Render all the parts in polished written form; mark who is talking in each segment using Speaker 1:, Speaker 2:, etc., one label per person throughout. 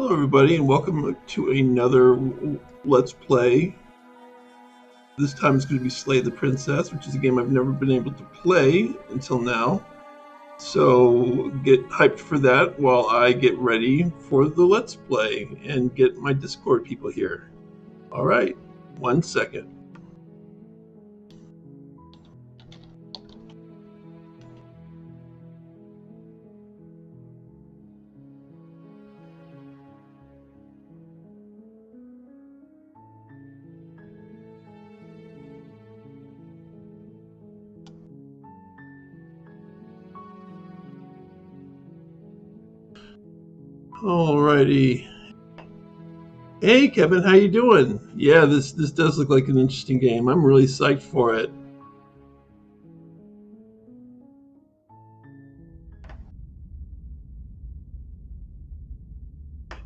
Speaker 1: Hello, everybody, and welcome to another Let's Play. This time it's going to be Sley the Princess, which is a game I've never been able to play until now. So get hyped for that while I get ready for the Let's Play and get my Discord people here. Alright, 1 second. Alrighty. Hey Kevin, how you doing? Yeah, this does look like an interesting game. I'm really psyched for it.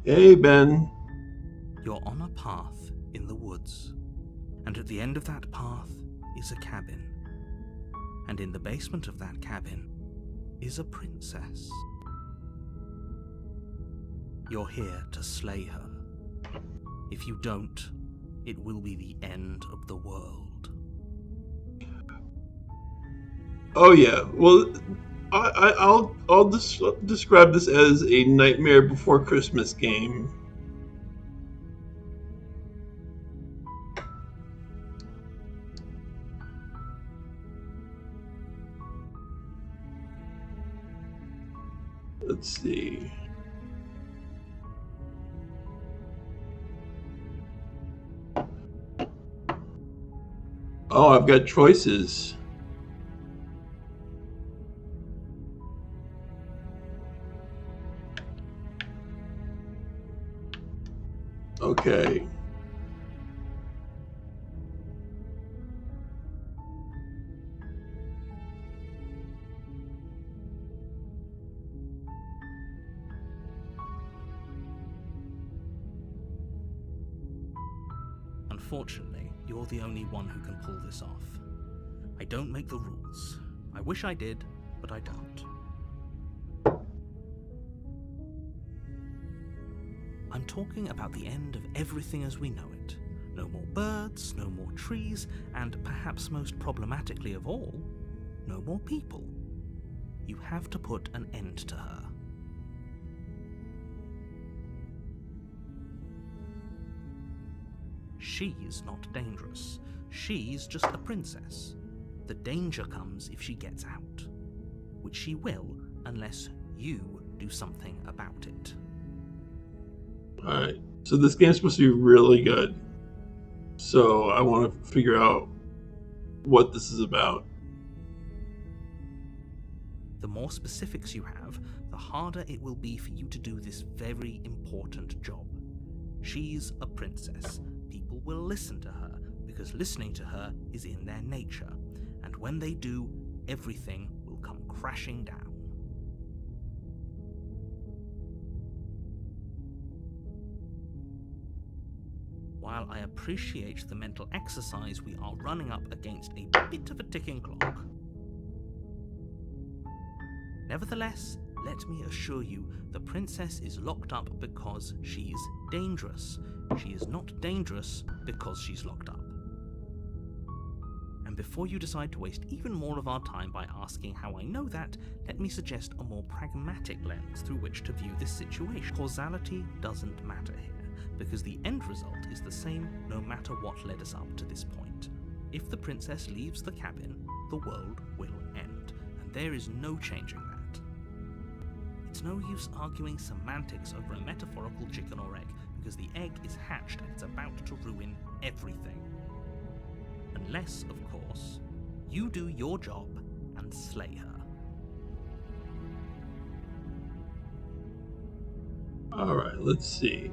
Speaker 1: Hey Ben.
Speaker 2: You're on a path in the woods, and at the end of that path is a cabin. And in the basement of that cabin is a princess. You're here to slay her. If you don't, it will be the end of the world.
Speaker 1: Oh yeah, well, I'll describe this as a Nightmare Before Christmas game. Let's see. Oh, I've got choices. Okay.
Speaker 2: Unfortunately, you're the only one who can pull this off. I don't make the rules. I wish I did, but I don't. I'm talking about the end of everything as we know it. No more birds, no more trees, and perhaps most problematically of all, no more people. You have to put an end to her. She's not dangerous. She's just a princess. The danger comes if she gets out, which she will unless you do something about it.
Speaker 1: Alright, so this game's supposed to be really good. So I want to figure out what this is about.
Speaker 2: The more specifics you have, the harder it will be for you to do this very important job. She's a princess. People will listen to her, because listening to her is in their nature, and when they do, everything will come crashing down. While I appreciate the mental exercise, we are running up against a bit of a ticking clock. Nevertheless, let me assure you, the princess is locked up because she's dangerous. She is not dangerous because she's locked up. And before you decide to waste even more of our time by asking how I know that, let me suggest a more pragmatic lens through which to view this situation. Causality doesn't matter here, because the end result is the same no matter what led us up to this point. If the princess leaves the cabin, the world will end, and there is no changing that. It's no use arguing semantics over a metaphorical chicken or egg, because the egg is hatched and it's about to ruin everything. Unless, of course, you do your job and slay her.
Speaker 1: Alright, let's see.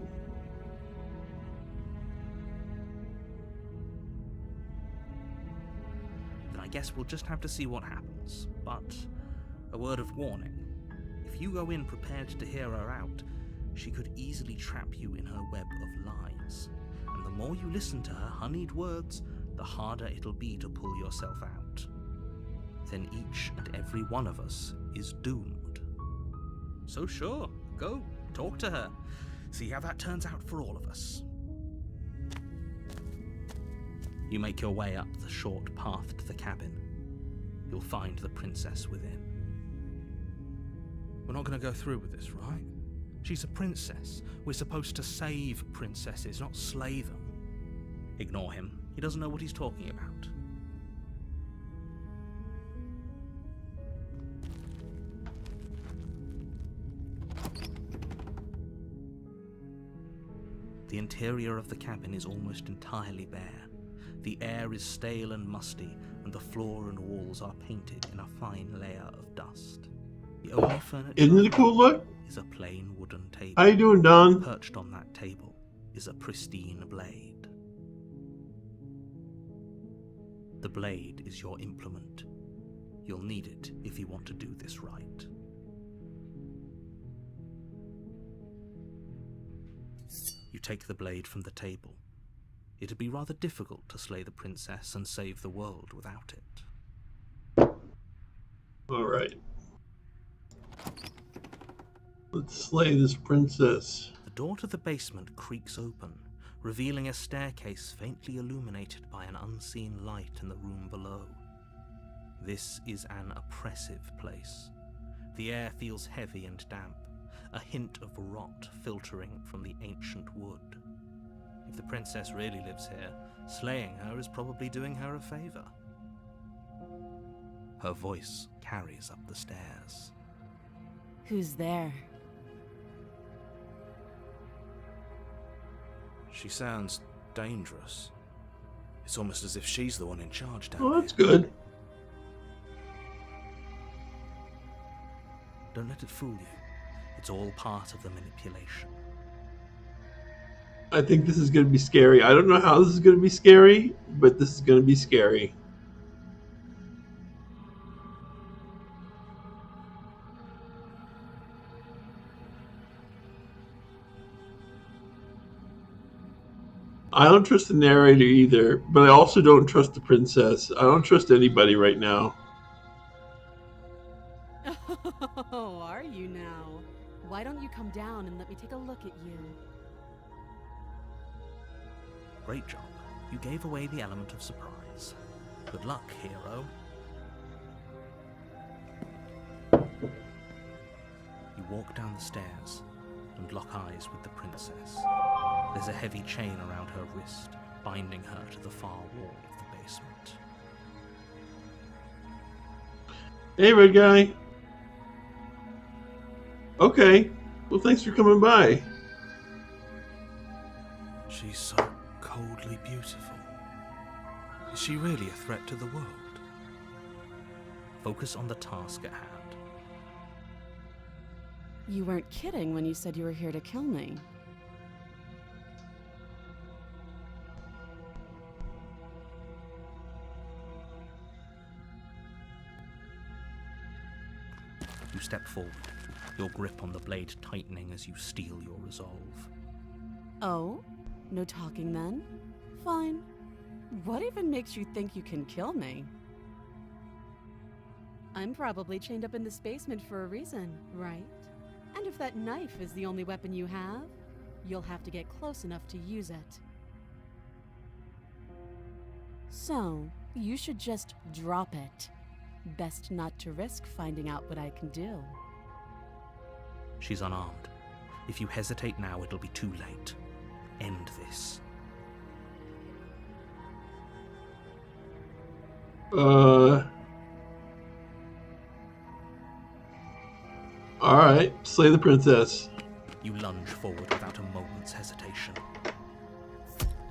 Speaker 2: Then I guess we'll just have to see what happens. But a word of warning. If you go in prepared to hear her out, she could easily trap you in her web of lies. And the more you listen to her honeyed words, the harder it'll be to pull yourself out. Then each and every one of us is doomed. So sure, go, talk to her. See how that turns out for all of us. You make your way up the short path to the cabin. You'll find the princess within. We're not going to go through with this, right? She's a princess. We're supposed to save princesses, not slay them. Ignore him. He doesn't know what he's talking about. The interior of the cabin is almost entirely bare. The air is stale and musty, and the floor and walls are painted in a fine layer of dust. The only furniture
Speaker 1: Isn't it a cool look?
Speaker 2: is a plain wooden table.
Speaker 1: How you doing, Don?
Speaker 2: Perched on that table is a pristine blade. The blade is your implement. You'll need it if you want to do this right. You take the blade from the table. It'd be rather difficult to slay the princess and save the world without it.
Speaker 1: All right. Let's slay this princess.
Speaker 2: The door to the basement creaks open, revealing a staircase faintly illuminated by an unseen light in the room below. This is an oppressive place. The air feels heavy and damp, a hint of rot filtering from the ancient wood. If the princess really lives here, slaying her is probably doing her a favor. Her voice carries up the stairs.
Speaker 3: Who's there?
Speaker 2: She sounds dangerous. It's almost as if she's the one in charge down
Speaker 1: Oh, that's
Speaker 2: here.
Speaker 1: good.
Speaker 2: Don't let it fool you. It's all part of the manipulation.
Speaker 1: I think this is going to be scary. I don't know how this is going to be scary, but this is going to be scary. I don't trust the narrator either, but I also don't trust the princess. I don't trust anybody right now.
Speaker 3: Oh, are you now? Why don't you come down and let me take a look at you?
Speaker 2: Great job. You gave away the element of surprise. Good luck, hero. You walk down the stairs and lock eyes with the princess. There's a heavy chain around her wrist, binding her to the far wall of the basement.
Speaker 1: Hey, red guy. Okay. Well, thanks for coming by.
Speaker 2: She's so coldly beautiful. Is she really a threat to the world? Focus on the task at hand.
Speaker 3: You weren't kidding when you said you were here to kill me.
Speaker 2: You step forward, your grip on the blade tightening as you steel your resolve.
Speaker 3: Oh? No talking then? Fine. What even makes you think you can kill me? I'm probably chained up in this basement for a reason, right? And if that knife is the only weapon you have, you'll have to get close enough to use it. So, you should just drop it. Best not to risk finding out what I can do.
Speaker 2: She's unarmed. If you hesitate now, it'll be too late. End this.
Speaker 1: Alright, slay the princess.
Speaker 2: You lunge forward without a moment's hesitation.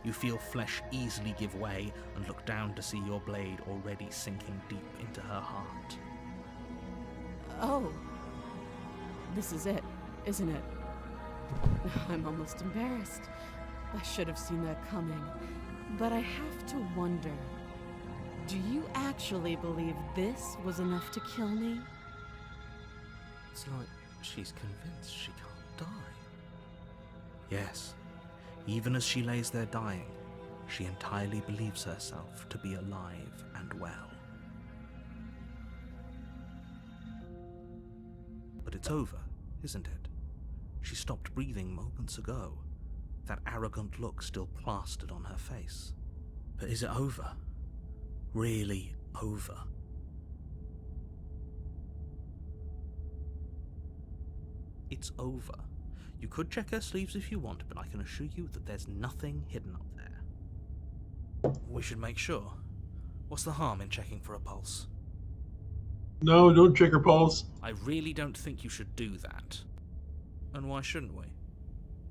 Speaker 2: You feel flesh easily give way and look down to see your blade already sinking deep into her heart.
Speaker 3: Oh. This is it, isn't it? I'm almost embarrassed. I should have seen that coming. But I have to wonder, do you actually believe this was enough to kill me?
Speaker 2: It's like she's convinced she can't die. Yes, even as she lays there dying, she entirely believes herself to be alive and well. But it's over, isn't it? She stopped breathing moments ago, that arrogant look still plastered on her face. But is it over? Really over? It's over. You could check her sleeves if you want, but I can assure you that there's nothing hidden up there. We should make sure. What's the harm in checking for a pulse?
Speaker 1: No, don't check her pulse.
Speaker 2: I really don't think you should do that. And why shouldn't we?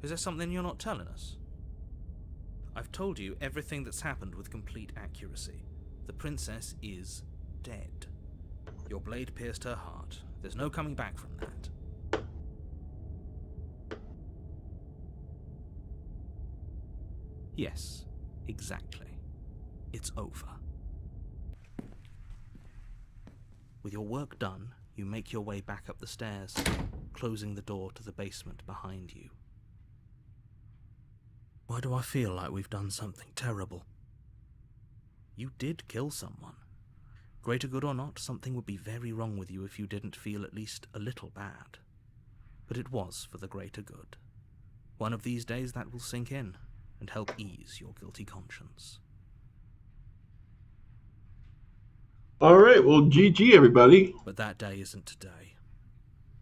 Speaker 2: Is there something you're not telling us? I've told you everything that's happened with complete accuracy. The princess is dead. Your blade pierced her heart. There's no coming back from that. Yes, exactly. It's over. With your work done, you make your way back up the stairs, closing the door to the basement behind you. Why do I feel like we've done something terrible? You did kill someone. Greater good or not, something would be very wrong with you if you didn't feel at least a little bad. But it was for the greater good. One of these days that will sink in and help ease your guilty conscience.
Speaker 1: All right, well, GG, everybody.
Speaker 2: But that day isn't today.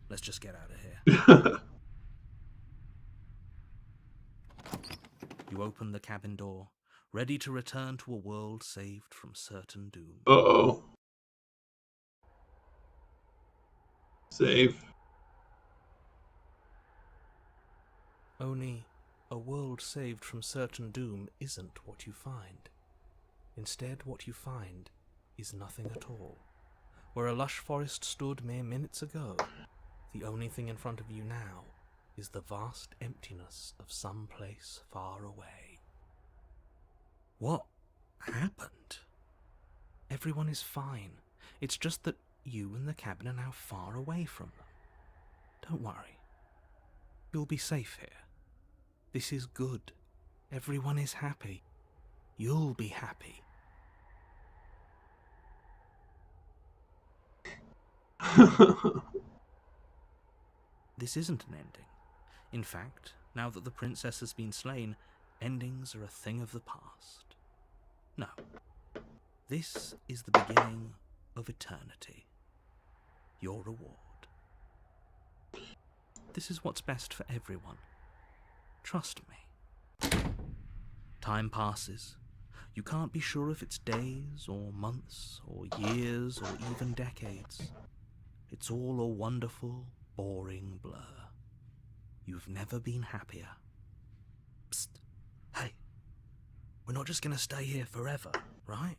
Speaker 2: Let's just get out of here. You open the cabin door, ready to return to a world saved from certain doom.
Speaker 1: Uh-oh. Save.
Speaker 2: Only a world saved from certain doom isn't what you find. Instead, what you find is nothing at all. Where a lush forest stood mere minutes ago, the only thing in front of you now is the vast emptiness of some place far away. What happened? Everyone is fine. It's just that you and the cabin are now far away from them. Don't worry. You'll be safe here. This is good. Everyone is happy. You'll be happy. This isn't an ending. In fact, now that the princess has been slain, endings are a thing of the past. No. This is the beginning of eternity. Your reward. This is what's best for everyone. Trust me. Time passes. You can't be sure if it's days or months or years or even decades. It's all a wonderful, boring blur. You've never been happier. Psst. Hey. We're not just gonna stay here forever, right?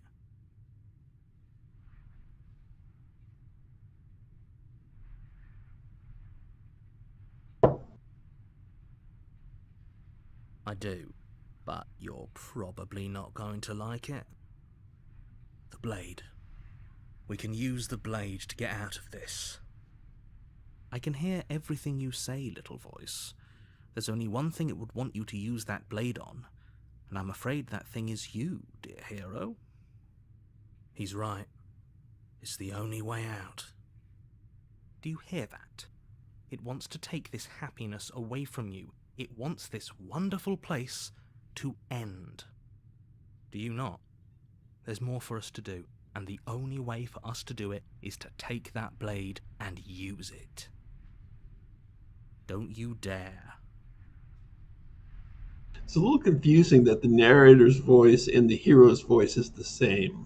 Speaker 2: I do, but you're probably not going to like it. The blade. We can use the blade to get out of this. I can hear everything you say, little voice. There's only one thing it would want you to use that blade on, and I'm afraid that thing is you, dear hero. He's right. It's the only way out. Do you hear that? It wants to take this happiness away from you. It wants this wonderful place to end. Do you not? There's more for us to do, and the only way for us to do it is to take that blade and use it. Don't you dare.
Speaker 1: It's a little confusing that the narrator's voice and the hero's voice is the same.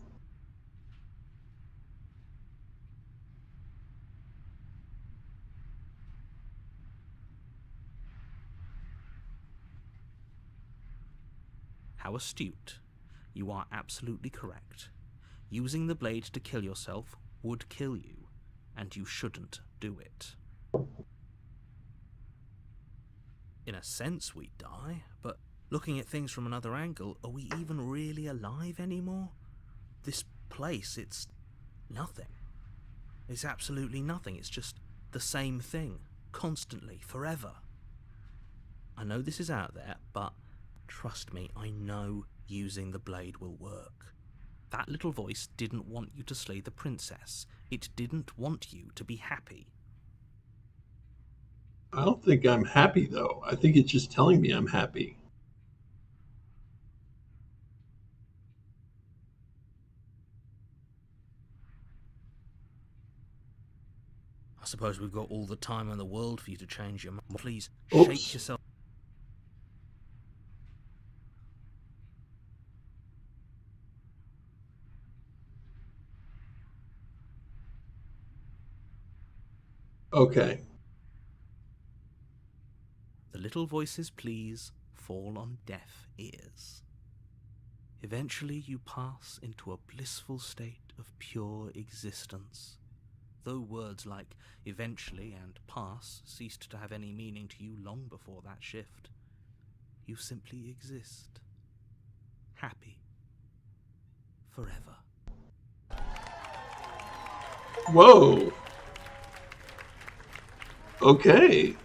Speaker 2: How astute. You are absolutely correct. Using the blade to kill yourself would kill you, and you shouldn't do it. In a sense, we'd die, but looking at things from another angle, are we even really alive anymore? This place, it's nothing. It's absolutely nothing. It's just the same thing, constantly, forever. I know this is out there, but trust me, I know using the blade will work. That little voice didn't want you to slay the princess. It didn't want you to be happy.
Speaker 1: I don't think I'm happy, though. I think it's just telling me I'm happy.
Speaker 2: I suppose we've got all the time in the world for you to change your mind. Please,
Speaker 1: Oops.
Speaker 2: shake yourself.
Speaker 1: Okay.
Speaker 2: The little voices, please, fall on deaf ears. Eventually you pass into a blissful state of pure existence. Though words like eventually and pass ceased to have any meaning to you long before that shift, you simply exist. Happy. Forever.
Speaker 1: Whoa. Okay.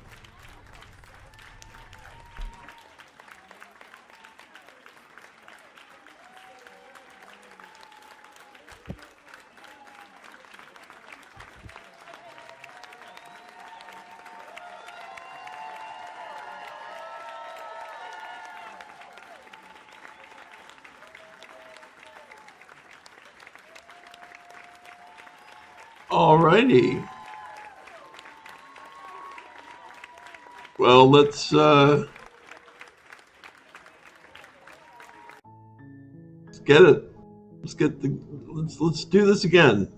Speaker 1: Alrighty. Well, let's get it. Let's do this again.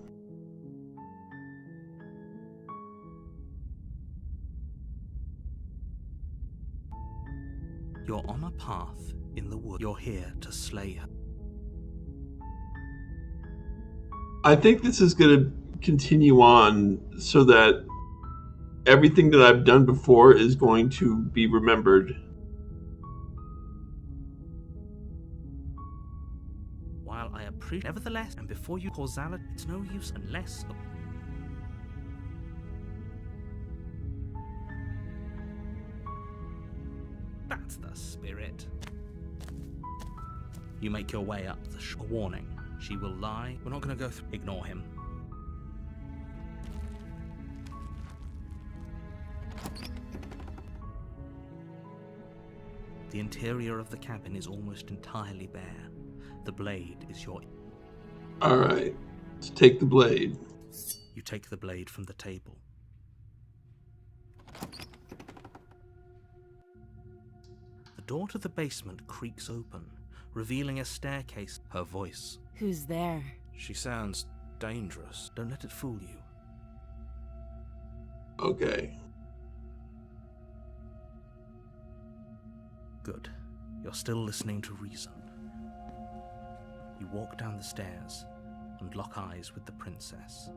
Speaker 2: You're on a path in the wood. You're here to slay her.
Speaker 1: I think this is going to continue on so that everything that I've done before is going to be remembered.
Speaker 2: While I appreciate, nevertheless, and before you causality, it's no use unless. That's the spirit. You make your way up the shore. Warning. She will lie. We're not going to go through. Ignore him. The interior of the cabin is almost entirely bare. The blade is your...
Speaker 1: Alright. Let's take the blade.
Speaker 2: You take the blade from the table. The door to the basement creaks open, revealing a staircase. Her voice.
Speaker 3: Who's there?
Speaker 2: She sounds dangerous. Don't let it fool you.
Speaker 1: Okay.
Speaker 2: Good. You're still listening to reason. You walk down the stairs and lock eyes with the princess.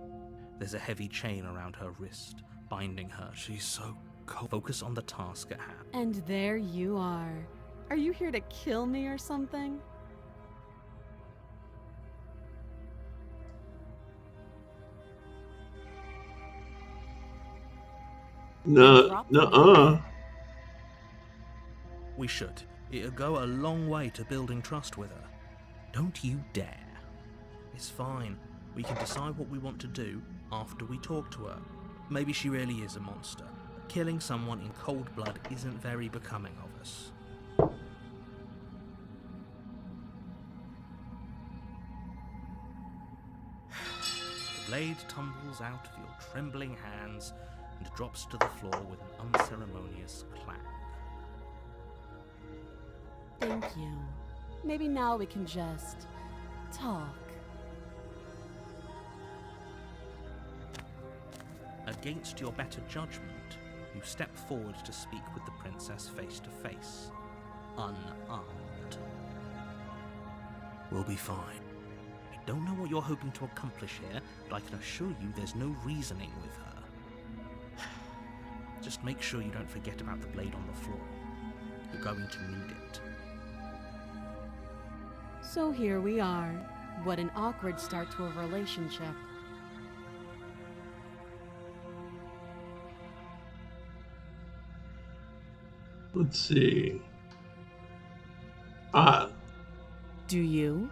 Speaker 2: There's a heavy chain around her wrist, binding her. She's so cold. Focus on the task at hand.
Speaker 3: And there you are. Are you here to kill me or something?
Speaker 1: Nuh-uh.
Speaker 2: We should. It'll go a long way to building trust with her. Don't you dare. It's fine. We can decide what we want to do after we talk to her. Maybe she really is a monster. Killing someone in cold blood isn't very becoming of us. The blade tumbles out of your trembling hands and drops to the floor with an unceremonious clang.
Speaker 3: Thank you. Maybe now we can just talk.
Speaker 2: Against your better judgment, you step forward to speak with the princess face to face, unarmed. We'll be fine. I don't know what you're hoping to accomplish here, but I can assure you there's no reasoning with her. Just make sure you don't forget about the blade on the floor. You're going to need it.
Speaker 3: So here we are. What an awkward start to a relationship.
Speaker 1: Let's see.
Speaker 3: Do you?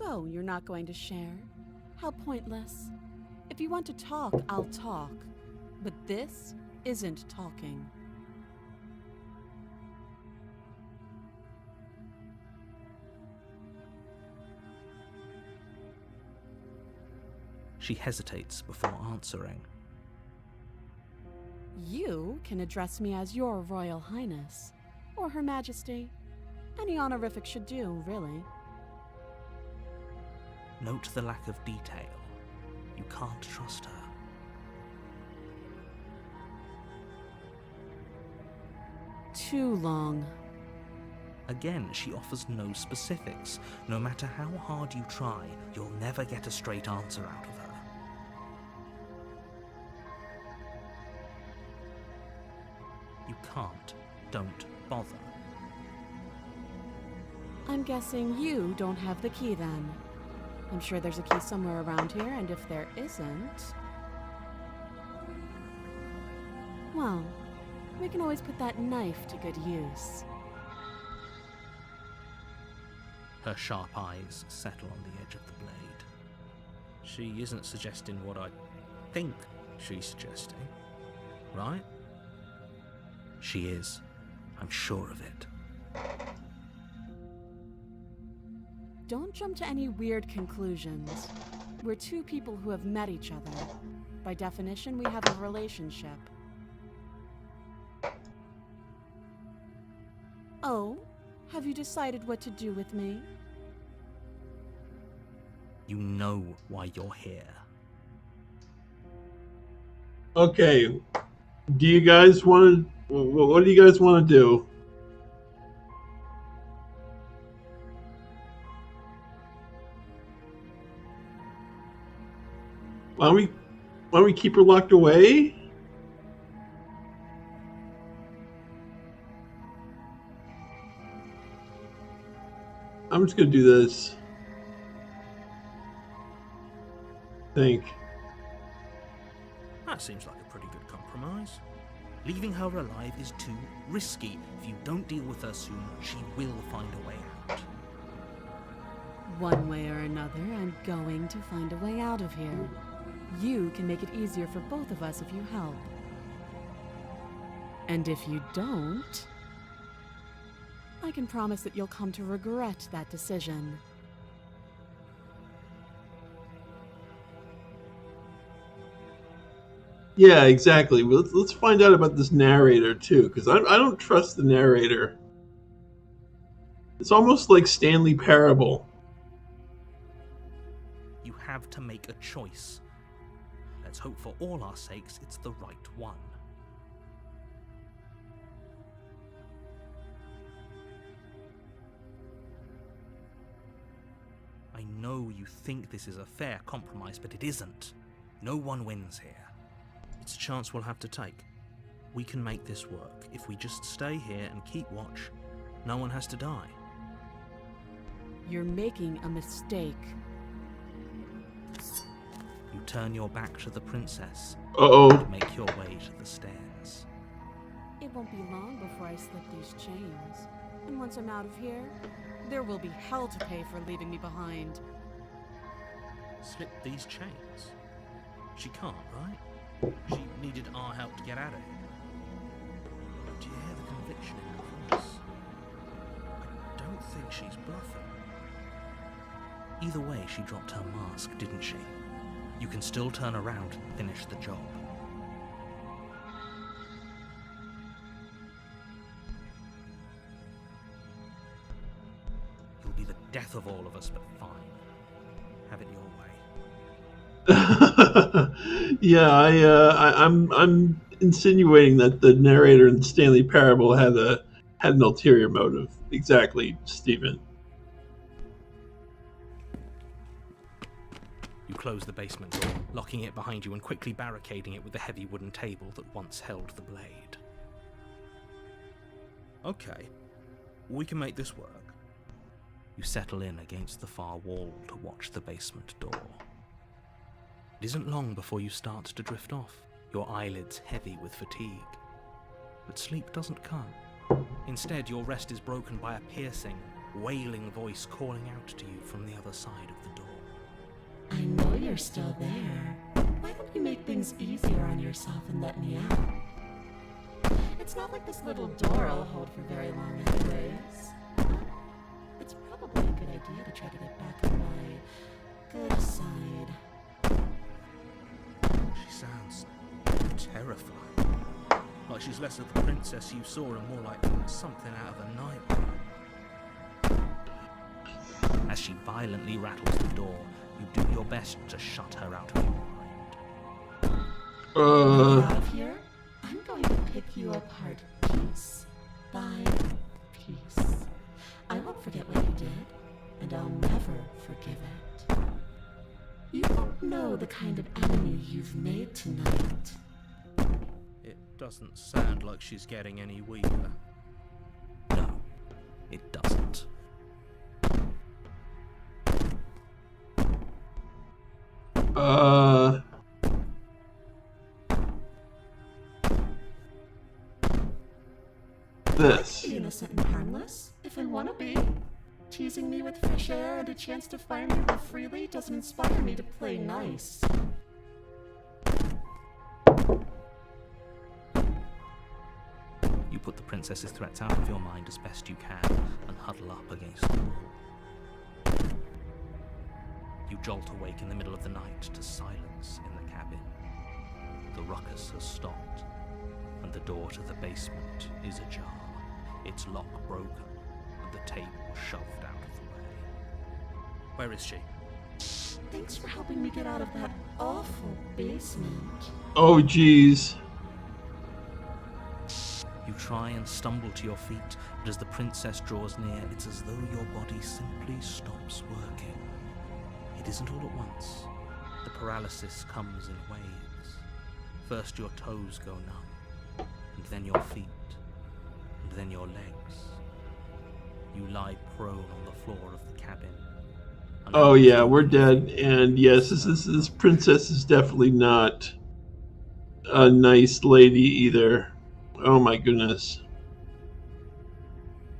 Speaker 3: So, you're not going to share? How pointless. If you want to talk, I'll talk. But this isn't talking.
Speaker 2: She hesitates before answering.
Speaker 3: You can address me as Your Royal Highness, or Her Majesty. Any honorific should do, really.
Speaker 2: Note the lack of detail. You can't trust her.
Speaker 3: Too long.
Speaker 2: Again, she offers no specifics. No matter how hard you try, you'll never get a straight answer out of her. You can't. Don't bother.
Speaker 3: I'm guessing you don't have the key then. I'm sure there's a key somewhere around here, and if there isn't... well, we can always put that knife to good use.
Speaker 2: Her sharp eyes settle on the edge of the blade. She isn't suggesting what I think she's suggesting, right? She is. I'm sure of it.
Speaker 3: Don't jump to any weird conclusions. We're two people who have met each other. By definition, we have a relationship. Oh, have you decided what to do with me?
Speaker 2: You know why you're here.
Speaker 1: Okay. Do you guys want to... what do you guys want to do? Why don't we keep her locked away? I'm just gonna do this. Think.
Speaker 2: That seems like a pretty good compromise. Leaving her alive is too risky. If you don't deal with her soon, she will find a way out.
Speaker 3: One way or another, I'm going to find a way out of here. You can make it easier for both of us if you help. And if you don't, I can promise that you'll come to regret that decision.
Speaker 1: Yeah, exactly. Well, let's find out about this narrator too, because I don't trust the narrator. It's almost like Stanley Parable.
Speaker 2: You have to make a choice. Let's hope for all our sakes it's the right one. I know you think this is a fair compromise, but it isn't. No one wins here. It's a chance we'll have to take. We can make this work. If we just stay here and keep watch, no one has to die.
Speaker 3: You're making a mistake.
Speaker 2: You turn your back to the princess.
Speaker 1: Uh-oh.
Speaker 2: And make your way to the stairs.
Speaker 3: It won't be long before I slip these chains. And once I'm out of here, there will be hell to pay for leaving me behind.
Speaker 2: Slip these chains? She can't, right? She needed our help to get out of here. Do you hear the conviction in her voice? I don't think she's bluffing. Either way, she dropped her mask, didn't she? You can still turn around and finish the job. You'll be the death of all of us, but fine. Have it your way.
Speaker 1: Yeah, I'm insinuating that the narrator in Stanley Parable had an ulterior motive. Exactly, Stephen.
Speaker 2: You close the basement door, locking it behind you and quickly barricading it with the heavy wooden table that once held the blade. Okay, we can make this work. You settle in against the far wall to watch the basement door. It isn't long before you start to drift off, your eyelids heavy with fatigue. But sleep doesn't come. Instead, your rest is broken by a piercing, wailing voice calling out to you from the other side of the door.
Speaker 4: I know you're still there. Why don't you make things easier on yourself and let me out? It's not like this little door will hold for very long anyways. It's probably a good idea to try to get back on my good side.
Speaker 2: She sounds terrifying. Like she's less of the princess you saw and more like something out of a nightmare. As she violently rattles the door, you do your best to shut her out of your mind.
Speaker 4: Out of here, I'm going to pick you apart piece by piece. I won't forget what you did, and I'll never forgive it. You don't know the kind of enemy you've made tonight.
Speaker 2: It doesn't sound like she's getting any weaker. No, it doesn't.
Speaker 1: This.
Speaker 4: Be innocent and harmless, if I want to be. Teasing me with fresh air and a chance to fire me more freely doesn't inspire me to play nice.
Speaker 2: You put the princess's threats out of your mind as best you can and huddle up against the wall. You jolt awake in the middle of the night to silence in the cabin. The ruckus has stopped, and the door to the basement is ajar, its lock broken, and the table shoved out of the way. Where is she?
Speaker 4: Thanks for helping me get out of that awful basement.
Speaker 1: Oh, jeez.
Speaker 2: You try and stumble to your feet, but as the princess draws near, it's as though your body simply stops working. It isn't all at once. The paralysis comes in waves. First your toes go numb, and then your feet, and then your legs. You lie prone on the floor of the cabin.
Speaker 1: Oh yeah, we're dead. And yes, this princess is definitely not a nice lady either. Oh my goodness.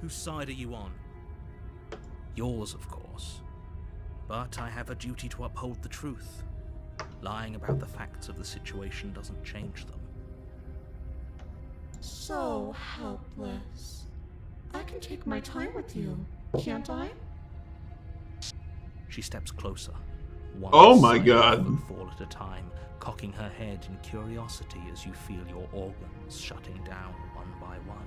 Speaker 2: Whose side are you on? Yours, of course. But I have a duty to uphold the truth. Lying about the facts of the situation doesn't change them.
Speaker 4: So helpless. I can take my time with you, can't I?
Speaker 2: She steps closer, one
Speaker 1: Oh my
Speaker 2: silent
Speaker 1: God.
Speaker 2: footfall at a time, cocking her head in curiosity as you feel your organs shutting down one by one.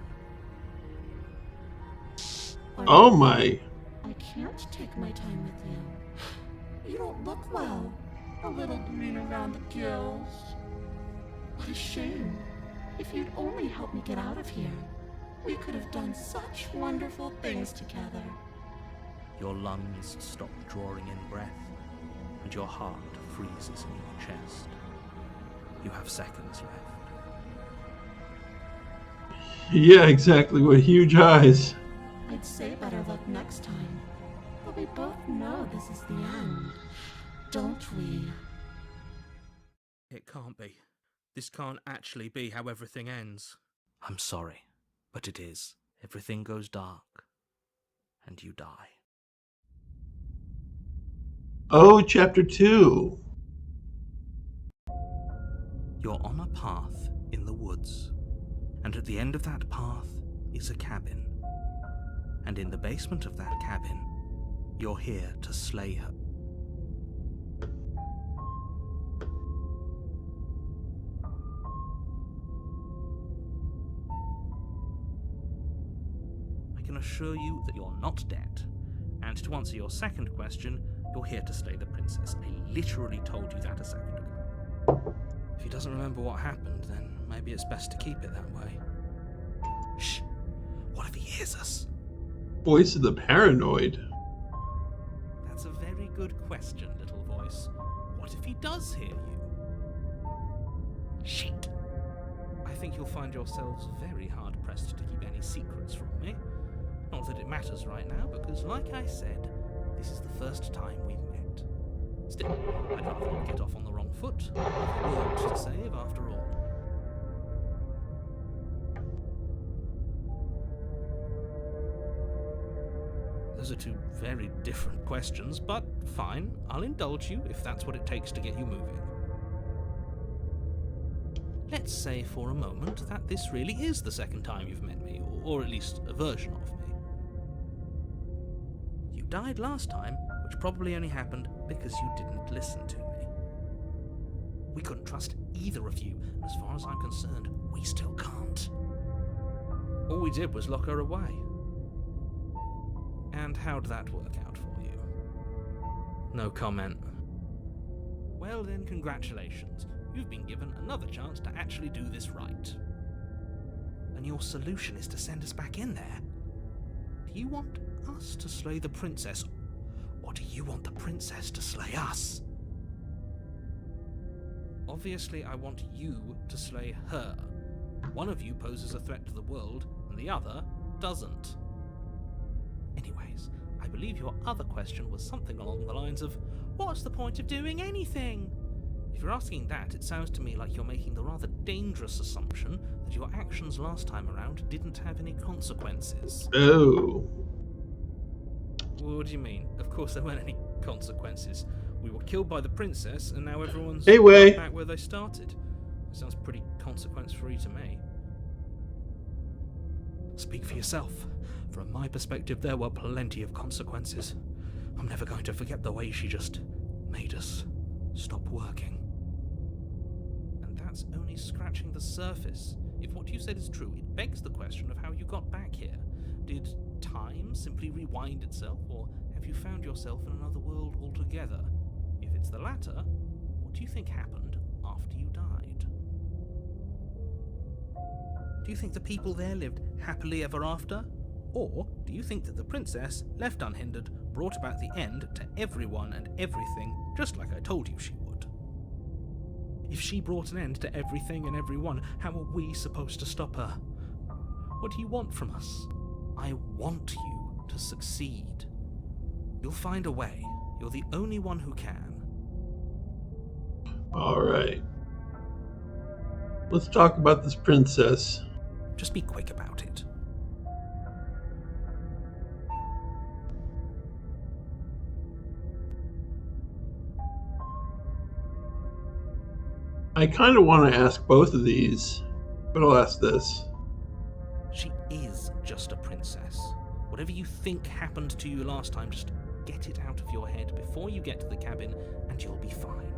Speaker 1: Oh my.
Speaker 4: I can't take my time with you. You don't look well. A little green around the gills. What a shame. If you'd only helped me get out of here, we could have done such wonderful things together.
Speaker 2: Your lungs stop drawing in breath, and your heart freezes in your chest. You have seconds left.
Speaker 1: Yeah, exactly. With huge eyes.
Speaker 4: I'd say better luck next time. But we both know this is the end, don't we?
Speaker 2: It can't be. This can't actually be how everything ends. I'm sorry, but it is. Everything goes dark, and you die.
Speaker 1: Oh, chapter 2.
Speaker 2: You're on a path in the woods, and at the end of that path is a cabin. And in the basement of that cabin, you're here to slay her. I can assure you that you're not dead. And to answer your second question, you're here to slay the princess. I literally told you that a second ago. If he doesn't remember what happened, then maybe it's best to keep it that way. Shh! What if he hears us?
Speaker 1: Voice of the paranoid.
Speaker 2: That's a very good question, little voice. What if he does hear you? Shit! I think you'll find yourselves very hard-pressed to keep any secrets from me. Not that it matters right now, because like I said, this is the first time we've met. Still, I'd rather not get off on the wrong foot. I've a world to save after all. Those are two very different questions, but fine, I'll indulge you if that's what it takes to get you moving. Let's say for a moment that this really is the second time you've met me, or at least a version of me. You died last time, which probably only happened because you didn't listen to me. We couldn't trust either of you, and as far as I'm concerned, we still can't. All we did was lock her away. And how'd that work out for you? No comment. Well then, congratulations. You've been given another chance to actually do this right. And your solution is to send us back in there. Do you want us to slay the princess, or do you want the princess to slay us? Obviously, I want you to slay her. One of you poses a threat to the world, and the other doesn't. Anyways, I believe your other question was something along the lines of, what's the point of doing anything? If you're asking that, it sounds to me like you're making the rather dangerous assumption that your actions last time around didn't have any consequences.
Speaker 1: Oh.
Speaker 2: What do you mean? Of course there weren't any consequences. We were killed by the princess, and now everyone's
Speaker 1: Way.
Speaker 2: back where they started. That sounds pretty consequence-free to me. Speak for yourself. From my perspective, there were plenty of consequences. I'm never going to forget the way she just made us stop working. And that's only scratching the surface. If what you said is true, it begs the question of how you got back here. Did time simply rewind itself, or have you found yourself in another world altogether? If it's the latter, what do you think happened after you died? Do you think the people there lived happily ever after? Or do you think that the princess, left unhindered, brought about the end to everyone and everything, just like I told you she would? If she brought an end to everything and everyone, how are we supposed to stop her? What do you want from us? I want you to succeed. You'll find a way. You're the only one who can.
Speaker 1: Alright. Let's talk about this princess.
Speaker 2: Just be quick about it.
Speaker 1: I kind of want to ask both of these, but I'll ask this.
Speaker 2: She is just a princess. Whatever you think happened to you last time, just get it out of your head before you get to the cabin, and you'll be fine.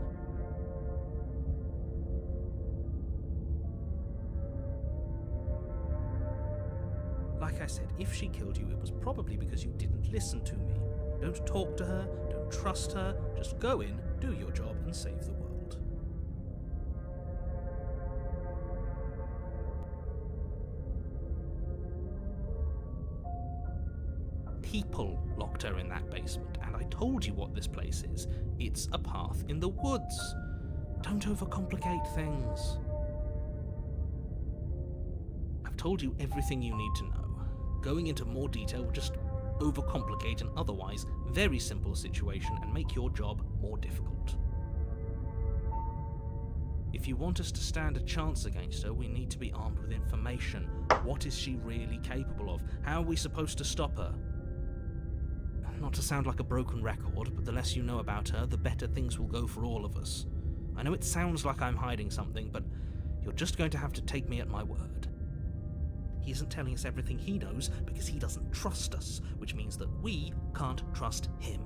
Speaker 2: Like I said, if she killed you, it was probably because you didn't listen to me. Don't talk to her, don't trust her, just go in, do your job, and save the world. People locked her in that basement, and I told you what this place is. It's a path in the woods. Don't overcomplicate things. I've told you everything you need to know. Going into more detail will just overcomplicate an otherwise very simple situation and make your job more difficult. If you want us to stand a chance against her, we need to be armed with information. What is she really capable of? How are we supposed to stop her? Not to sound like a broken record, but the less you know about her, the better things will go for all of us. I know it sounds like I'm hiding something, but you're just going to have to take me at my word. He isn't telling us everything he knows because he doesn't trust us, which means that we can't trust him.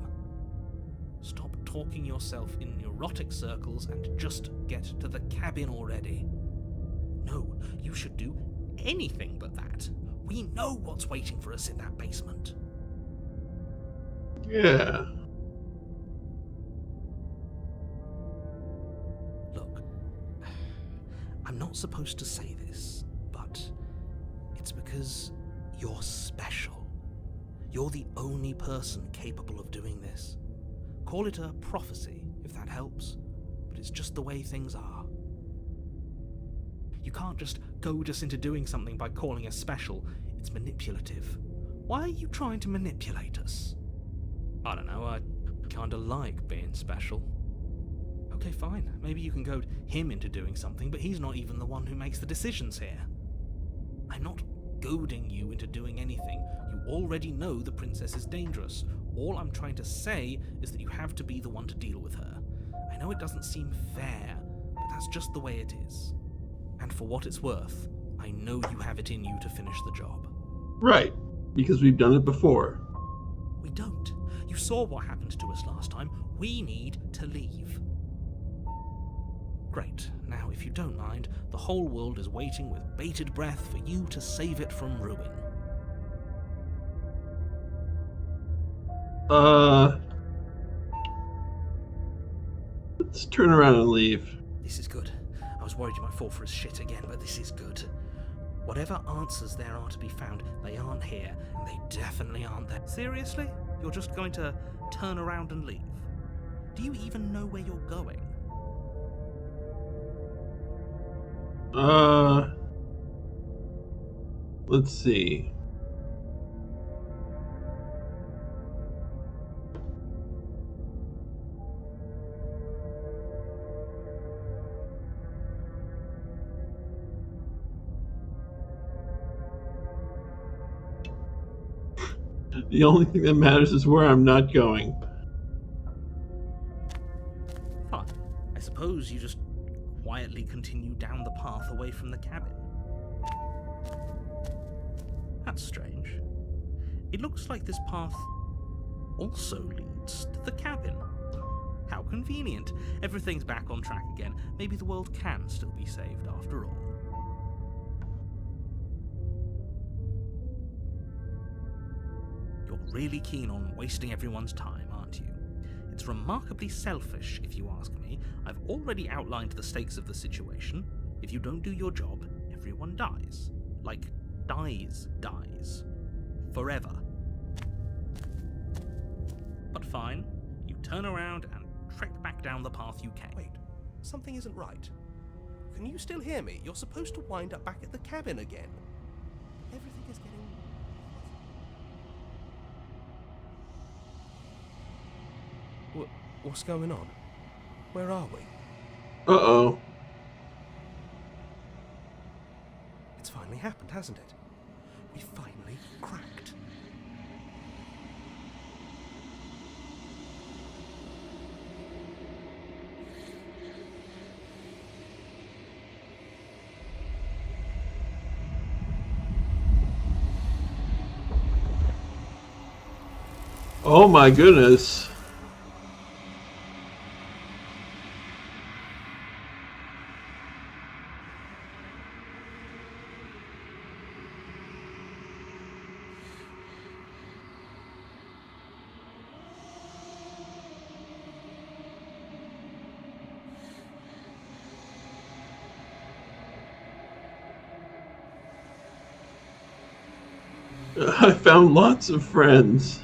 Speaker 2: Stop talking yourself in neurotic circles and just get to the cabin already. No, you should do anything but that. We know what's waiting for us in that basement.
Speaker 1: Yeah.
Speaker 2: Look, I'm not supposed to say this, but it's because you're special. You're the only person capable of doing this. Call it a prophecy, if that helps, but it's just the way things are. You can't just goad us into doing something by calling us special. It's manipulative. Why are you trying to manipulate us? I don't know, I kinda like being special. Okay, fine, maybe you can goad him into doing something, but he's not even the one who makes the decisions here. I'm not goading you into doing anything. You already know the princess is dangerous. All I'm trying to say is that you have to be the one to deal with her. I know it doesn't seem fair, but that's just the way it is. And for what it's worth, I know you have it in you to finish the job.
Speaker 1: Right, because we've done it before.
Speaker 2: We don't. You saw what happened to us last time. We need to leave. Great. Now, if you don't mind, the whole world is waiting with bated breath for you to save it from ruin.
Speaker 1: Let's turn around and leave.
Speaker 2: This is good. I was worried you might fall for his shit again, but this is good. Whatever answers there are to be found, they aren't here, and they definitely aren't there. Seriously? You're just going to turn around and leave? Do you even know where you're going?
Speaker 1: Let's see. The only thing that matters is where I'm not going.
Speaker 2: Fine. I suppose you just quietly continue down the path away from the cabin. That's strange. It looks like this path also leads to the cabin. How convenient. Everything's back on track again. Maybe the world can still be saved after all. You're really keen on wasting everyone's time, aren't you? It's remarkably selfish, if you ask me. I've already outlined the stakes of the situation. If you don't do your job, everyone dies. Like, dies. Forever. But fine, you turn around and trek back down the path you came.
Speaker 5: Wait, something isn't right. Can you still hear me? You're supposed to wind up back at the cabin again. Everything is getting... What's going on? Where are we?
Speaker 1: Uh-oh.
Speaker 5: It's finally happened, hasn't it? We finally cracked.
Speaker 1: Oh my goodness. I found lots of friends.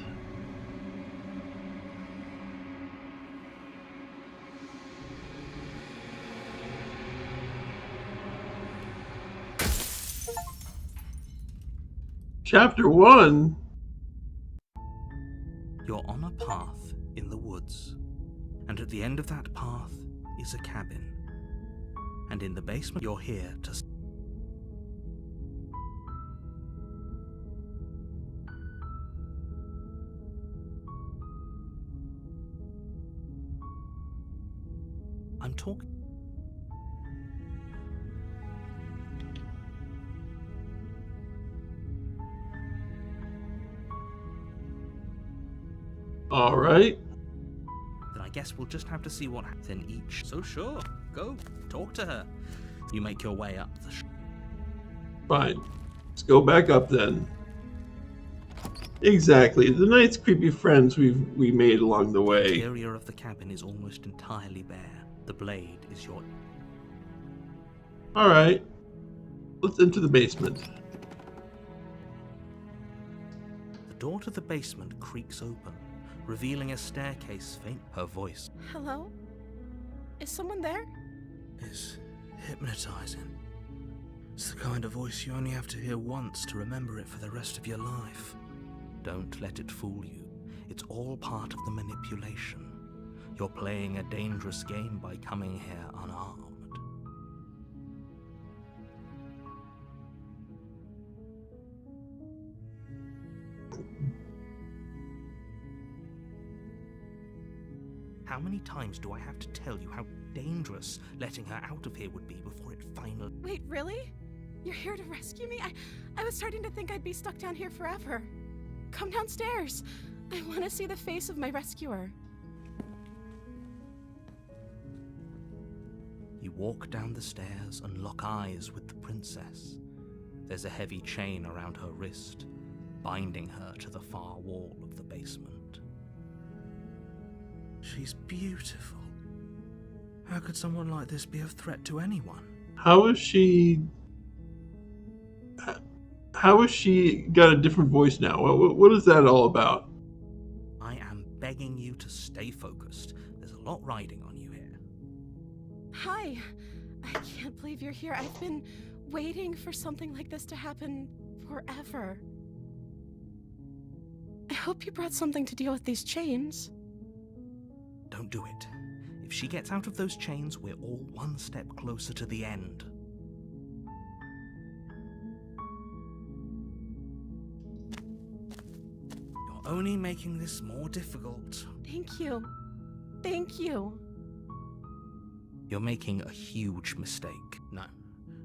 Speaker 1: Chapter 1.
Speaker 2: You're on a path in the woods, and at the end of that path is a cabin. And in the basement, you're here to... I'm talking...
Speaker 1: All right.
Speaker 2: Then I guess we'll just have to see what happens in each. So sure, go, talk to her. You make your way up the...
Speaker 1: Fine. Let's go back up then. Exactly. The nice creepy friends we made along the
Speaker 2: The
Speaker 1: way.
Speaker 2: interior of the cabin is almost entirely bare. The blade is your...
Speaker 1: All right. Let's enter the basement.
Speaker 2: The door to the basement creaks open, revealing a staircase faint. Her voice
Speaker 3: Hello? Is someone there?
Speaker 2: is hypnotizing. It's the kind of voice you only have to hear once to remember it for the rest of your life. Don't let it fool you. It's all part of the manipulation. You're playing a dangerous game by coming here unarmed. How many times do I have to tell you how dangerous letting her out of here would be before it finally...
Speaker 3: Wait, really? You're here to rescue me? I was starting to think I'd be stuck down here forever. Come downstairs. I want to see the face of my rescuer.
Speaker 2: You walk down the stairs and lock eyes with the princess. There's a heavy chain around her wrist, binding her to the far wall of the basement. She's beautiful. How could someone like this be a threat to anyone?
Speaker 1: How is she got a different voice now? What is that all about?
Speaker 2: I am begging you to stay focused. There's a lot riding on you here.
Speaker 3: Hi. I can't believe you're here. I've been waiting for something like this to happen forever. I hope you brought something to deal with these chains.
Speaker 2: Don't do it. If she gets out of those chains, we're all one step closer to the end. You're only making this more difficult.
Speaker 3: Thank you. Thank you.
Speaker 2: You're making a huge mistake. No,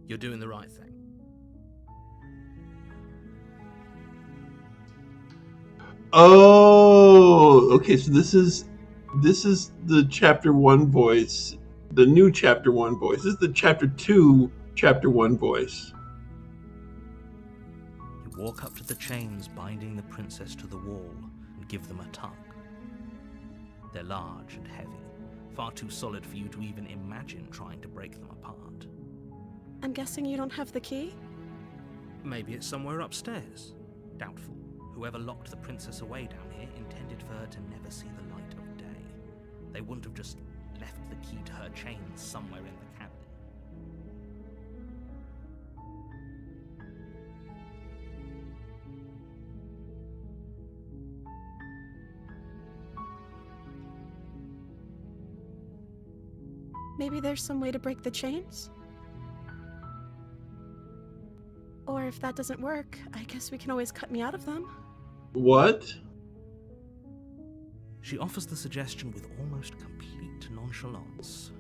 Speaker 2: you're doing the right thing.
Speaker 1: Oh, okay, so this is the chapter 1 voice, the new chapter 1 voice. This is the chapter 2 chapter 1 voice.
Speaker 2: You walk up to the chains binding the princess to the wall and give them a tug. They're large and heavy, far too solid for you to even imagine trying to break them apart.
Speaker 3: I'm guessing you don't have the key?
Speaker 2: Maybe it's somewhere upstairs. Doubtful. Whoever locked the princess away down here intended for her to never see the light of day. They wouldn't have just left the key to her chains somewhere in the cabin.
Speaker 3: Maybe there's some way to break the chains? Or if that doesn't work, I guess we can always cut me out of them.
Speaker 1: What?
Speaker 2: She offers the suggestion with almost complete nonchalance.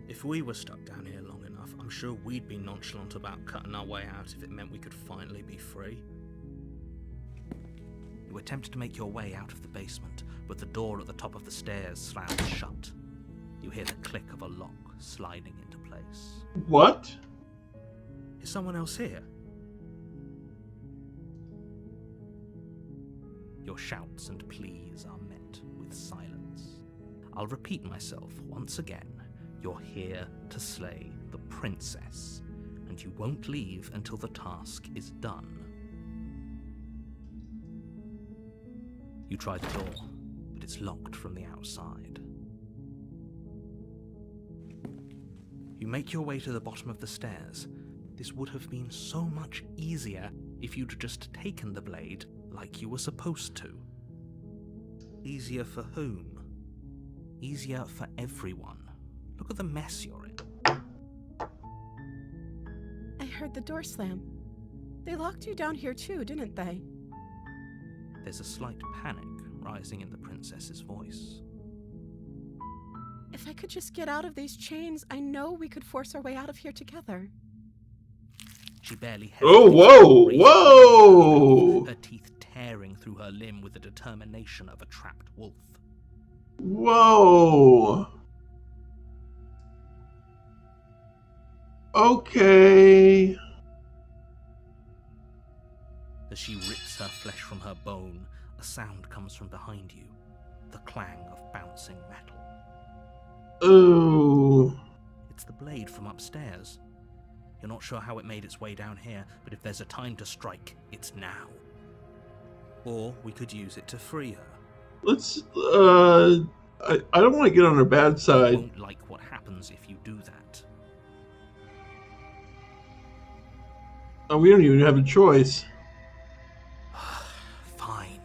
Speaker 2: If we were stuck down here long enough, I'm sure we'd be nonchalant about cutting our way out if it meant we could finally be free. You attempt to make your way out of the basement, but the door at the top of the stairs slams shut. You hear the click of a lock sliding into place.
Speaker 1: What?
Speaker 2: Is someone else here? Your shouts and pleas are met with silence. I'll repeat myself once again. You're here to slay the princess, and you won't leave until the task is done. You try the door, but it's locked from the outside. You make your way to the bottom of the stairs. This would have been so much easier if you'd just taken the blade like you were supposed to. Easier for whom? Easier for everyone. Look at the mess you're in.
Speaker 3: I heard the door slam. They locked you down here too, didn't they?
Speaker 2: There's a slight panic rising in the princess's voice.
Speaker 3: If I could just get out of these chains, I know we could force our way out of here together.
Speaker 2: She barely
Speaker 1: Oh, whoa, whoa!
Speaker 2: Her teeth tearing through her limb with the determination of a trapped wolf.
Speaker 1: Whoa! Okay.
Speaker 2: As she rips her flesh from her bone, a sound comes from behind you, the clang of bouncing metal.
Speaker 1: Ooh.
Speaker 2: It's the blade from upstairs. You're not sure how it made its way down here, but if there's a time to strike, it's now. Or we could use it to free her.
Speaker 1: Let's, I don't want to get on her bad
Speaker 2: You
Speaker 1: side.
Speaker 2: won't like what happens if you do that.
Speaker 1: Oh, we don't even have a choice.
Speaker 2: Fine.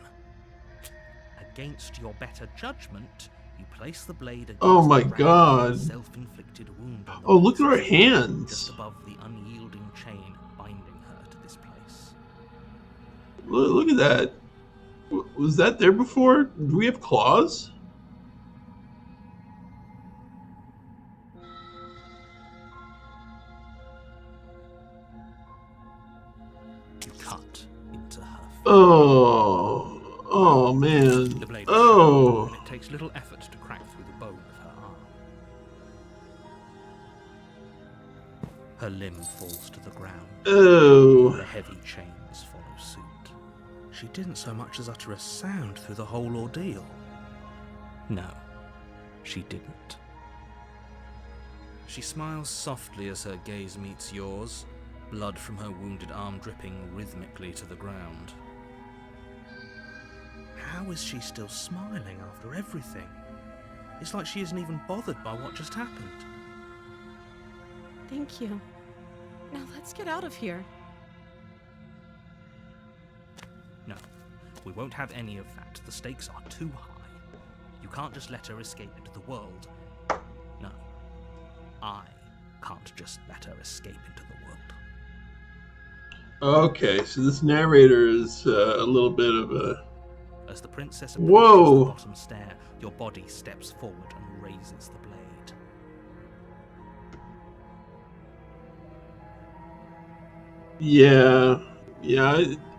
Speaker 2: Against your better judgment, you place the blade against
Speaker 1: Oh my
Speaker 2: the round,
Speaker 1: God.
Speaker 2: self-inflicted wound on the
Speaker 1: Oh, look at her
Speaker 2: princess,
Speaker 1: hands.
Speaker 2: just above the unyielding chain binding her to this place.
Speaker 1: Look at that. Was that there before? Do we have claws?
Speaker 2: cut into her face.
Speaker 1: Oh man.
Speaker 2: The blade is sharp,
Speaker 1: Oh.
Speaker 2: and it takes little effort to crack through the bone of her arm. Her limb falls to the ground.
Speaker 1: Oh.
Speaker 2: The heavy chains follow suit. She didn't so much as utter a sound through the whole ordeal. No, she didn't. She smiles softly as her gaze meets yours, blood from her wounded arm dripping rhythmically to the ground. How is she still smiling after everything? It's like she isn't even bothered by what just happened.
Speaker 3: Thank you. Now let's get out of here.
Speaker 2: No, we won't have any of that. The stakes are too high. You can't just let her escape into the world. No, I can't just let her escape into the world.
Speaker 1: Okay, so this narrator is a little bit of a...
Speaker 2: As the princess approaches the bottom stair, your body steps forward and raises the blade.
Speaker 1: Yeah,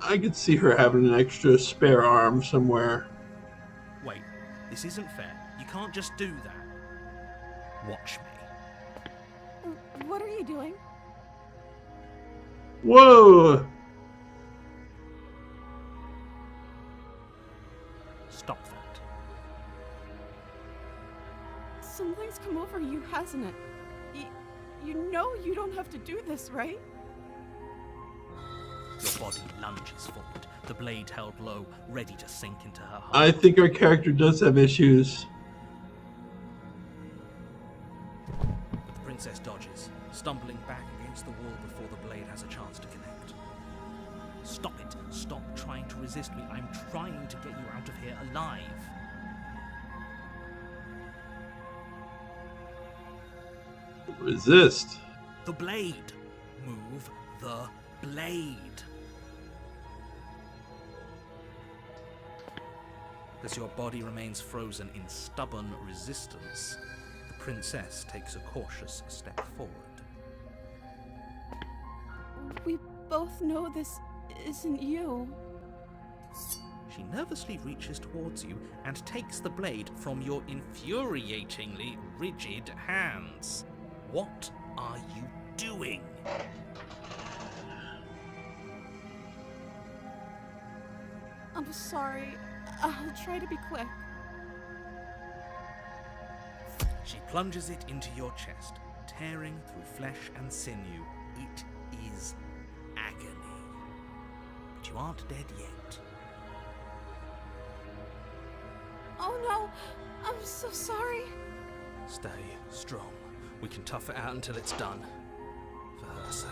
Speaker 1: I could see her having an extra spare arm somewhere.
Speaker 2: Wait, this isn't fair. You can't just do that. Watch me.
Speaker 3: What are you doing?
Speaker 1: Whoa!
Speaker 2: Stop that.
Speaker 3: Something's come over you, hasn't it? You know you don't have to do this, right?
Speaker 2: Your body lunges forward, the blade held low, ready to sink into her heart.
Speaker 1: I think our character does have issues.
Speaker 2: But the princess dodges, stumbling back against the wall before the blade has a chance to connect. Stop it! Stop trying to resist me. I'm trying to get you out of here alive.
Speaker 1: Resist.
Speaker 2: The blade! Move the blade! As your body remains frozen in stubborn resistance, the princess takes a cautious step forward.
Speaker 3: We both know this isn't you.
Speaker 2: She nervously reaches towards you and takes the blade from your infuriatingly rigid hands. What are you doing?
Speaker 3: I'm sorry. I'll try to be quick.
Speaker 2: She plunges it into your chest, tearing through flesh and sinew. It is agony. But you aren't dead yet.
Speaker 3: Oh no! I'm so sorry.
Speaker 2: Stay strong. We can tough it out until it's done. For her sake.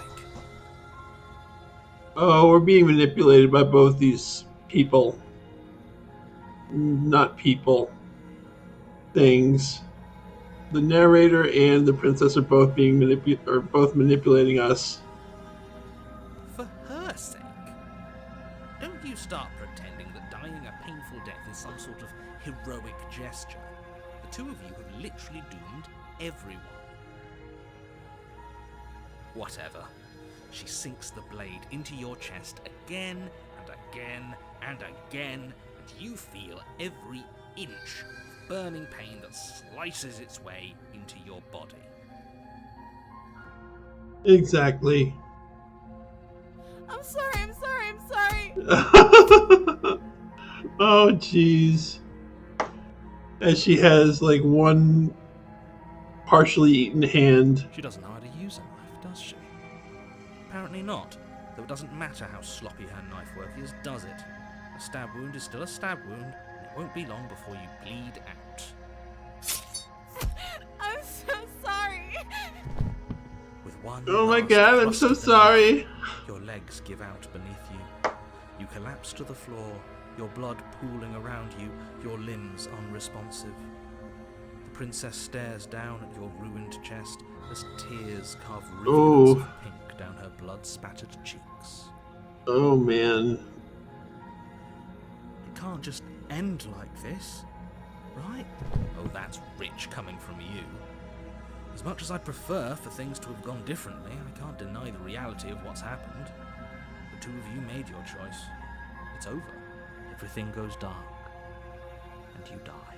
Speaker 1: Oh, we're being manipulated by both these people. Not people. Things. The narrator and the princess are both being manipulating us.
Speaker 2: For her sake? Don't you start pretending that dying a painful death is some sort of heroic gesture. The two of you have literally doomed everyone. Whatever. She sinks the blade into your chest again and again and again, and you feel every inch of burning pain that slices its way into your body.
Speaker 1: Exactly.
Speaker 3: I'm sorry.
Speaker 1: Oh, jeez. As she has, like, one partially eaten hand.
Speaker 2: She doesn't know how to use a knife, does she? Apparently not, though it doesn't matter how sloppy her knife work is, does it? A stab wound is still a stab wound, and it won't be long before you bleed out.
Speaker 3: I'm so sorry.
Speaker 2: With one
Speaker 1: Oh my
Speaker 2: last
Speaker 1: god, I'm
Speaker 2: thrust
Speaker 1: so
Speaker 2: of the
Speaker 1: sorry.
Speaker 2: knife, your legs give out beneath you. You collapse to the floor, your blood pooling around you, your limbs unresponsive. The princess stares down at your ruined chest as tears carve rivulets of pink down her blood-spattered cheeks.
Speaker 1: Oh, man.
Speaker 2: It can't just end like this, right? Oh, that's rich coming from you. As much as I'd prefer for things to have gone differently, I can't deny the reality of what's happened. The two of you made your choice. It's over. Everything goes dark, and you die.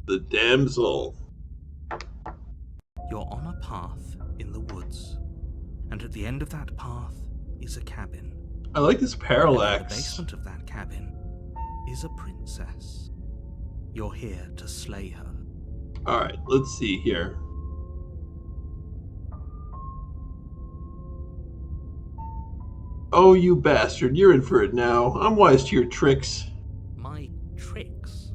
Speaker 1: The damsel.
Speaker 2: You're on a path in the woods, and at the end of that path is a cabin.
Speaker 1: I like this
Speaker 2: And in
Speaker 1: parallax.
Speaker 2: the basement of that cabin is a princess. You're here to slay her.
Speaker 1: Alright, let's see here. Oh, you bastard, you're in for it now. I'm wise to your tricks.
Speaker 2: My tricks?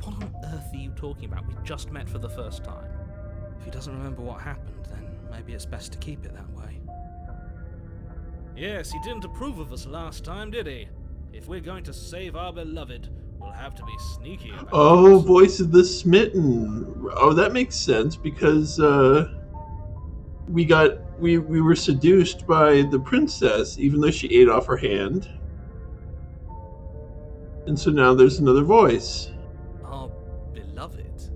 Speaker 2: What on earth are you talking about? We just met for the first time. If he doesn't remember what happened, then maybe it's best to keep it that way. Yes, he didn't approve of us last time, did he? If we're going to save our beloved, we'll have to be sneaky about
Speaker 1: Oh,
Speaker 2: it.
Speaker 1: voice of the smitten. Oh, that makes sense because we were seduced by the princess, even though she ate off her hand. And so now there's another voice.
Speaker 2: Our beloved?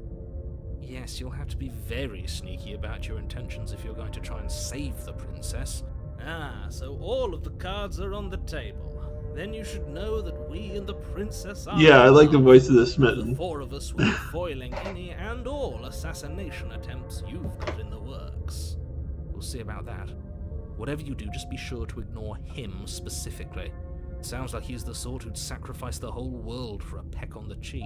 Speaker 2: Yes, you'll have to be very sneaky about your intentions if you're going to try and save the princess. Ah, so all of the cards are on the table. Then you should know that we and the princess are...
Speaker 1: Yeah, I like the voice of the
Speaker 2: The
Speaker 1: smitten.
Speaker 2: four of us will be foiling any and all assassination attempts you've got in the works. We'll see about that. Whatever you do, just be sure to ignore him specifically. Sounds like he's the sort who'd sacrifice the whole world for a peck on the cheek.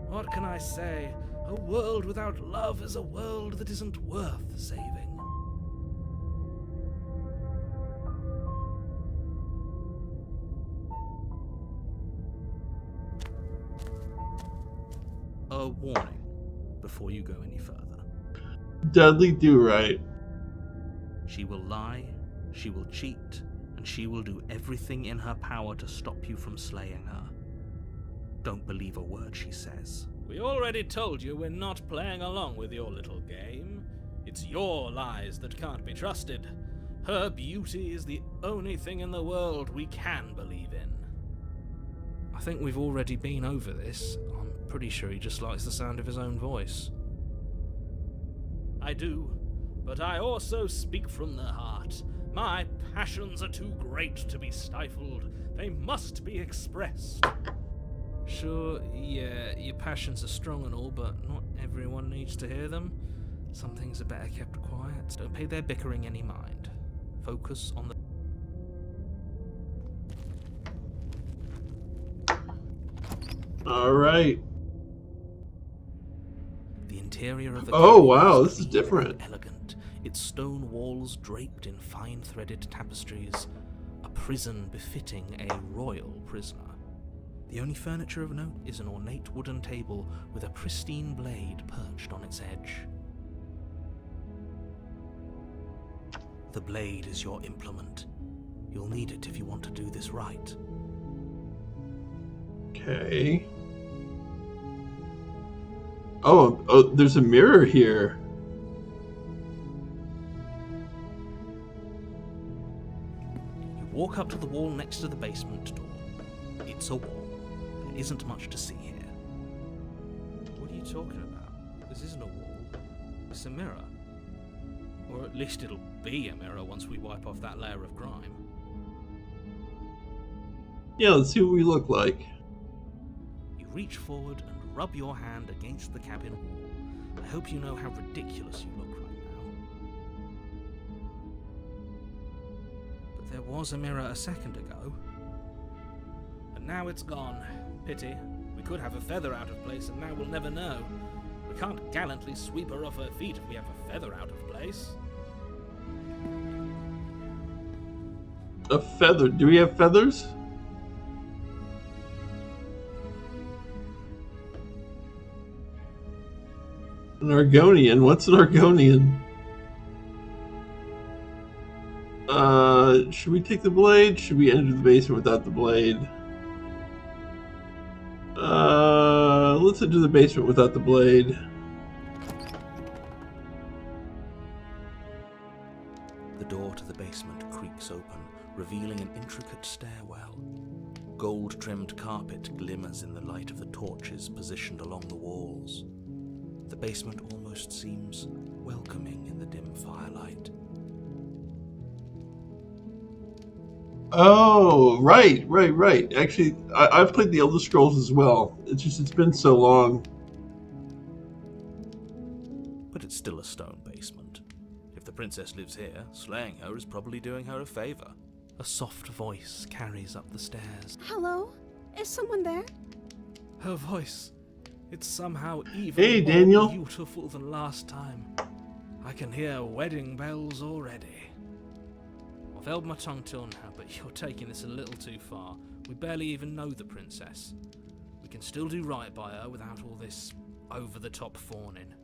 Speaker 2: What can I say? A world without love is a world that isn't worth saving. A warning before you go any further.
Speaker 1: Dudley Do-Right.
Speaker 2: She will lie, she will cheat, and she will do everything in her power to stop you from slaying her. Don't believe a word she says. We already told you we're not playing along with your little game. It's your lies that can't be trusted. Her beauty is the only thing in the world we can believe in. I think we've already been over this. I'm pretty sure he just likes the sound of his own voice. I do, but I also speak from the heart. My passions are too great to be stifled. They must be expressed. Sure, yeah, your passions are strong and all, but not everyone needs to hear them. Some things are better kept quiet. Don't pay their bickering any mind. Focus on the...
Speaker 1: Alright.
Speaker 2: The interior of the
Speaker 1: Oh,
Speaker 2: cabin
Speaker 1: wow, this is
Speaker 2: clean
Speaker 1: different.
Speaker 2: and elegant. Its stone walls draped in fine-threaded tapestries. A prison befitting a royal prisoner. The only furniture of note is an ornate wooden table with a pristine blade perched on its edge. The blade is your implement. You'll need it if you want to do this right.
Speaker 1: Okay. Oh, there's a mirror here.
Speaker 2: You walk up to the wall next to the basement door. It's a wall. There isn't much to see here. What are you talking about? This isn't a wall. It's a mirror. Or at least it'll be a mirror once we wipe off that layer of grime.
Speaker 1: Yeah, let's see what we look like.
Speaker 2: You reach forward and rub your hand against the cabin wall. I hope you know how ridiculous you look right now. But there was a mirror a second ago. And now it's gone. Pity. We could have a feather out of place and now we'll never know. We can't gallantly sweep her off her feet if we have a feather out of place.
Speaker 1: A feather. Do we have feathers? An Argonian? What's an Argonian? Should we take the blade? Should we enter the basement without the blade? Let's enter the basement without the blade.
Speaker 2: The door to the basement creaks open, revealing an intricate stairwell. Gold-trimmed carpet glimmers in the light of the torches positioned along the walls. The basement almost seems welcoming in the dim firelight.
Speaker 1: Oh, right. Actually, I've played the Elder Scrolls as well. It's been so long.
Speaker 2: But it's still a stone basement. If the princess lives here, slaying her is probably doing her a favor. A soft voice carries up the stairs.
Speaker 3: Hello? Is someone there?
Speaker 2: Her voice, it's somehow even
Speaker 1: Hey,
Speaker 2: more
Speaker 1: Daniel.
Speaker 2: beautiful than last time. I can hear wedding bells already. I've held my tongue till now, but you're taking this a little too far. We barely even know the princess. We can still do right by her without all this over-the-top fawning.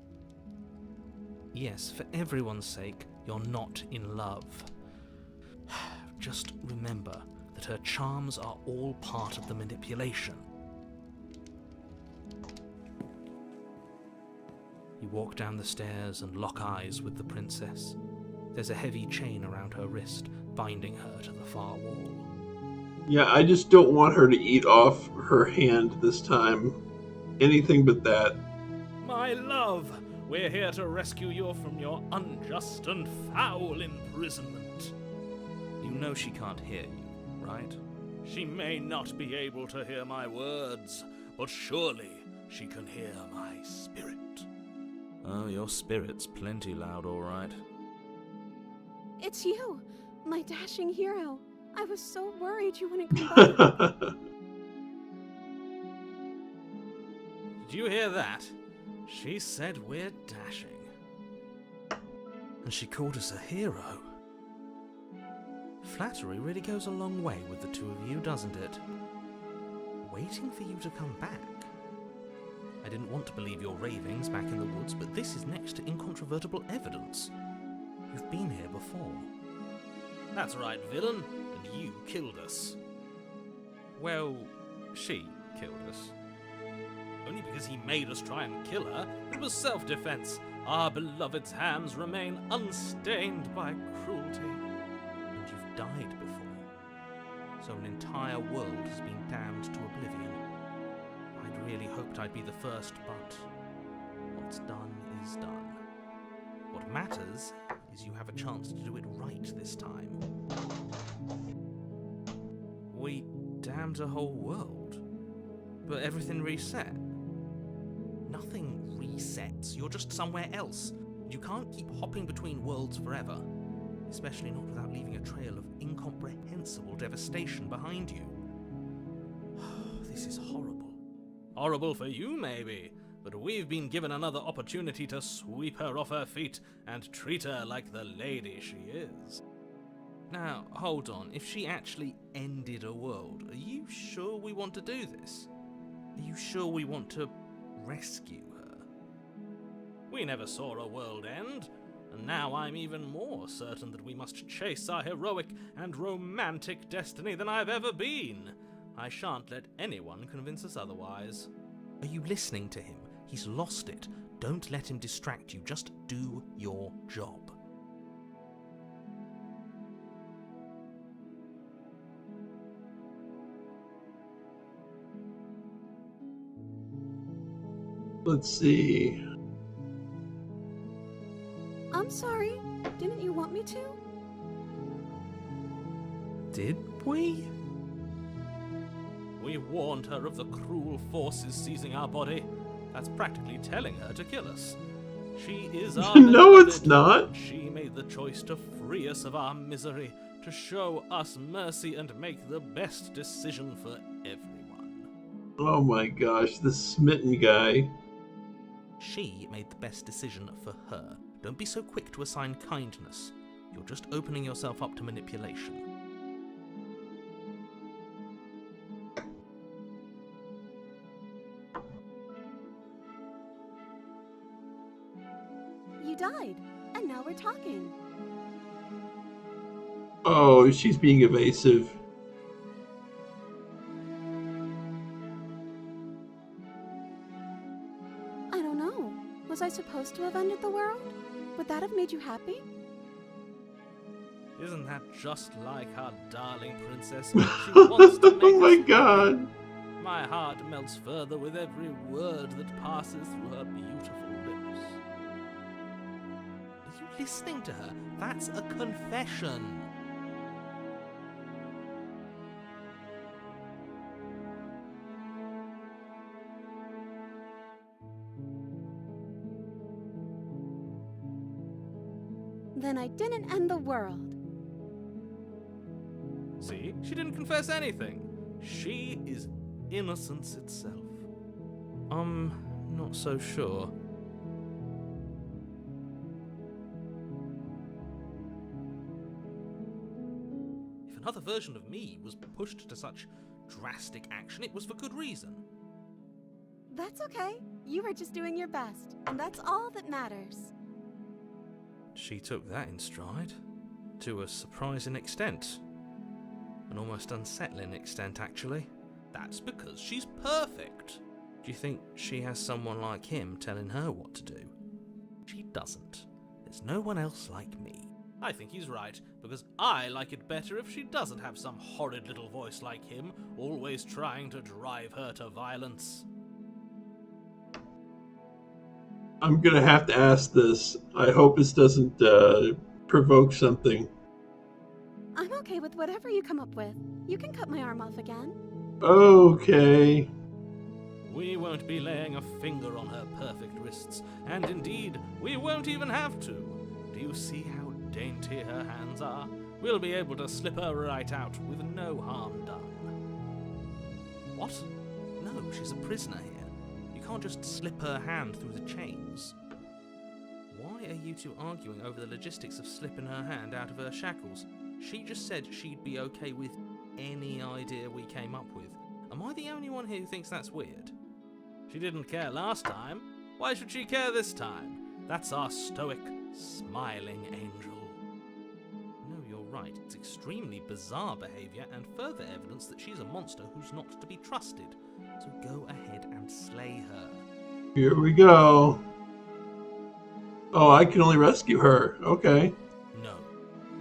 Speaker 2: Yes, for everyone's sake, you're not in love. Just remember that her charms are all part of the manipulation. You walk down the stairs and lock eyes with the princess. There's a heavy chain around her wrist, binding her to the far wall.
Speaker 1: Yeah, I just don't want her to eat off her hand this time. Anything but that.
Speaker 2: My love, we're here to rescue you from your unjust and foul imprisonment. You know she can't hear you, right? She may not be able to hear my words, but surely she can hear my spirit. Oh, your spirit's plenty loud, all right.
Speaker 3: It's you, my dashing hero. I was so worried you wouldn't come back.
Speaker 2: Did you hear that? She said we're dashing. And she called us a hero. Flattery really goes a long way with the two of you, doesn't it? Waiting for you to come back. I didn't want to believe your ravings back in the woods, but this is next to incontrovertible evidence. You've been here before. That's right, villain, and you killed us. Well, she killed us. Only because he made us try and kill her. It was self-defense. Our beloved's hands remain unstained by cruelty. And you've died before. So an entire world has been damned to oblivion. I'd really hoped I'd be the first, but what's done is done. What matters is you have a chance to do it right this time. We damned a whole world, but everything reset. Nothing resets. You're just somewhere else. You can't keep hopping between worlds forever, especially not without leaving a trail of incomprehensible devastation behind you. This is horrible. Horrible for you, maybe, but we've been given another opportunity to sweep her off her feet and treat her like the lady she is. Now, hold on. If she actually ended a world, are you sure we want to do this? Are you sure we want to rescue her? We never saw a world end, and now I'm even more certain that we must chase our heroic and romantic destiny than I've ever been. I shan't let anyone convince us otherwise. Are you listening to him? He's lost it. Don't let him distract you. Just do your job.
Speaker 1: Let's see.
Speaker 3: I'm sorry. Didn't you want me to?
Speaker 2: Did we? We warned her of the cruel forces seizing our body. That's practically telling her to kill us. She is our
Speaker 1: No,
Speaker 2: beloved.
Speaker 1: it's not.
Speaker 2: She made the choice to free us of our misery, to show us mercy and make the best decision for everyone.
Speaker 1: Oh my gosh, the smitten guy.
Speaker 2: She made the best decision for her. Don't be so quick to assign kindness. You're just opening yourself up to manipulation.
Speaker 3: You died, and now we're talking.
Speaker 1: Oh, she's being evasive.
Speaker 3: I don't know. Was I supposed to have ended the world? Would that have made you happy?
Speaker 2: Isn't that just like our darling princess? She wants to make
Speaker 1: Oh my
Speaker 2: us happy.
Speaker 1: god.
Speaker 2: My heart melts further with every word that passes through her beautiful lips. Are you listening to her? That's a confession.
Speaker 3: Then I didn't end the world.
Speaker 2: See? She didn't confess anything. She is innocence itself. I'm not so sure. If another version of me was pushed to such drastic action, it was for good reason.
Speaker 3: That's okay. You were just doing your best, and that's all that matters.
Speaker 2: She took that in stride, to a surprising extent. An almost unsettling extent, actually. That's because she's perfect. Do you think she has someone like him telling her what to do? She doesn't. There's no one else like me. I think he's right, because I like it better if she doesn't have some horrid little voice like him, always trying to drive her to violence.
Speaker 1: I'm gonna have to ask this. I hope this doesn't provoke something.
Speaker 3: I'm okay with whatever you come up with. You can cut my arm off again.
Speaker 1: Okay.
Speaker 2: We won't be laying a finger on her perfect wrists, and indeed, we won't even have to. Do you see how dainty her hands are? We'll be able to slip her right out with no harm done. What? No, she's a prisoner here. You can't just slip her hand through the chains. Why are you two arguing over the logistics of slipping her hand out of her shackles? She just said she'd be okay with any idea we came up with. Am I the only one here who thinks that's weird? She didn't care last time. Why should she care this time? That's our stoic, smiling angel. No, you're right. It's extremely bizarre behaviour and further evidence that she's a monster who's not to be trusted. So go ahead and slay her.
Speaker 1: Here we go. Oh, I can only rescue her. Okay.
Speaker 2: No,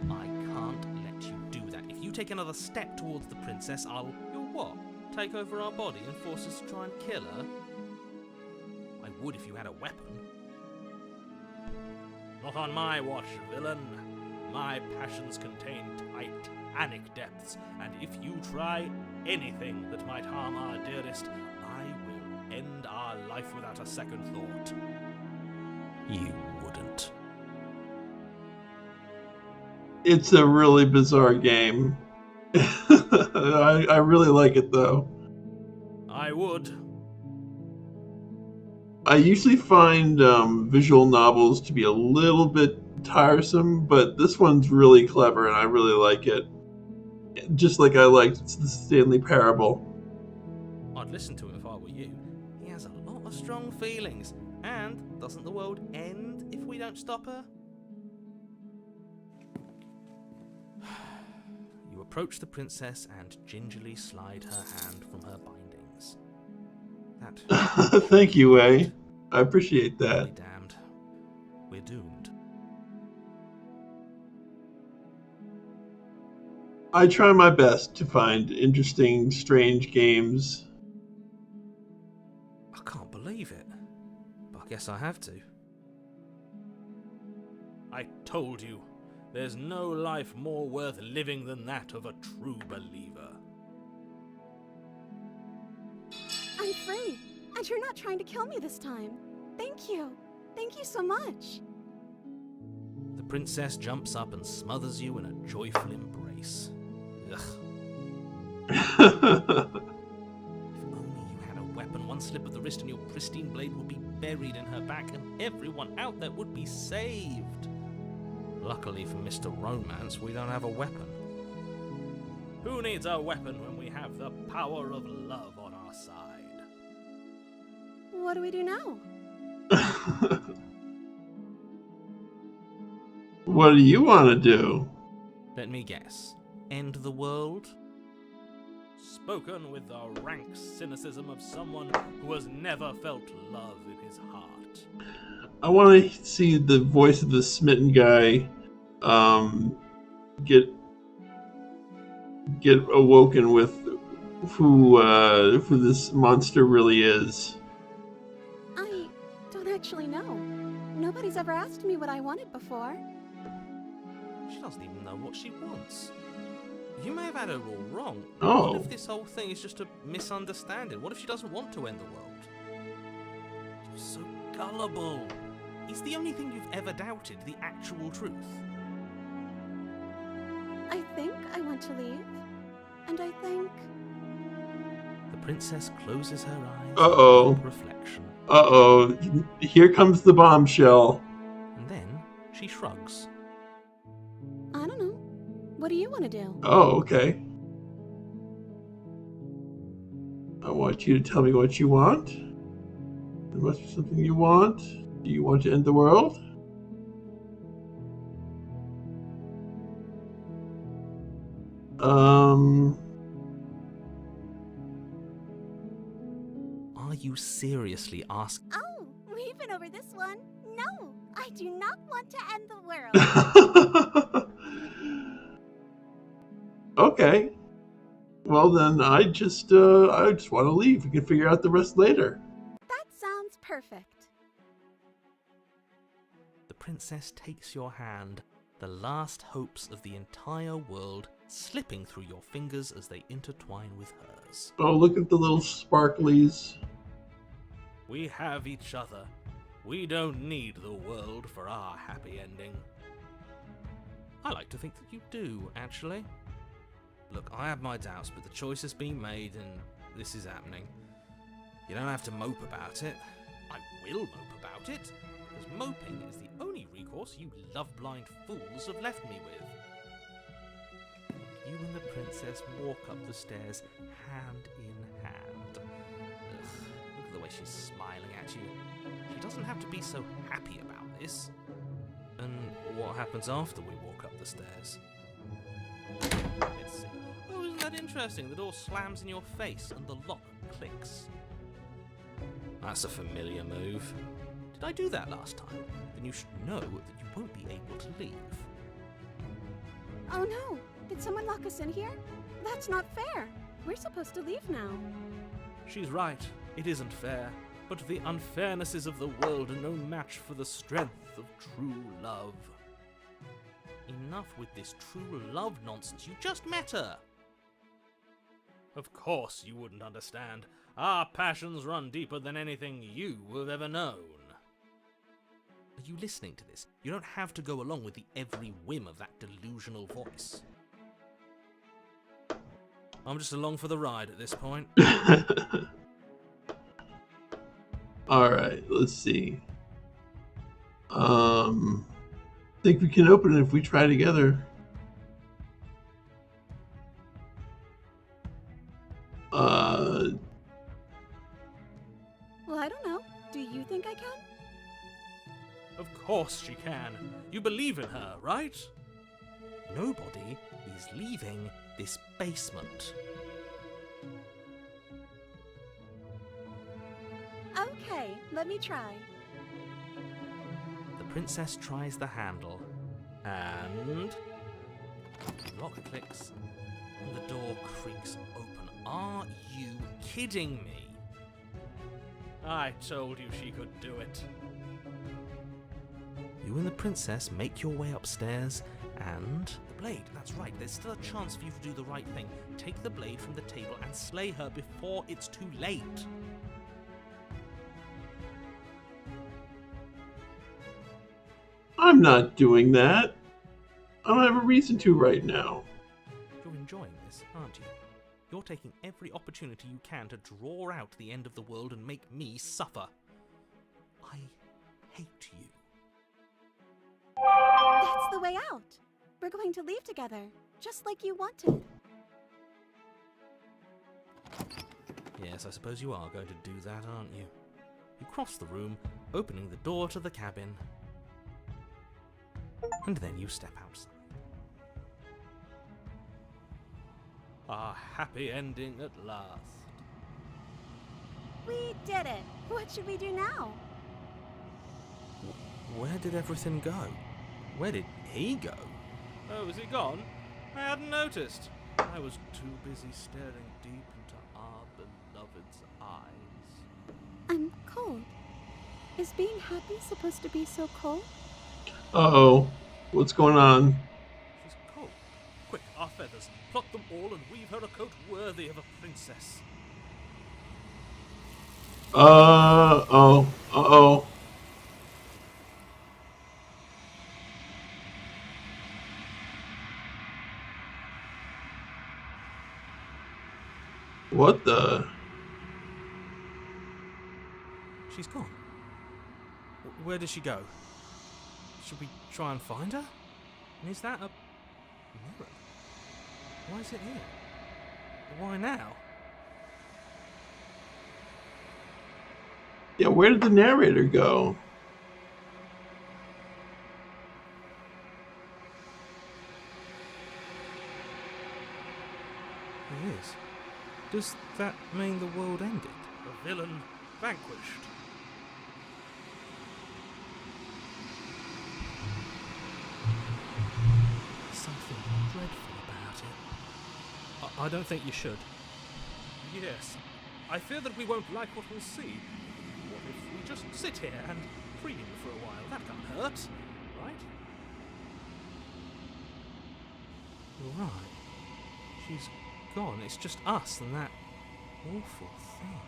Speaker 2: I can't let you do that. If you take another step towards the princess, You'll what? Take over our body and force us to try and kill her? I would if you had a weapon. Not on my watch, villain. My passions contain titanic depths, and if you try anything that might harm our dearest, I will end our life without a second thought. You wouldn't.
Speaker 1: It's a really bizarre game. I really like it though.
Speaker 2: I would.
Speaker 1: I usually find visual novels to be a little bit tiresome, but this one's really clever and I really like it. Just like I liked the Stanley Parable.
Speaker 2: I'd listen to him if I were you. He has a lot of strong feelings. And doesn't the world end if we don't stop her? You approach the princess and gingerly slide her hand from her bindings. That.
Speaker 1: Thank you, Wei. I appreciate that.
Speaker 2: Be damned. We're doomed.
Speaker 1: I try my best to find interesting, strange games.
Speaker 2: I can't believe it. But I guess I have to. I told you, there's no life more worth living than that of a true believer.
Speaker 3: I'm free, and you're not trying to kill me this time. Thank you. Thank you so much.
Speaker 2: The princess jumps up and smothers you in a joyful embrace. Ugh. If only you had a weapon, one slip of the wrist and your pristine blade would be buried in her back and everyone out there would be saved. Luckily for Mr. Romance, we don't have a weapon. Who needs a weapon when we have the power of love on our side?
Speaker 3: What do we do now?
Speaker 1: What do you want to do?
Speaker 2: Let me guess. End the world? Spoken with the rank cynicism of someone who has never felt love in his heart.
Speaker 1: I want to see the voice of the smitten guy get awoken with who this monster really is.
Speaker 3: I don't actually know. Nobody's ever asked me what I wanted before.
Speaker 2: She doesn't even know what she wants. You may have had her all wrong.
Speaker 1: Oh.
Speaker 2: What if this whole thing is just a misunderstanding? What if she doesn't want to end the world? You're so gullible. Is the only thing you've ever doubted the actual truth?
Speaker 3: I think I want to leave. And I think...
Speaker 2: The princess closes her eyes
Speaker 1: Uh-oh.
Speaker 2: in deep reflection.
Speaker 1: Uh-oh. Here comes the bombshell.
Speaker 2: And then she shrugs.
Speaker 3: I don't know. What do you want to do?
Speaker 1: Oh, okay. I want you to tell me what you want. There must be something you want. Do you want to end the world?
Speaker 2: Are you seriously asking?
Speaker 6: Oh, we've been over this one. No, I do not want to end the world.
Speaker 1: Okay. Well then, I just want to leave. We can figure out the rest later.
Speaker 6: That sounds perfect.
Speaker 2: The princess takes your hand, the last hopes of the entire world slipping through your fingers as they intertwine with hers.
Speaker 1: Oh, look at the little sparklies.
Speaker 2: We have each other. We don't need the world for our happy ending. I like to think that you do, actually. Look, I have my doubts, but the choice has been made and this is happening. You don't have to mope about it. I will mope about it, because moping is the only recourse you love-blind fools have left me with. You and the princess walk up the stairs, hand in hand. Ugh, look at the way she's smiling at you. She doesn't have to be so happy about this. And what happens after we walk up the stairs? Let's see. Oh, isn't that interesting? The door slams in your face and the lock clicks. That's a familiar move. Did I do that last time? Then you should know that you won't be able to leave.
Speaker 3: Oh no! Did someone lock us in here? That's not fair. We're supposed to leave now.
Speaker 2: She's right. It isn't fair. But the unfairnesses of the world are no match for the strength of true love. Enough with this true love nonsense. You just met her. Of course you wouldn't understand. Our passions run deeper than anything you have ever known. Are you listening to this? You don't have to go along with the every whim of that delusional voice. I'm just along for the ride at this point.
Speaker 1: Alright, let's see. Think we can open it if we try together.
Speaker 3: Well, I don't know. Do you think I can?
Speaker 2: Of course she can. You believe in her, right? Nobody is leaving this basement.
Speaker 6: Okay, let me try.
Speaker 2: The princess tries the handle, and the lock clicks, and the door creaks open. Are you kidding me? I told you she could do it. You and the princess make your way upstairs, and the blade, that's right, there's still a chance for you to do the right thing. Take the blade from the table and slay her before it's too late.
Speaker 1: I'm not doing that. I don't have a reason to right now.
Speaker 2: You're enjoying this, aren't you? You're taking every opportunity you can to draw out the end of the world and make me suffer. I hate you.
Speaker 6: That's the way out. We're going to leave together, just like you wanted.
Speaker 2: Yes, I suppose you are going to do that, aren't you? You cross the room, opening the door to the cabin. And then you step outside. A happy ending at last.
Speaker 6: We did it. What should we do now?
Speaker 2: Where did everything go? Where did he go? Oh, is he gone? I hadn't noticed. I was too busy staring deep into our beloved's eyes.
Speaker 3: I'm cold. Is being happy supposed to be so cold?
Speaker 1: Uh-oh. What's going on?
Speaker 2: She's cold. Quick, our feathers. Pluck them all and weave her a coat worthy of a princess.
Speaker 1: Uh-oh. What the?
Speaker 2: She's gone. Where did she go? Should we try and find her? And is that a mirror? Why is it here? Why now?
Speaker 1: Yeah, where did the narrator go?
Speaker 2: He is. Does that mean the world ended? The villain vanquished. Something dreadful about it. I don't think you should. Yes. I fear that we won't like what we'll see. What if we just sit here and preen for a while? That can't hurt, right? You're right. She's gone. It's just us and that awful thing.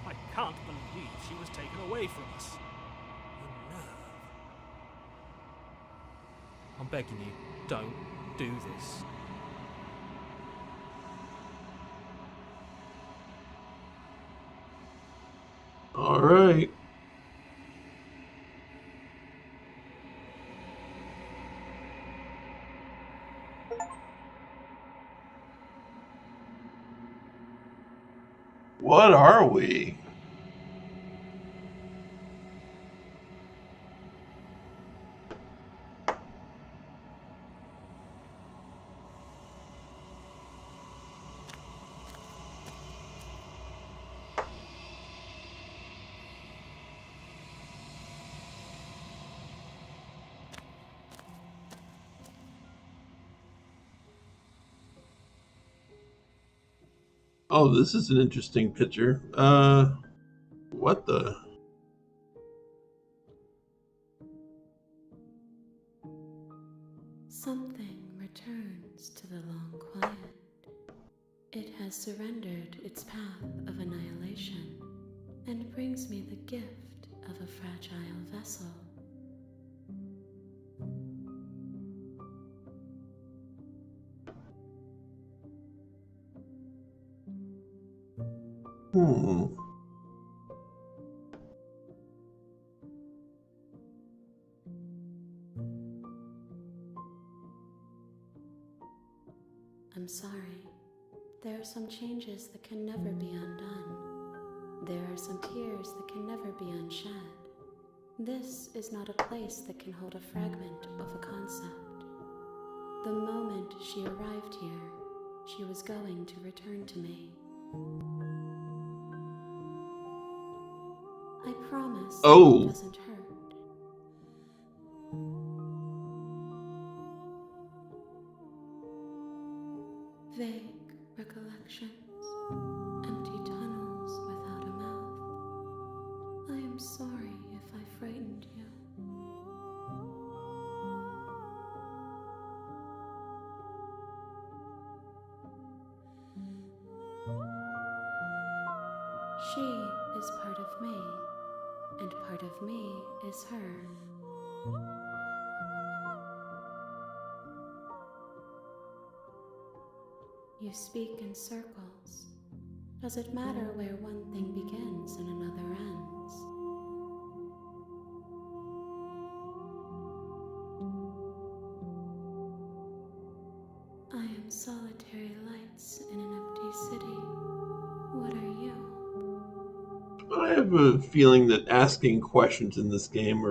Speaker 2: I can't believe she was taken away from us. The nerve. I'm begging you, don't do this.
Speaker 1: All right. What are we? Oh, this is an interesting picture. What the?
Speaker 4: Something returns to the long quiet. It has surrendered its path of annihilation and brings me the gift of a fragile vessel. I'm sorry. There are some changes that can never be undone. There are some tears that can never be unshed. This is not a place that can hold a fragment of a concept. The moment she arrived here, she was going to return to me. I promise
Speaker 1: Oh.
Speaker 4: it doesn't hurt. Vague recollections, empty tunnels without a mouth. I am sorry if I frightened you. She is part of me, and part of me is her. You speak in circles. Does it matter where one thing begins and another ends? I am solitary lights in an empty city. What are you?
Speaker 1: I have a feeling that asking questions in this game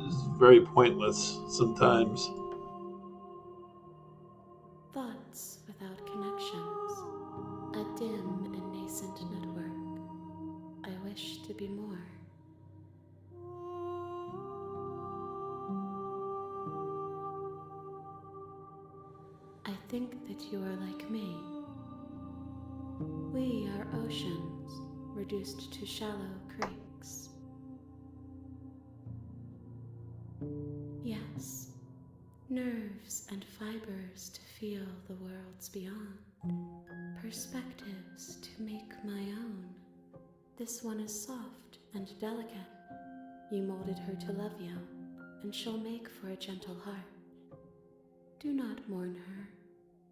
Speaker 1: is very pointless sometimes.
Speaker 4: Thoughts without connections. A dim and nascent network. I wish to be more. I think that you are like me. We are oceans, reduced to shallow creeks. Yes, nerves and fibers to feel the worlds beyond. Perspectives to make my own. This one is soft and delicate. You molded her to love you, and she'll make for a gentle heart. Do not mourn her.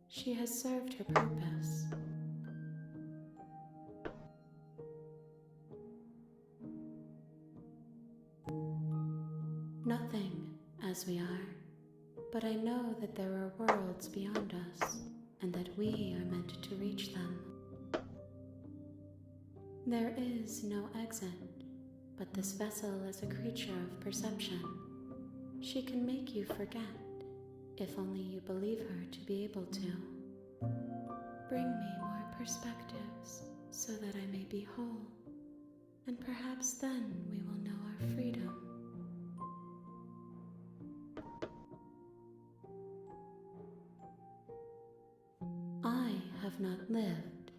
Speaker 4: She has served her purpose. as we are, but I know that there are worlds beyond us, and that we are meant to reach them. There is no exit, but this vessel is a creature of perception. She can make you forget, if only you believe her to be able to. Bring me more perspectives, so that I may be whole, and perhaps then we will know our freedom. I have not lived.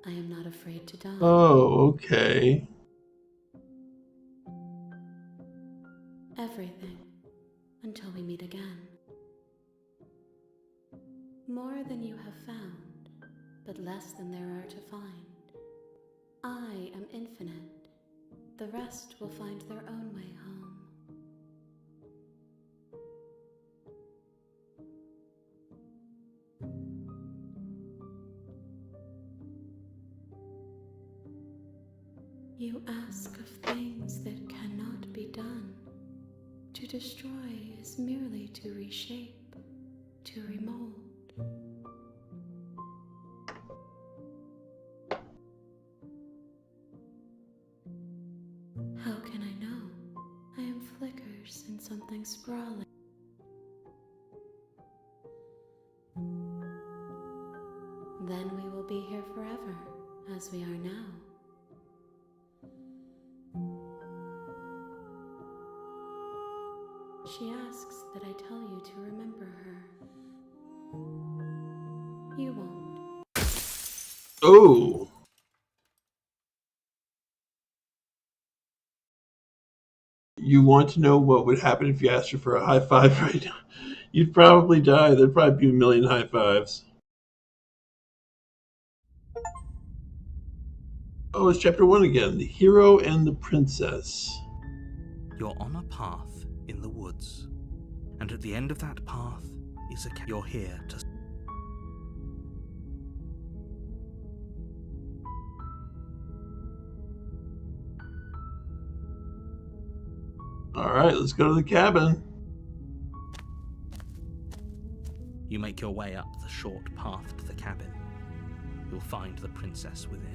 Speaker 4: I am not afraid to die.
Speaker 1: Oh, okay.
Speaker 4: Everything, until we meet again. More than you have found, but less than there are to find. I am infinite. The rest will find their own way home. You ask of things that cannot be done. To destroy is merely to reshape, to remold. How can I know? I am flickers in something sprawling. Then we will be here forever, as we are now. She asks that I tell you to remember her. You won't.
Speaker 1: Oh. You want to know what would happen if you asked her for a high five right now? You'd probably die. There'd probably be a million high fives. Oh, it's chapter 1 again. The Hero and the Princess.
Speaker 2: You're on a path in the woods, and at the end of that path is a You're here to...
Speaker 1: Alright, let's go to the cabin.
Speaker 2: You make your way up the short path to the cabin. You'll find the princess within.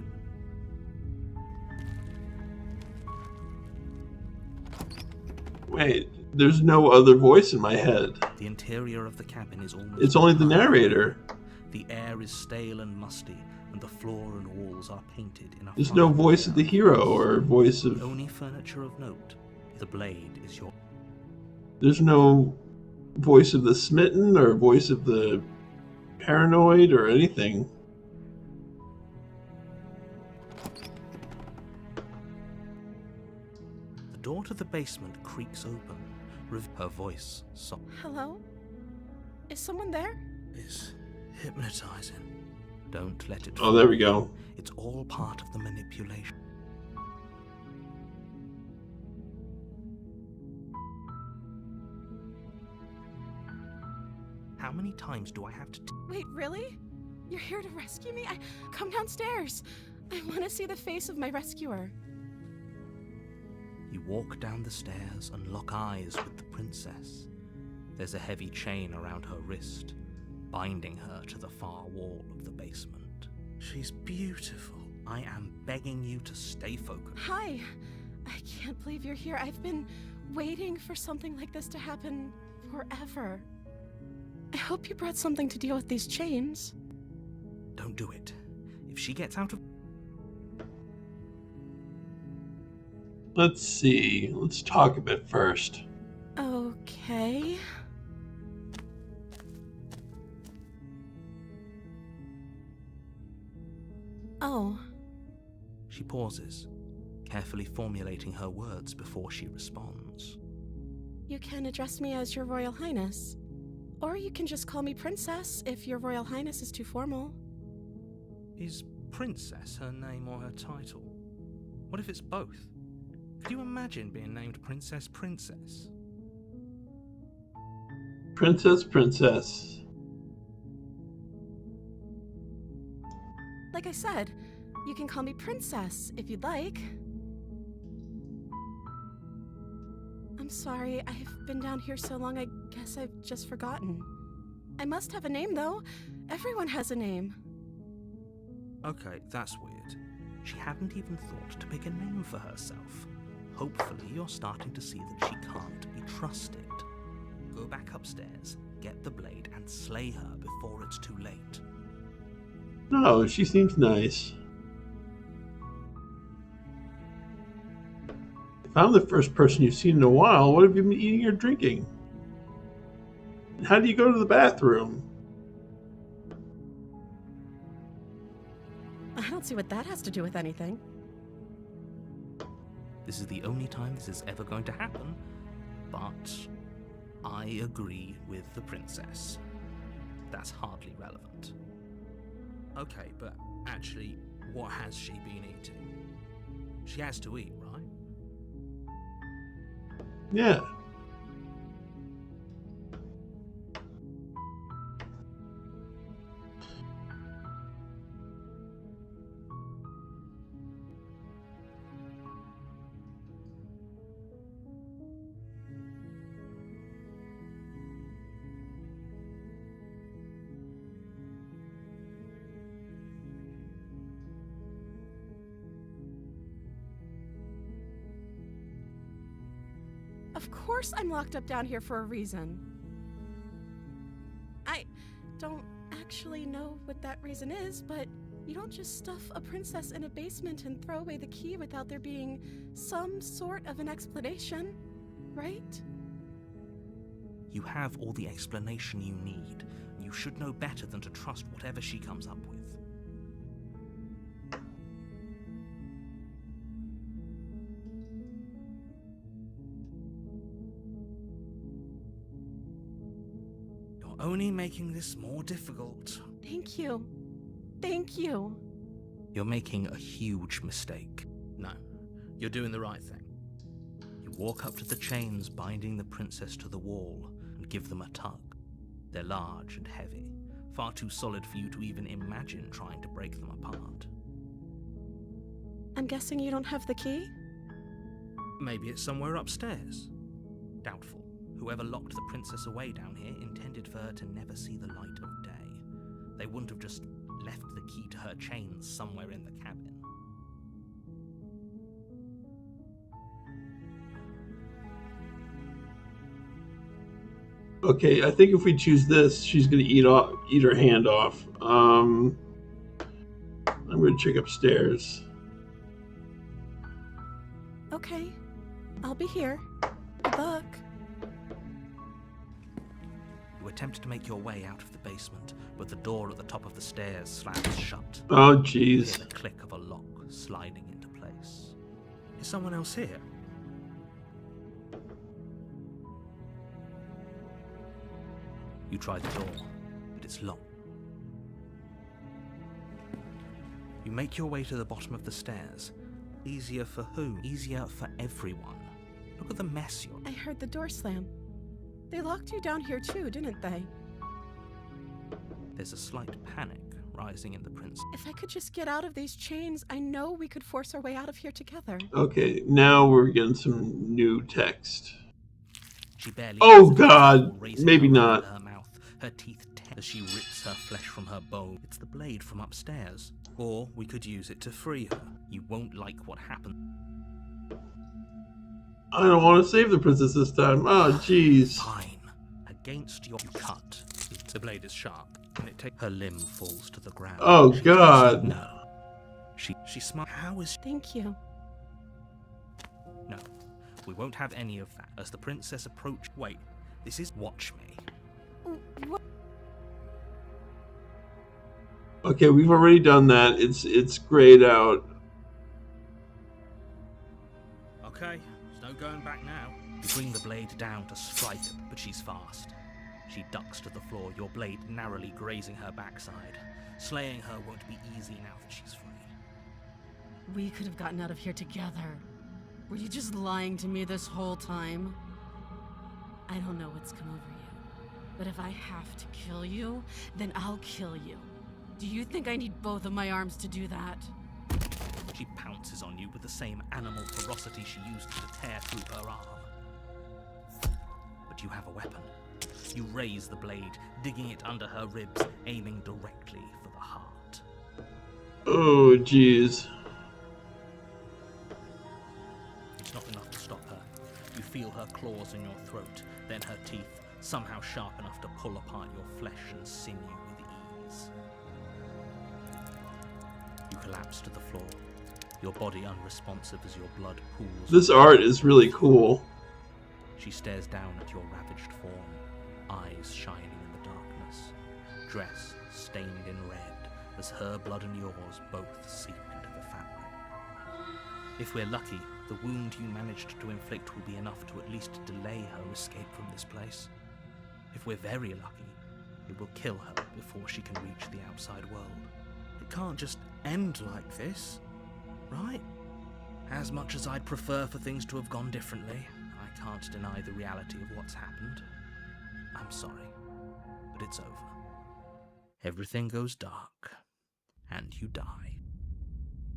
Speaker 1: Wait, there's no other voice in my head.
Speaker 2: The interior of the cabin is almost...
Speaker 1: It's only the narrator.
Speaker 2: The air is stale and musty, and the floor and walls are painted in a...
Speaker 1: There's no voice of the hero or voice of...
Speaker 2: The only furniture of note. The blade is your...
Speaker 1: There's no voice of the smitten or voice of the paranoid or anything.
Speaker 2: The door to the basement creaks open. Her voice soft.
Speaker 3: Hello? Is someone there?
Speaker 2: Is hypnotizing. Don't let it...
Speaker 1: Oh, there we go.
Speaker 2: It's all part of the manipulation. How many times do I have to...
Speaker 3: Wait, really? You're here to rescue me? Come downstairs. I want to see the face of my rescuer.
Speaker 2: You walk down the stairs and lock eyes with the princess. There's a heavy chain around her wrist, binding her to the far wall of the basement. She's beautiful. I am begging you to stay focused.
Speaker 3: Hi. I can't believe you're here. I've been waiting for something like this to happen forever. I hope you brought something to deal with these chains.
Speaker 2: Don't do it. If she gets out of...
Speaker 1: Let's see. Let's talk a bit first.
Speaker 3: Okay. Oh.
Speaker 2: She pauses, carefully formulating her words before she responds.
Speaker 3: You can address me as Your Royal Highness. Or you can just call me Princess if Your Royal Highness is too formal.
Speaker 2: Is Princess her name or her title? What if it's both? Could you imagine being named Princess Princess?
Speaker 1: Princess.
Speaker 3: Like I said, you can call me Princess if you'd like. I'm sorry. I've been down here so long, I guess I've just forgotten. I must have a name, though. Everyone has a name.
Speaker 2: Okay, that's weird. She hadn't even thought to pick a name for herself. Hopefully you're starting to see that she can't be trusted. Go back upstairs, get the blade, and slay her before it's too late.
Speaker 1: No, she seems nice. If I'm the first person you've seen in a while, what have you been eating or drinking? And how do you go to the bathroom?
Speaker 3: I don't see what that has to do with anything.
Speaker 2: This is the only time this is ever going to happen, but I agree with the princess. That's hardly relevant. Okay, but actually, what has she been eating? She has to eat, right?
Speaker 1: Yeah.
Speaker 3: Of course I'm locked up down here for a reason. I don't actually know what that reason is, but you don't just stuff a princess in a basement and throw away the key without there being some sort of an explanation, right?
Speaker 2: You have all the explanation you need. You should know better than to trust whatever she comes up with. You're only making this more difficult.
Speaker 3: Thank you. Thank you.
Speaker 2: You're making a huge mistake. No, you're doing the right thing. You walk up to the chains binding the princess to the wall and give them a tug. They're large and heavy, far too solid for you to even imagine trying to break them apart.
Speaker 3: I'm guessing you don't have the key?
Speaker 2: Maybe it's somewhere upstairs. Doubtful. Whoever locked the princess away down here intended for her to never see the light of day. They wouldn't have just left the key to her chains somewhere in the cabin.
Speaker 1: Okay, I think if we choose this, she's going to eat her hand off. I'm going to check upstairs.
Speaker 3: Okay. I'll be here. Good luck.
Speaker 2: You attempt to make your way out of the basement, but the door at the top of the stairs slams shut.
Speaker 1: Oh,
Speaker 2: You
Speaker 1: jeez.
Speaker 2: hear the click of a lock sliding into place. Is someone else here? You try the door, but it's locked. You make your way to the bottom of the stairs. Easier for who? Easier for everyone. Look at the mess you're in.
Speaker 3: I heard the door slam. They locked you down here too, didn't they?
Speaker 2: There's a slight panic rising in the princess.
Speaker 3: If I could just get out of these chains, I know we could force our way out of here together.
Speaker 1: Okay, now we're getting some new text.
Speaker 2: She barely
Speaker 1: Oh,
Speaker 2: gets
Speaker 1: God.
Speaker 2: before raising
Speaker 1: Maybe
Speaker 2: her
Speaker 1: not.
Speaker 2: to her mouth, her teeth tear as she rips her flesh from her bone. It's the blade from upstairs. Or we could use it to free her. You won't like what happened.
Speaker 1: I don't want to save the princess this time. Oh, jeez.
Speaker 2: Fine. Against your cut. The blade is sharp, and it takes her limb falls to the ground.
Speaker 1: Oh,
Speaker 2: She
Speaker 1: God.
Speaker 2: thinks, no. She smiled. How is
Speaker 3: Thank you.
Speaker 2: No, we won't have any of that. As the princess approached. Wait, this is watch me.
Speaker 3: What?
Speaker 1: Okay, we've already done that. It's grayed out.
Speaker 2: Okay, there's no going back now. You bring the blade down to strike her, but she's fast. She ducks to the floor, your blade narrowly grazing her backside. Slaying her won't be easy now that she's free.
Speaker 3: We could have gotten out of here together. Were you just lying to me this whole time? I don't know what's come over you, but if I have to kill you, then I'll kill you. Do you think I need both of my arms to do that?
Speaker 2: She pounces on you with the same animal ferocity she used to tear through her arm. you have a weapon. You raise the blade, digging it under her ribs, aiming directly for the heart.
Speaker 1: Oh, jeez.
Speaker 2: It's not enough to stop her. You feel her claws in your throat, then her teeth, somehow sharp enough to pull apart your flesh and sinew with ease. You collapse to the floor, your body unresponsive as your blood pools.
Speaker 1: This art is really cool.
Speaker 2: She stares down at your ravaged form, eyes shining in the darkness, dress stained in red as her blood and yours both seep into the fabric. If we're lucky, the wound you managed to inflict will be enough to at least delay her escape from this place. If we're very lucky, it will kill her before she can reach the outside world. It can't just end like this, right? As much as I'd prefer for things to have gone differently, I can't deny the reality of what's happened. I'm sorry, but it's over. Everything goes dark, and you die.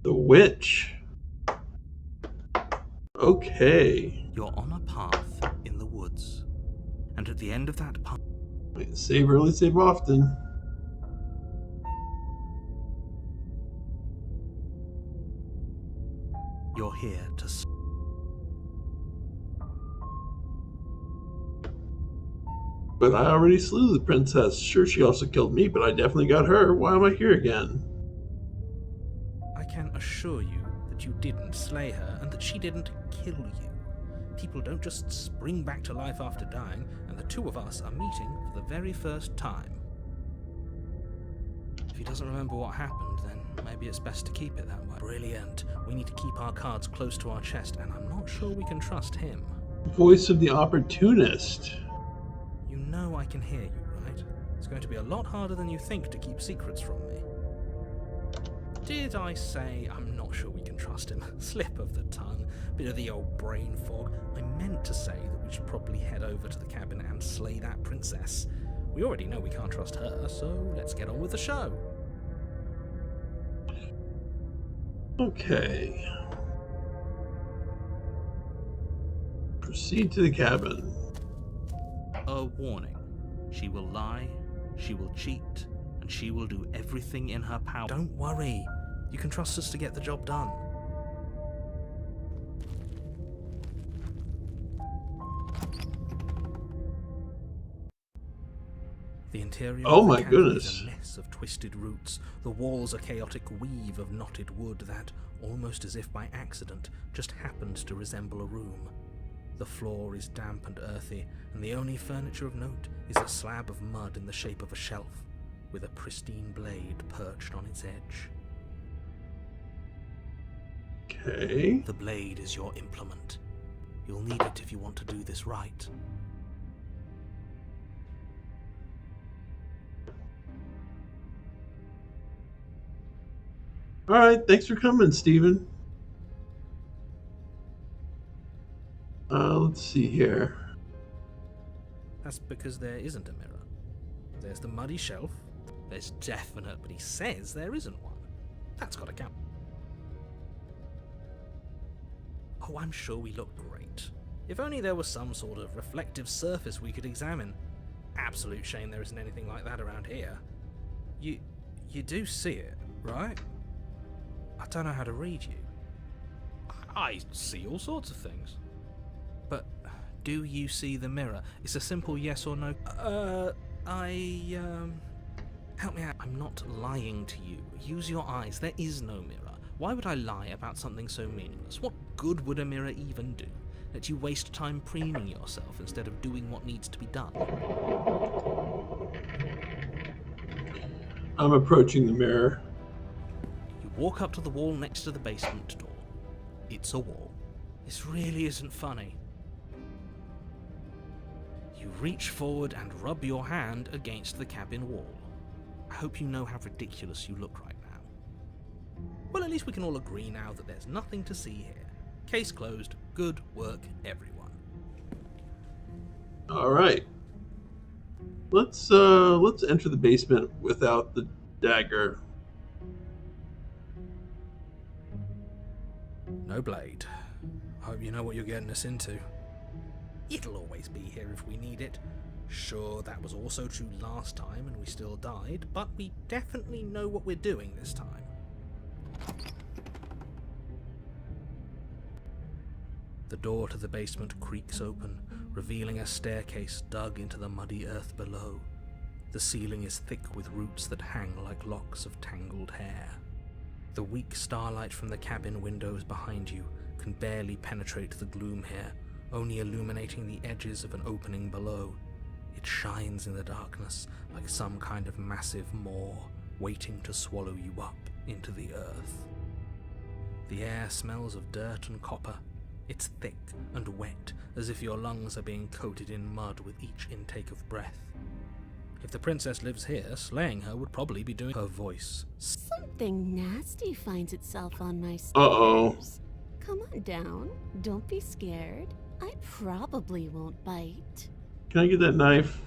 Speaker 1: The witch. Okay.
Speaker 2: You're on a path in the woods, and at the end of that path,
Speaker 1: Save early, save often.
Speaker 2: you're here to
Speaker 1: But I already slew the princess. Sure, she also killed me, but I definitely got her. Why am I here again?
Speaker 2: I can assure you that you didn't slay her and that she didn't kill you. People don't just spring back to life after dying, and the two of us are meeting for the very first time. If he doesn't remember what happened, then maybe it's best to keep it that way. Brilliant. We need to keep our cards close to our chest, and I'm not sure we can trust him.
Speaker 1: Voice of the opportunist.
Speaker 2: You know I can hear you, right? It's going to be a lot harder than you think to keep secrets from me. Did I say I'm not sure we can trust him? Slip of the tongue, bit of the old brain fog. I meant to say that we should probably head over to the cabin and slay that princess. We already know we can't trust her, so let's get on with the show.
Speaker 1: Okay. Proceed to the cabin.
Speaker 2: A warning. She will lie, she will cheat, and she will do everything in her power. Don't worry. You can trust us to get the job done. The interior
Speaker 1: Oh
Speaker 2: of the
Speaker 1: my
Speaker 2: cabin
Speaker 1: goodness.
Speaker 2: is a mess of twisted roots. The walls a chaotic weave of knotted wood that, almost as if by accident, just happens to resemble a room. The floor is damp and earthy, and the only furniture of note is a slab of mud in the shape of a shelf, with a pristine blade perched on its edge.
Speaker 1: Okay.
Speaker 2: The blade is your implement. You'll need it if you want to do this right.
Speaker 1: Alright, thanks for coming, Steven. Let's see here.
Speaker 2: That's because there isn't a mirror. There's the muddy shelf. There's definite, but he says there isn't one. That's gotta count. Oh, I'm sure we look great. If only there was some sort of reflective surface we could examine. Absolute shame there isn't anything like that around here. You do see it, right? I don't know how to read you. I see all sorts of things. But do you see the mirror? It's a simple yes or no. Help me out. I'm not lying to you. Use your eyes. There is no mirror. Why would I lie about something so meaningless? What good would a mirror even do? Let you waste time preening yourself instead of doing what needs to be done.
Speaker 1: I'm approaching the mirror.
Speaker 2: You walk up to the wall next to the basement door. It's a wall. This really isn't funny. You reach forward and rub your hand against the cabin wall. I hope you know how ridiculous you look right now. Well, at least we can all agree now that there's nothing to see here. Case closed. Good work, everyone.
Speaker 1: Alright. Let's enter the basement without the dagger.
Speaker 2: No blade. Hope you know what you're getting us into. It'll always be here if we need it. Sure, that was also true last time and we still died, but we definitely know what we're doing this time. The door to the basement creaks open, revealing a staircase dug into the muddy earth below. The ceiling is thick with roots that hang like locks of tangled hair. The weak starlight from the cabin windows behind you can barely penetrate the gloom here, only illuminating the edges of an opening below. It shines in the darkness like some kind of massive maw, waiting to swallow you up into the earth. The air smells of dirt and copper. It's thick and wet, as if your lungs are being coated in mud with each intake of breath. If the princess lives here, slaying her would probably be doing her voice.
Speaker 3: Something nasty finds itself on my stairs.
Speaker 1: Uh-oh.
Speaker 3: Come on down. Don't be scared. I probably won't bite.
Speaker 1: Can I get that knife?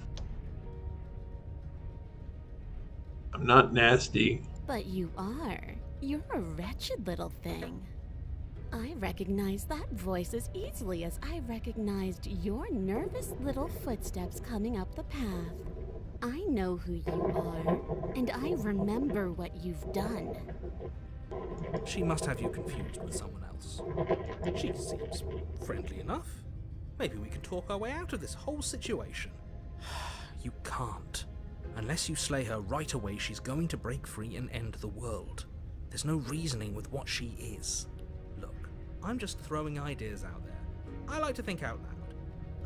Speaker 1: I'm not nasty.
Speaker 3: But you are. You're a wretched little thing. I recognize that voice as easily as I recognized your nervous little footsteps coming up the path. I know who you are, and I remember what you've done.
Speaker 2: She must have you confused with someone else. She seems friendly enough. Maybe we can talk our way out of this whole situation. You can't. Unless you slay her right away, she's going to break free and end the world. There's no reasoning with what she is. Look, I'm just throwing ideas out there. I like to think out loud.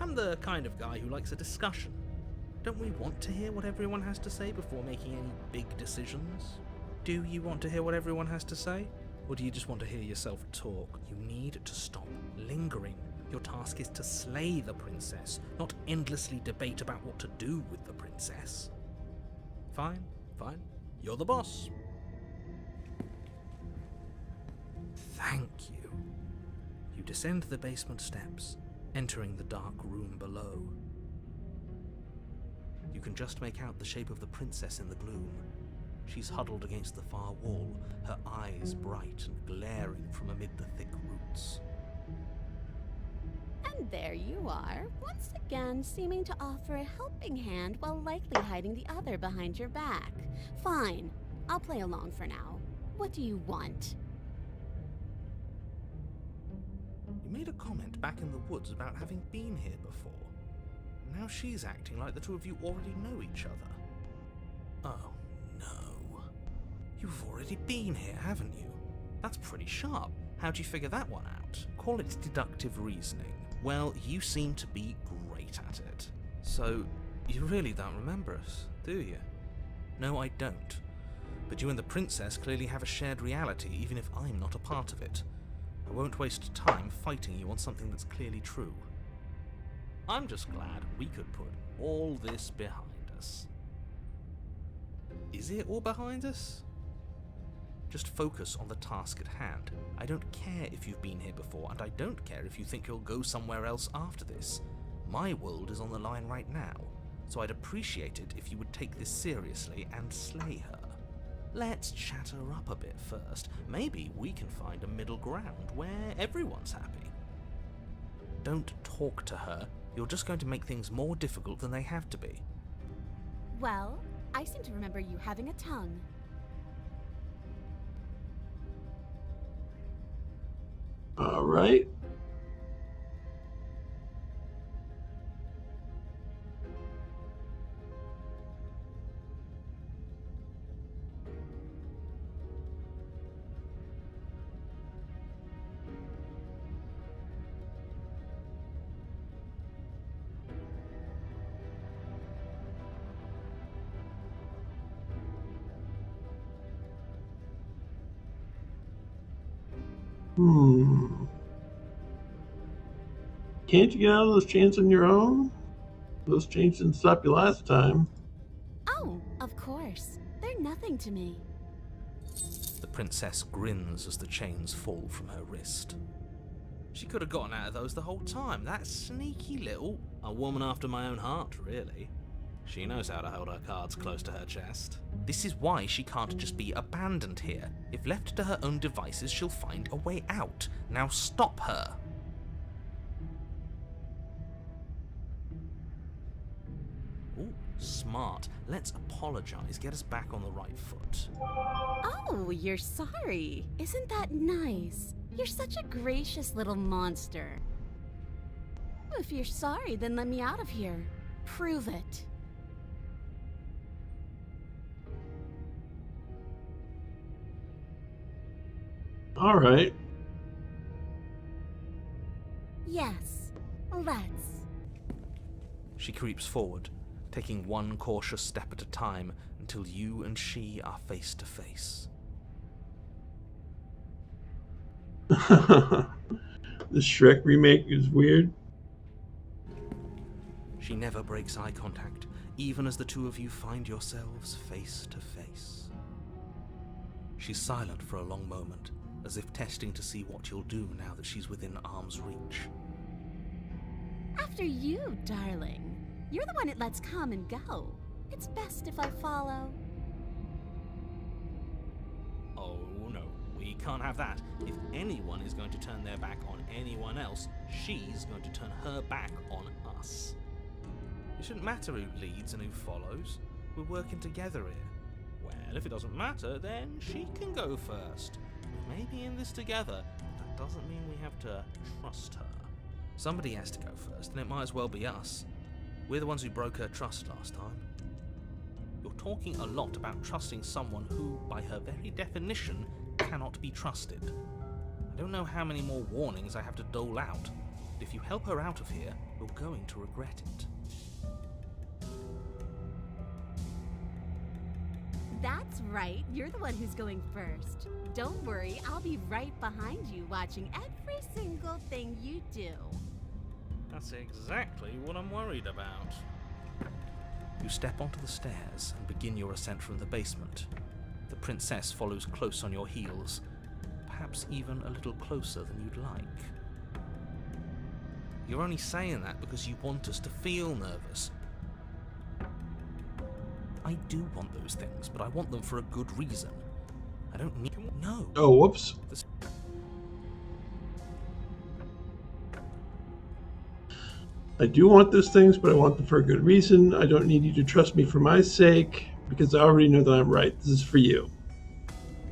Speaker 2: I'm the kind of guy who likes a discussion. Don't we want to hear what everyone has to say before making any big decisions? Do you want to hear what everyone has to say? Or do you just want to hear yourself talk? You need to stop lingering. Your task is to slay the princess, not endlessly debate about what to do with the princess. Fine, fine. You're the boss. Thank you. You descend the basement steps, entering the dark room below. You can just make out the shape of the princess in the gloom. She's huddled against the far wall, her eyes bright and glaring from amid the thick roots.
Speaker 3: And there you are, once again seeming to offer a helping hand while likely hiding the other behind your back. Fine, I'll play along for now. What do you want?
Speaker 2: You made a comment back in the woods about having been here before. Now she's acting like the two of you already know each other. Oh, no. You've already been here, haven't you? That's pretty sharp. How'd you figure that one out? Call it deductive reasoning. Well, you seem to be great at it. So, you really don't remember us, do you? No, I don't. But you and the princess clearly have a shared reality, even if I'm not a part of it. I won't waste time fighting you on something that's clearly true. I'm just glad we could put all this behind us. Is it all behind us? Just focus on the task at hand. I don't care if you've been here before, and I don't care if you think you'll go somewhere else after this. My world is on the line right now, so I'd appreciate it if you would take this seriously and slay her. Let's chat her up a bit first. Maybe we can find a middle ground where everyone's happy. Don't talk to her. You're just going to make things more difficult than they have to be.
Speaker 3: Well, I seem to remember you having a tongue.
Speaker 1: All right. Can't you get out of those chains on your own? Those chains didn't stop you last time.
Speaker 3: Oh, of course. They're nothing to me.
Speaker 2: The princess grins as the chains fall from her wrist. She could have gotten out of those the whole time. That sneaky little... A woman after my own heart, really. She knows how to hold her cards close to her chest. This is why she can't just be abandoned here. If left to her own devices, she'll find a way out. Now stop her. Ooh, smart. Let's apologize, get us back on the right foot.
Speaker 3: Oh, you're sorry. Isn't that nice? You're such a gracious little monster. If you're sorry, then let me out of here. Prove it.
Speaker 1: All right.
Speaker 6: Yes, let's.
Speaker 2: She creeps forward, taking one cautious step at a time until you and she are face to face.
Speaker 1: The Shrek remake is weird.
Speaker 2: She never breaks eye contact, even as the two of you find yourselves face to face. She's silent for a long moment, as if testing to see what you'll do now that she's within arm's reach.
Speaker 6: After you, darling. You're the one it lets come and go. It's best if I follow.
Speaker 2: Oh no, we can't have that. If anyone is going to turn their back on anyone else, she's going to turn her back on us. It shouldn't matter who leads and who follows. We're working together here. Well, if it doesn't matter, then she can go first. We may be in this together, but that doesn't mean we have to trust her. Somebody has to go first, and it might as well be us. We're the ones who broke her trust last time. You're talking a lot about trusting someone who, by her very definition, cannot be trusted. I don't know how many more warnings I have to dole out, but if you help her out of here, you're going to regret it.
Speaker 6: That's right. You're the one who's going first. Don't worry, I'll be right behind you watching every single thing you do.
Speaker 2: That's exactly what I'm worried about. You step onto the stairs and begin your ascent from the basement. The princess follows close on your heels, perhaps even a little closer than you'd like. You're only saying that because you want us to feel nervous. I do want those things, but I want them for a good reason. I don't need... No.
Speaker 1: Oh, whoops. I do want those things, but I want them for a good reason. I don't need you to trust me for my sake, because I already know that I'm right. This is for you.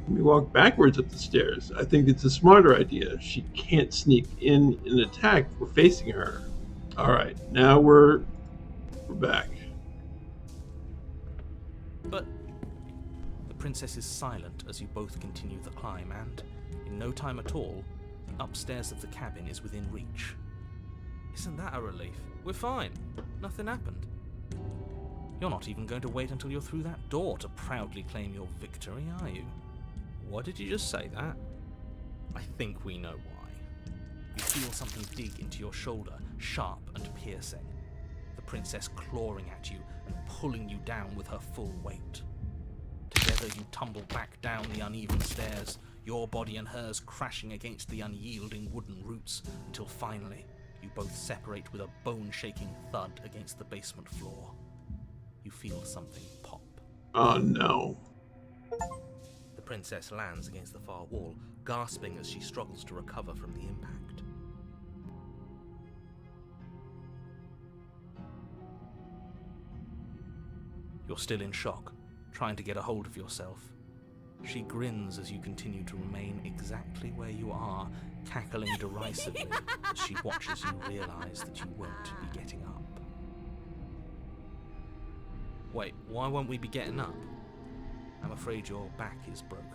Speaker 1: We walk backwards up the stairs. I think it's a smarter idea. She can't sneak in and attack if we're facing her. All right, now we're back.
Speaker 2: But the princess is silent as you both continue the climb, and in no time at all, the upstairs of the cabin is within reach. Isn't that a relief? We're fine. Nothing happened. You're not even going to wait until you're through that door to proudly claim your victory, are you? Why did you just say that? I think we know why. You feel something dig into your shoulder, sharp and piercing. The princess clawing at you and pulling you down with her full weight. Together you tumble back down the uneven stairs, your body and hers crashing against the unyielding wooden roots, until finally you both separate with a bone-shaking thud against the basement floor. You feel something pop.
Speaker 1: Oh no.
Speaker 2: The princess lands against the far wall, gasping as she struggles to recover from the impact. You're still in shock, trying to get a hold of yourself. She grins as you continue to remain exactly where you are, cackling derisively as she watches you realize that you won't be getting up. Wait, why won't we be getting up? I'm afraid your back is broken.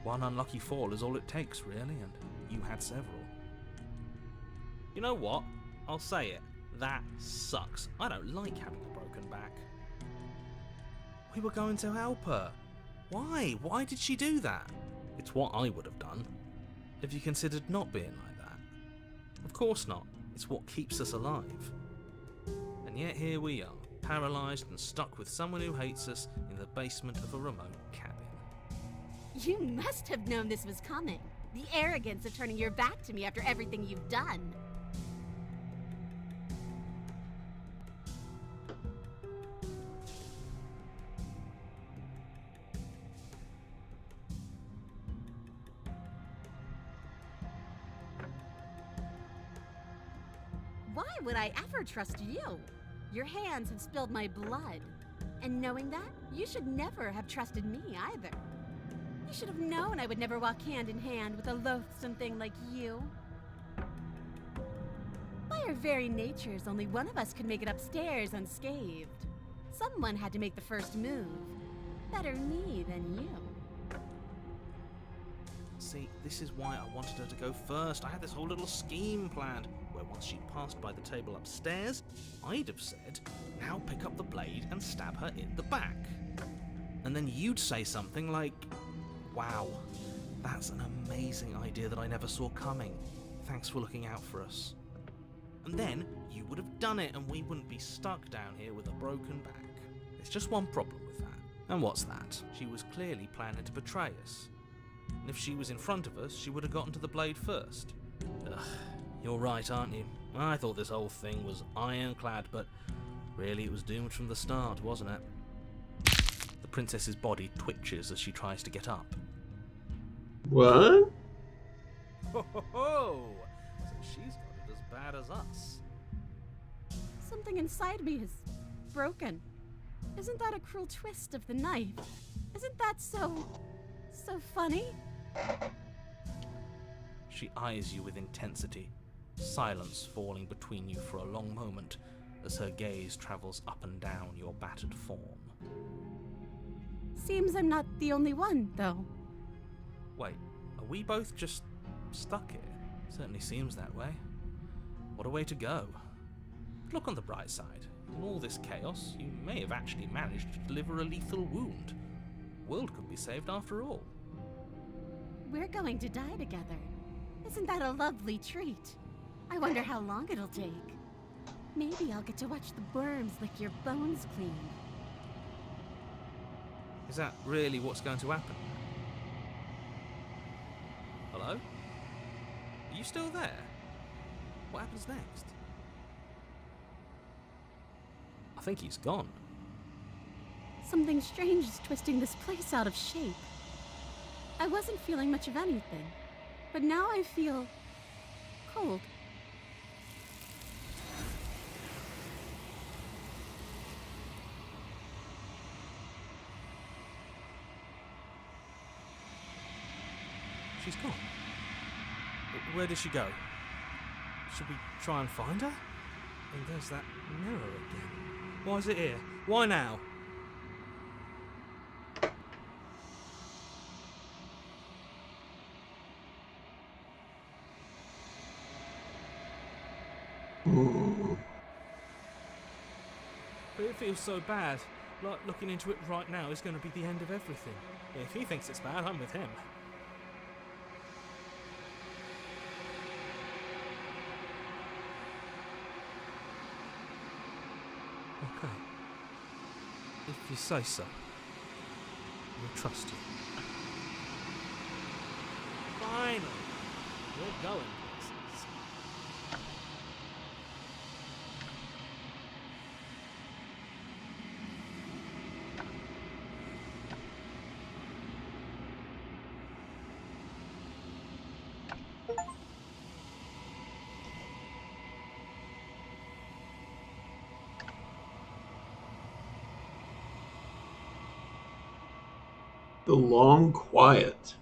Speaker 2: One unlucky fall is all it takes, really, and you had several. You know what? I'll say it. That sucks. I don't like having a broken back. We were going to help her. Why? Why did she do that? It's what I would have done. Have you considered not being like that? Of course not. It's what keeps us alive. And yet here we are, paralysed and stuck with someone who hates us in the basement of a remote cabin.
Speaker 6: You must have known this was coming. The arrogance of turning your back to me after everything you've done. Why would I ever trust you? Your hands have spilled my blood. And knowing that, you should never have trusted me either. You should have known I would never walk hand in hand with a loathsome thing like you. By our very natures, only one of us could make it upstairs unscathed. Someone had to make the first move. Better me than you.
Speaker 2: See, this is why I wanted her to go first. I had this whole little scheme planned, where once she'd passed by the table upstairs, I'd have said, now pick up the blade and stab her in the back. And then you'd say something like, wow, that's an amazing idea that I never saw coming. Thanks for looking out for us. And then you would have done it and we wouldn't be stuck down here with a broken back. There's just one problem with that. And what's that? She was clearly planning to betray us. And if she was in front of us, she would have gotten to the blade first. Ugh, you're right, aren't you? I thought this whole thing was ironclad, but really it was doomed from the start, wasn't it? The princess's body twitches as she tries to get up.
Speaker 1: What?
Speaker 2: Ho ho ho! So she's got it as bad as us.
Speaker 3: Something inside me is broken. Isn't that a cruel twist of the knife? Isn't that so funny?
Speaker 2: She eyes you with intensity, silence falling between you for a long moment as her gaze travels up and down your battered form.
Speaker 3: Seems I'm not the only one, though.
Speaker 2: Wait, are we both just stuck here? Certainly seems that way. What a way to go. Look on the bright side. In all this chaos, you may have actually managed to deliver a lethal wound. The world could be saved after all.
Speaker 6: We're going to die together. Isn't that a lovely treat? I wonder how long it'll take. Maybe I'll get to watch the worms lick your bones clean.
Speaker 2: Is that really what's going to happen? Hello? Are you still there? What happens next? I think he's gone.
Speaker 3: Something strange is twisting this place out of shape. I wasn't feeling much of anything, but now I feel cold.
Speaker 2: She's gone. Where did she go? Should we try and find her? And there's that mirror again. Why is it here? Why now? But it feels so bad. Like looking into it right now is going to be the end of everything. If he thinks it's bad, I'm with him. Okay. If you say so, we'll trust you. Finally! We're going places.
Speaker 1: The long quiet.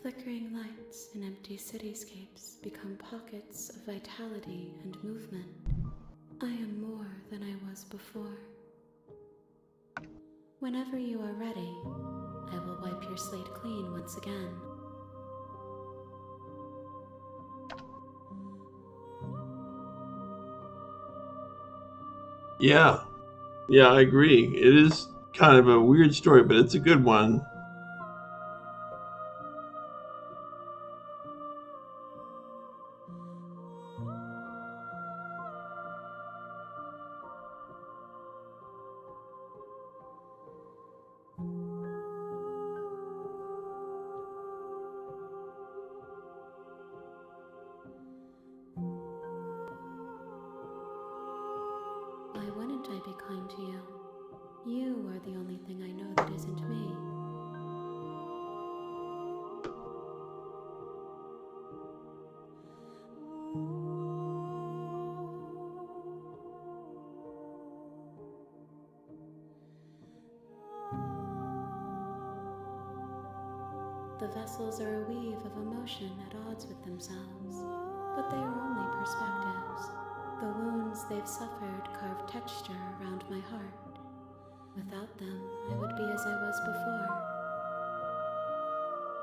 Speaker 4: Flickering lights in empty cityscapes become pockets of vitality and movement. I am more than I was before. Whenever you are ready, I will wipe your slate clean once again.
Speaker 1: Yeah. Yeah, I agree. It is kind of a weird story, but it's a good one.
Speaker 4: Why wouldn't I be kind to you? You are the only thing I know that isn't me. The vessels are a weave of emotion at odds with themselves, but they are only perspectives. The wounds they've suffered carve texture around my heart. Without them, I would be as I was before.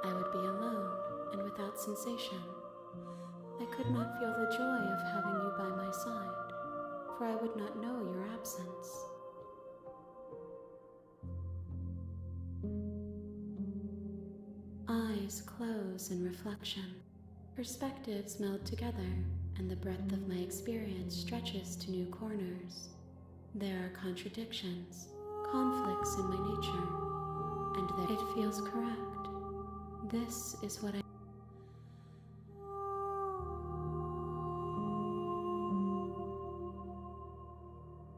Speaker 4: I would be alone and without sensation. I could not feel the joy of having you by my side, for I would not know your absence. Eyes close in reflection. Perspectives meld together, and the breadth of my experience stretches to new corners. There are contradictions, conflicts in my nature, and that it feels correct. This is what I...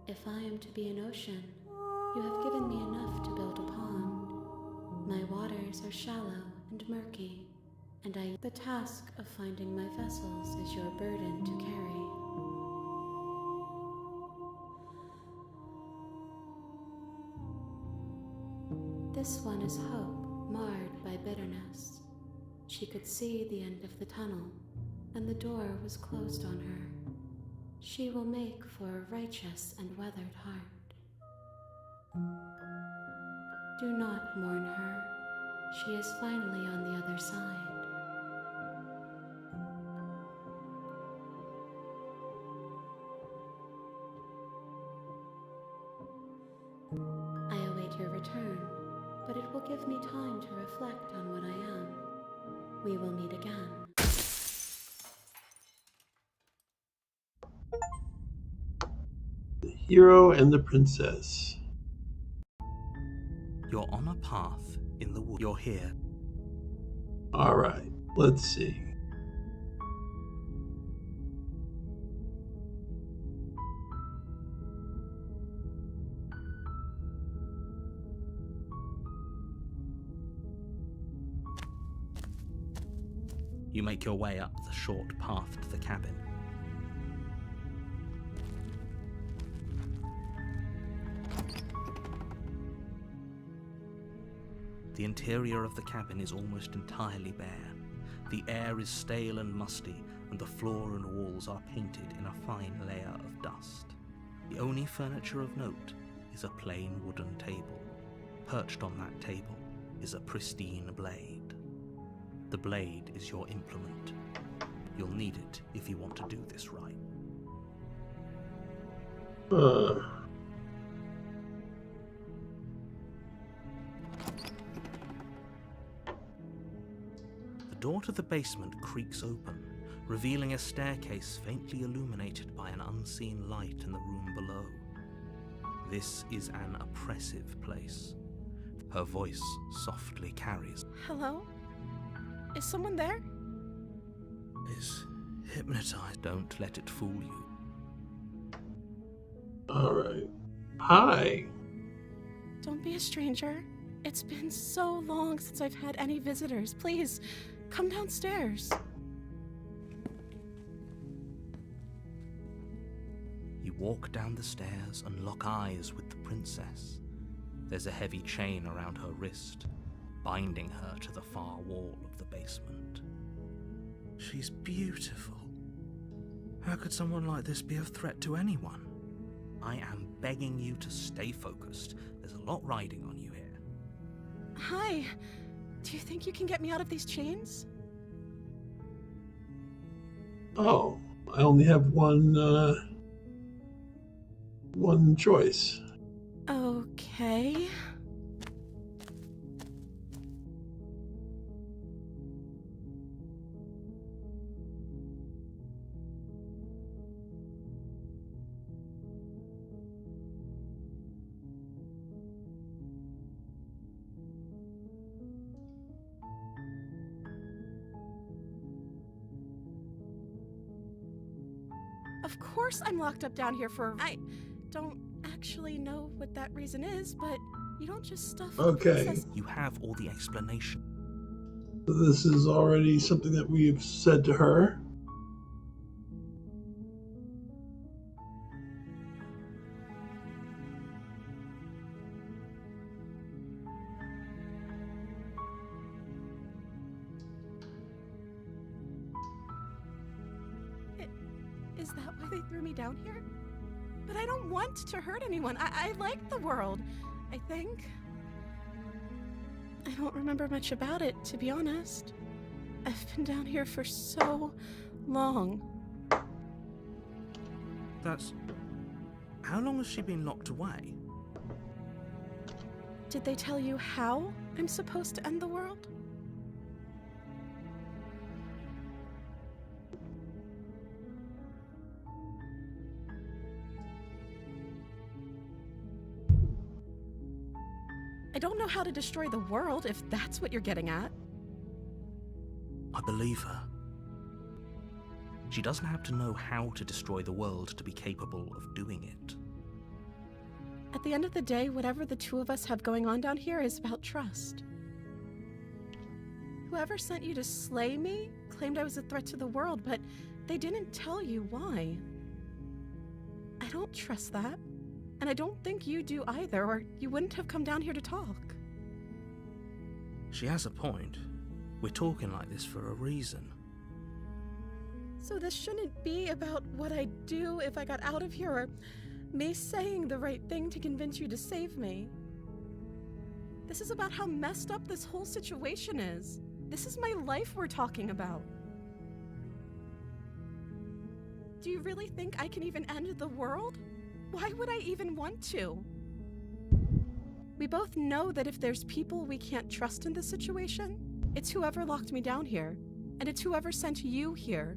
Speaker 4: If I am to be an ocean, you have given me enough to build a pond. My waters are shallow and murky, and the task of finding my vessels is your burden to carry. This one is hope, marred by bitterness. She could see the end of the tunnel, and the door was closed on her. She will make for a righteous and weathered heart. Do not mourn her. She is finally on the other side. I await your return, but it will give me time to reflect on what I am. We will meet again.
Speaker 1: The Hero and the Princess.
Speaker 2: You're on a path in the wood. You're here.
Speaker 1: Alright, let's see.
Speaker 2: You make your way up the short path to the cabin. The interior of the cabin is almost entirely bare. The air is stale and musty, and the floor and walls are painted in a fine layer of dust. The only furniture of note is a plain wooden table. Perched on that table is a pristine blade. The blade is your implement. You'll need it if you want to do this right. The door to the basement creaks open, revealing a staircase faintly illuminated by an unseen light in the room below. This is an oppressive place. Her voice softly carries.
Speaker 3: Hello? Is someone there?
Speaker 2: Is hypnotized. Don't let it fool you.
Speaker 1: Alright. Hi.
Speaker 3: Don't be a stranger. It's been so long since I've had any visitors. Please, come downstairs.
Speaker 2: You walk down the stairs and lock eyes with the princess. There's a heavy chain around her wrist, binding her to the far wall of the basement. She's beautiful. How could someone like this be a threat to anyone? I am begging you to stay focused. There's a lot riding on you here.
Speaker 3: Hi. Do you think you can get me out of these chains?
Speaker 1: Oh, I only have one choice.
Speaker 3: Okay. Of course I'm locked up down here for... I don't actually know what that reason is, but you don't just stuff the
Speaker 1: Okay.
Speaker 3: princess.
Speaker 2: You have all the explanation.
Speaker 1: This is already something that we have said to her.
Speaker 3: Is that why they threw me down here? But I don't want to hurt anyone. I like the world, I think. I don't remember much about it, to be honest. I've been down here for so long.
Speaker 2: That's... How long has she been locked away?
Speaker 3: Did they tell you how I'm supposed to end the world? I don't know how to destroy the world, if that's what you're getting at.
Speaker 2: I believe her. She doesn't have to know how to destroy the world to be capable of doing it.
Speaker 3: At the end of the day, whatever the two of us have going on down here is about trust. Whoever sent you to slay me claimed I was a threat to the world, but they didn't tell you why. I don't trust that, and I don't think you do either, or you wouldn't have come down here to talk.
Speaker 2: She has a point. We're talking like this for a reason.
Speaker 3: So this shouldn't be about what I'd do if I got out of here, or me saying the right thing to convince you to save me. This is about how messed up this whole situation is. This is my life we're talking about. Do you really think I can even end the world? Why would I even want to? We both know that if there's people we can't trust in this situation, it's whoever locked me down here, and it's whoever sent you here.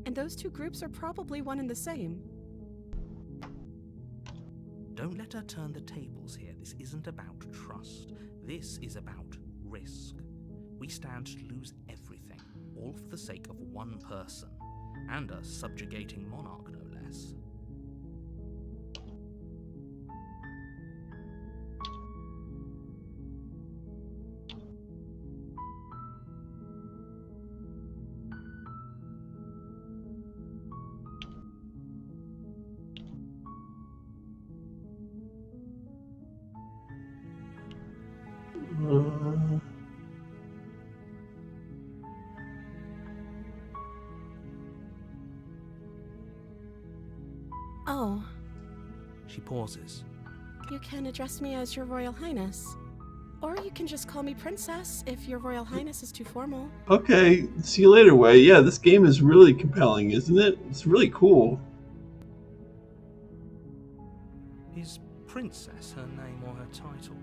Speaker 3: And those two groups are probably one and the same.
Speaker 2: Don't let her turn the tables here. This isn't about trust. This is about risk. We stand to lose everything, all for the sake of one person, and a subjugating monarch, no less.
Speaker 3: Oh,
Speaker 2: She pauses.
Speaker 3: you can address me as Your Royal Highness. Or you can just call me Princess if Your Royal Highness is too formal.
Speaker 1: Okay, see you later, Wei. Yeah, this game is really compelling, isn't it? It's really cool.
Speaker 2: Is Princess her name or her title?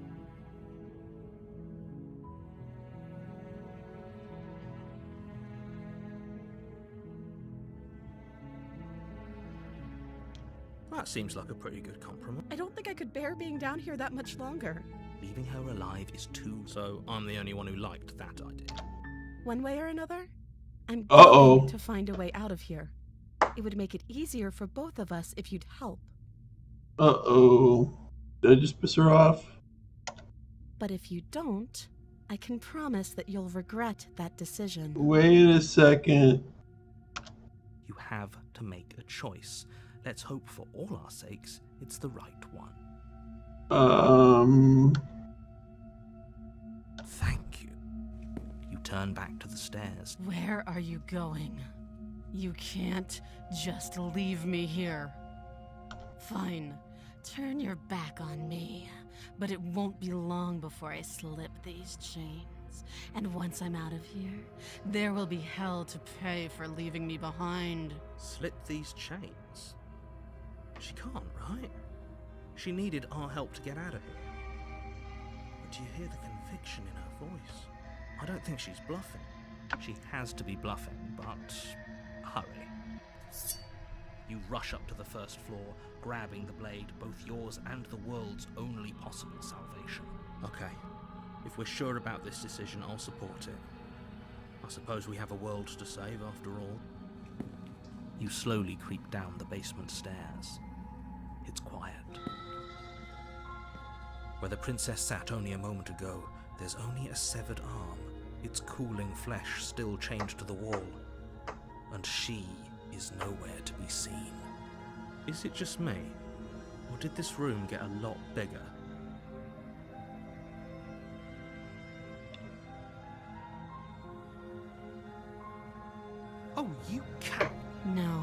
Speaker 2: That seems like a pretty good compromise.
Speaker 3: I don't think I could bear being down here that much longer.
Speaker 2: Leaving her alive is too... So I'm the only one who liked that idea.
Speaker 3: One way or another, I'm
Speaker 1: Uh-oh.
Speaker 3: going to find a way out of here. It would make it easier for both of us if you'd help.
Speaker 1: Uh-oh. Did I just piss her off?
Speaker 3: But if you don't, I can promise that you'll regret that decision.
Speaker 1: Wait a second.
Speaker 2: You have to make a choice. Let's hope for all our sakes it's the right one. Thank you. You turn back to the stairs.
Speaker 3: Where are you going? You can't just leave me here. Fine, turn your back on me, but it won't be long before I slip these chains. And once I'm out of here, there will be hell to pay for leaving me behind.
Speaker 2: Slip these chains? She can't, right? She needed our help to get out of here. But do you hear the conviction in her voice? I don't think she's bluffing. She has to be bluffing, but hurry. You rush up to the first floor, grabbing the blade, both yours and the world's only possible salvation. Okay, if we're sure about this decision, I'll support it. I suppose we have a world to save after all. You slowly creep down the basement stairs. It's quiet. Where the princess sat only a moment ago, there's only a severed arm, its cooling flesh still chained to the wall. And she is nowhere to be seen. Is it just me? Or did this room get a lot bigger? Oh, you can't!
Speaker 3: No.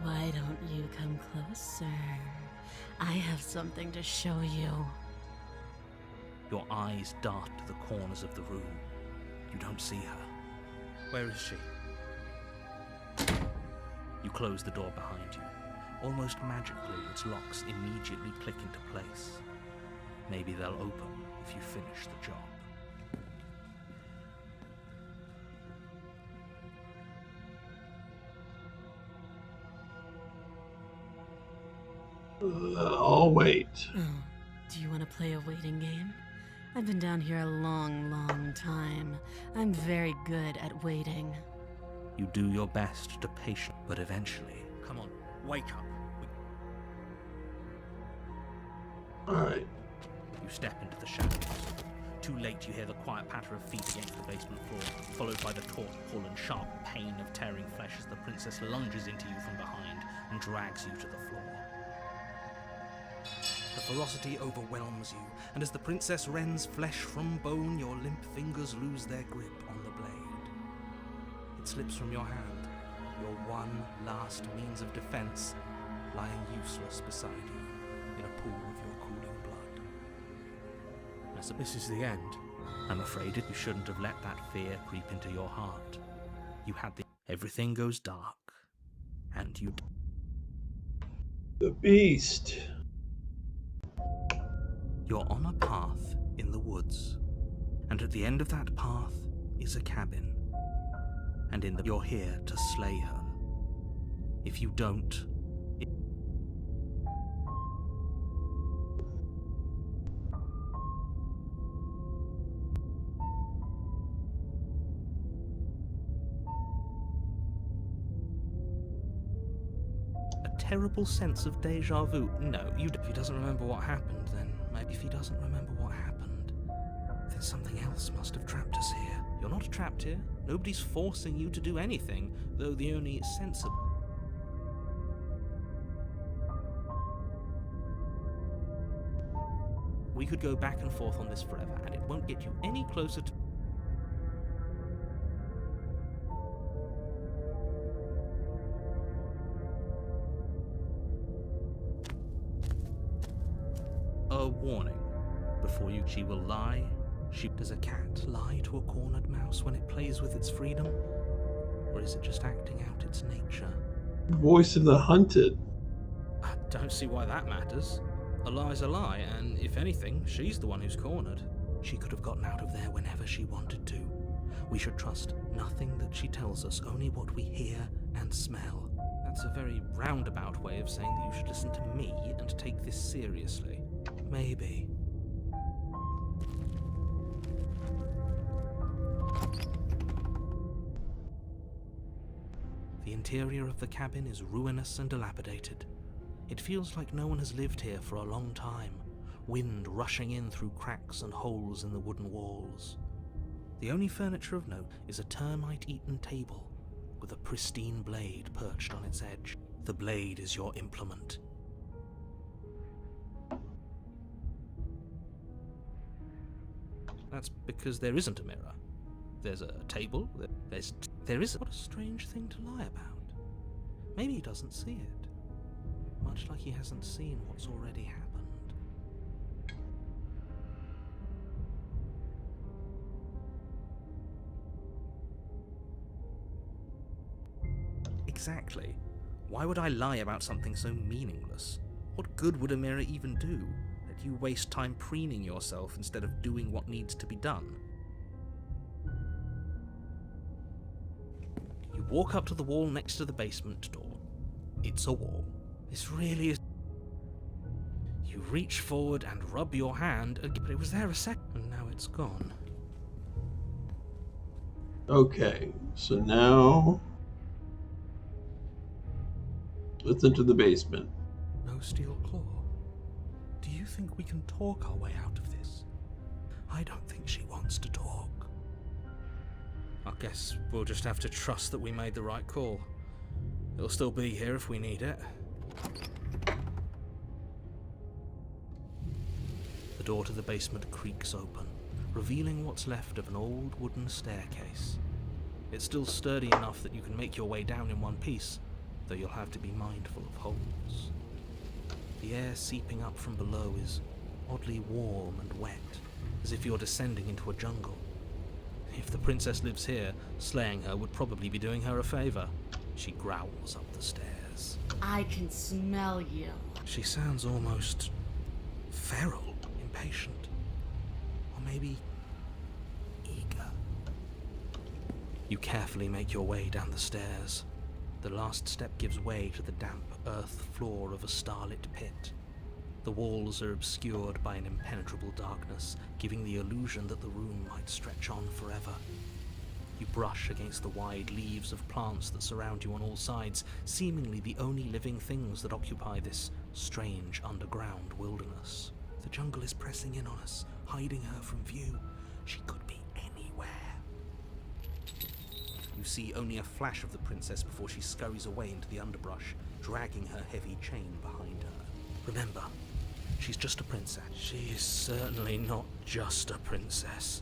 Speaker 4: Why don't you come closer? I have something to show you.
Speaker 2: Your eyes dart to the corners of the room. You don't see her.
Speaker 5: Where is she?
Speaker 2: You close the door behind you. Almost magically, its locks immediately click into place. Maybe they'll open if you finish the job.
Speaker 1: I'll wait.
Speaker 4: Oh, do you want to play a waiting game? I've been down here a long, long time. I'm very good at waiting.
Speaker 2: You do your best to patient, but eventually... Come on, wake up.
Speaker 1: Alright.
Speaker 2: You step into the shadows. Too late, you hear the quiet patter of feet against the basement floor, followed by the taut pull and sharp pain of tearing flesh as the princess lunges into you from behind and drags you to the floor. The ferocity overwhelms you, and as the princess rends flesh from bone, your limp fingers lose their grip on the blade. It slips from your hand, your one last means of defense, lying useless beside you in a pool of your cooling blood.
Speaker 5: This is the end.
Speaker 2: I'm afraid you shouldn't have let that fear creep into your heart. You had the... Everything goes dark, and you...
Speaker 1: The beast.
Speaker 2: You're on a path in the woods, and at the end of that path is a cabin. And you're here to slay her. If you don't... terrible sense of deja vu. No, if he doesn't remember what happened, then maybe if he doesn't remember what happened, then something else must have trapped us here. You're not trapped here. Nobody's forcing you to do anything, though the only sensible... We could go back and forth on this forever, and it won't get you any closer to... A warning. Before you, she will lie. Does a cat lie to a cornered mouse when it plays with its freedom? Or is it just acting out its nature?
Speaker 1: Voice of the hunted.
Speaker 2: I don't see why that matters. A lie's a lie, and if anything, she's the one who's cornered. She could have gotten out of there whenever she wanted to. We should trust nothing that she tells us, only what we hear and smell. That's a very roundabout way of saying that you should listen to me and take this seriously. Maybe. The interior of the cabin is ruinous and dilapidated. It feels like no one has lived here for a long time, wind rushing in through cracks and holes in the wooden walls. The only furniture of note is a termite-eaten table with a pristine blade perched on its edge. The blade is your implement. That's because there isn't a mirror. There's a table, there isn't. What a strange thing to lie about. Maybe he doesn't see it. Much like he hasn't seen what's already happened. Exactly. Why would I lie about something so meaningless? What good would a mirror even do? That you waste time preening yourself instead of doing what needs to be done? You walk up to the wall next to the basement door. It's a wall. This really is... You reach forward and rub your hand, but it was there a second, and now it's gone.
Speaker 1: Okay, so now let's enter the basement.
Speaker 2: No steel claw. Do you think we can talk our way out of this? I don't think she wants to talk. I guess we'll just have to trust that we made the right call. It'll still be here if we need it. The door to the basement creaks open, revealing what's left of an old wooden staircase. It's still sturdy enough that you can make your way down in one piece, though you'll have to be mindful of holes. The air seeping up from below is oddly warm and wet, as if you're descending into a jungle. If the princess lives here, slaying her would probably be doing her a favor. She growls up the stairs.
Speaker 3: I can smell you.
Speaker 2: She sounds almost feral, impatient, or maybe eager. You carefully make your way down the stairs. The last step gives way to the damp earth floor of a starlit pit. The walls are obscured by an impenetrable darkness, giving the illusion that the room might stretch on forever. You brush against the wide leaves of plants that surround you on all sides, seemingly the only living things that occupy this strange underground wilderness. The jungle is pressing in on us, hiding her from view. She could be anywhere. You see only a flash of the princess before she scurries away into the underbrush, dragging her heavy chain behind her. Remember, she's just a princess. She is certainly not just a princess.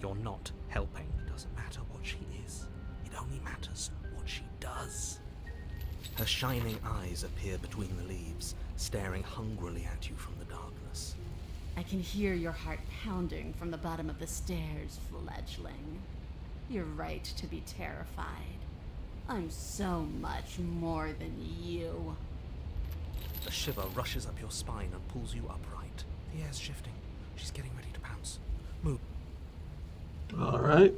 Speaker 2: You're not helping. It doesn't matter what she is. It only matters what she does. Her shining eyes appear between the leaves, staring hungrily at you from the darkness.
Speaker 3: I can hear your heart pounding from the bottom of the stairs, fledgling. You're right to be terrified. I'm so much more than you.
Speaker 2: A shiver rushes up your spine and pulls you upright. The air's shifting. She's getting ready to pounce. Move.
Speaker 1: All right.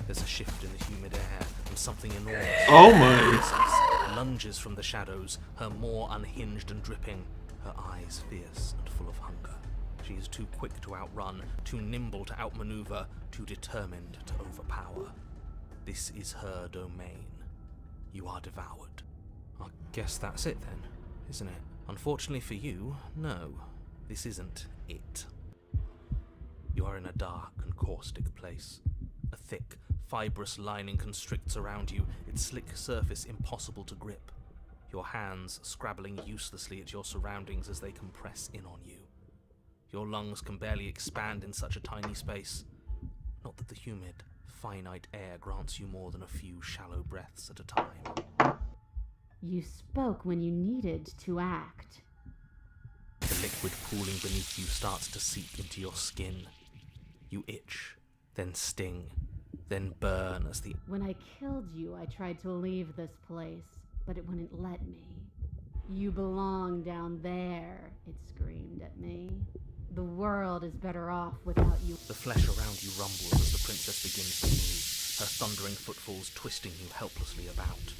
Speaker 2: There's a shift in the humid air, and something enormous
Speaker 1: Oh my.
Speaker 2: lunges from the shadows, her maw unhinged and dripping, her eyes fierce and full of hunger. She is too quick to outrun, too nimble to outmaneuver, too determined to overpower. This is her domain. You are devoured. I guess that's it then, isn't it? Unfortunately for you, no. This isn't it. You are in a dark and caustic place. A thick, fibrous lining constricts around you, its slick surface impossible to grip. Your hands scrabbling uselessly at your surroundings as they compress in on you. Your lungs can barely expand in such a tiny space. Not that the humid, finite air grants you more than a few shallow breaths at a time.
Speaker 3: You spoke when you needed to act.
Speaker 2: The liquid pooling beneath you starts to seep into your skin. You itch, then sting, then burn as the...
Speaker 3: When I killed you, I tried to leave this place, but it wouldn't let me. You belong down there, it screamed at me. The world is better off without you.
Speaker 2: The flesh around you rumbles as the princess begins to move, her thundering footfalls twisting you helplessly about.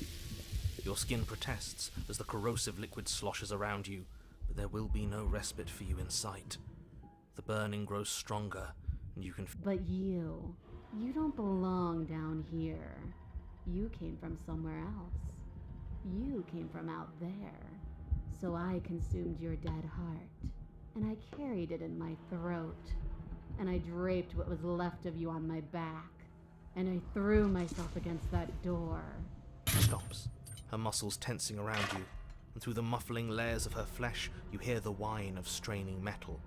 Speaker 2: Your skin protests as the corrosive liquid sloshes around you, but there will be no respite for you in sight. The burning grows stronger, and you can...
Speaker 3: But you don't belong down here. You came from somewhere else. You came from out there. So I consumed your dead heart, and I carried it in my throat, and I draped what was left of you on my back, and I threw myself against that door.
Speaker 2: She stops, her muscles tensing around you, and through the muffling layers of her flesh, you hear the whine of straining metal.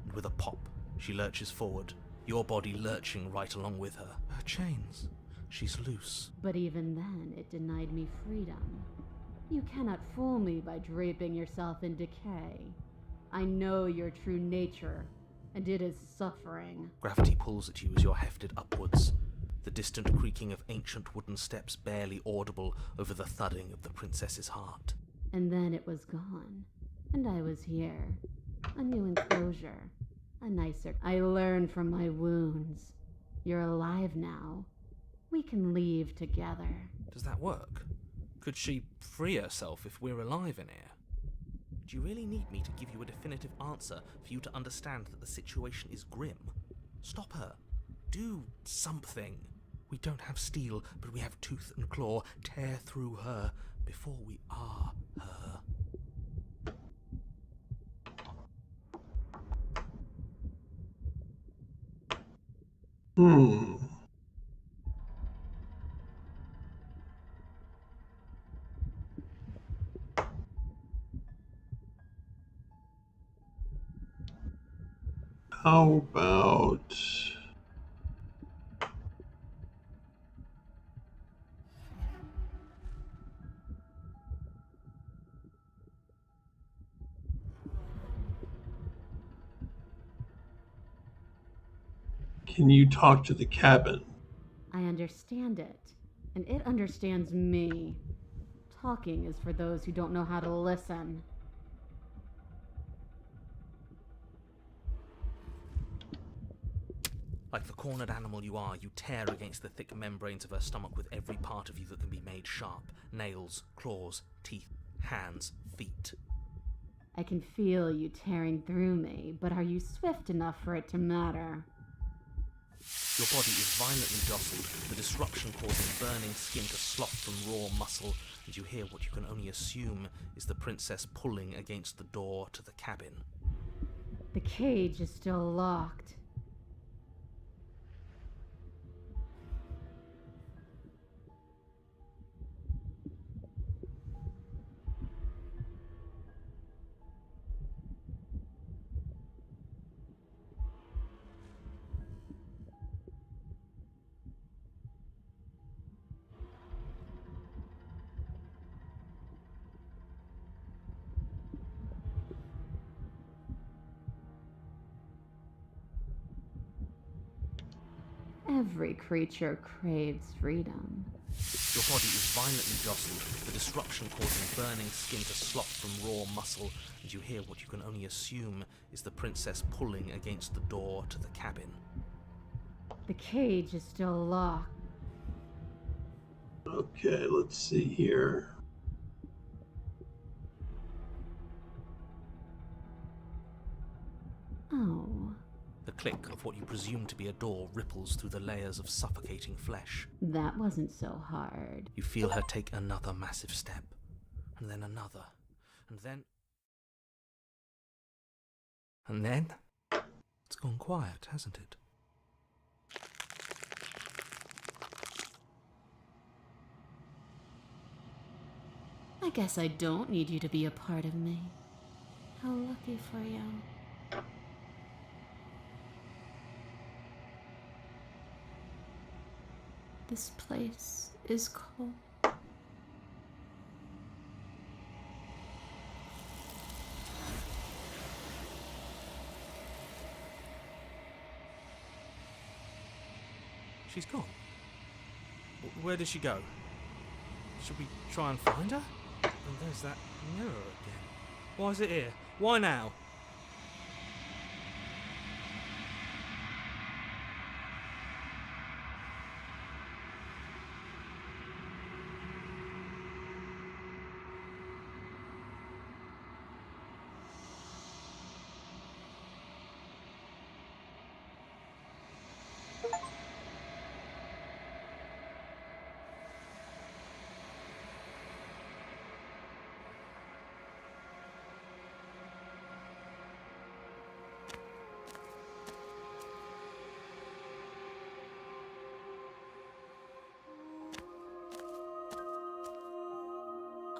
Speaker 2: And with a pop, she lurches forward, your body lurching right along with her. Her chains. She's loose.
Speaker 3: But even then, it denied me freedom. You cannot fool me by draping yourself in decay. I know your true nature, and it is suffering.
Speaker 2: Gravity pulls at you as you're hefted upwards, the distant creaking of ancient wooden steps barely audible over the thudding of the princess's heart.
Speaker 3: And then it was gone, and I was here. A new enclosure. A nicer... I learned from my wounds. You're alive now. We can leave together.
Speaker 2: Does that work? Could she free herself if we're alive in here? Do you really need me to give you a definitive answer for you to understand that the situation is grim? Stop her. Do something. We don't have steel, but we have tooth and claw. Tear through her before we are her.
Speaker 1: How about... Can you talk to the cabin?
Speaker 3: I understand it, and it understands me. Talking is for those who don't know how to listen.
Speaker 2: Like the cornered animal you are, you tear against the thick membranes of her stomach with every part of you that can be made sharp. Nails, claws, teeth, hands, feet.
Speaker 3: I can feel you tearing through me, but are you swift enough for it to matter?
Speaker 2: Your body is violently jostled, the disruption causing burning skin to slop from raw muscle, and you hear what you can only assume is the princess pulling against the door to the cabin.
Speaker 3: The cage is still locked. Every creature craves freedom.
Speaker 2: Your body is violently jostled, the disruption causing burning skin to slop from raw muscle, and you hear what you can only assume is the princess pulling against the door to the cabin.
Speaker 3: The cage is still locked.
Speaker 1: Okay, let's see here.
Speaker 3: Oh,
Speaker 2: The click of what you presume to be a door ripples through the layers of suffocating flesh.
Speaker 3: that wasn't so hard.
Speaker 2: You feel her take another massive step, and then another, and then... And then... It's gone quiet, hasn't it?
Speaker 3: I guess I don't need you to be a part of me. How lucky for you. This place is cold.
Speaker 2: She's gone. Where did she go? Should we try and find her? And there's that mirror again. Why is it here? Why now?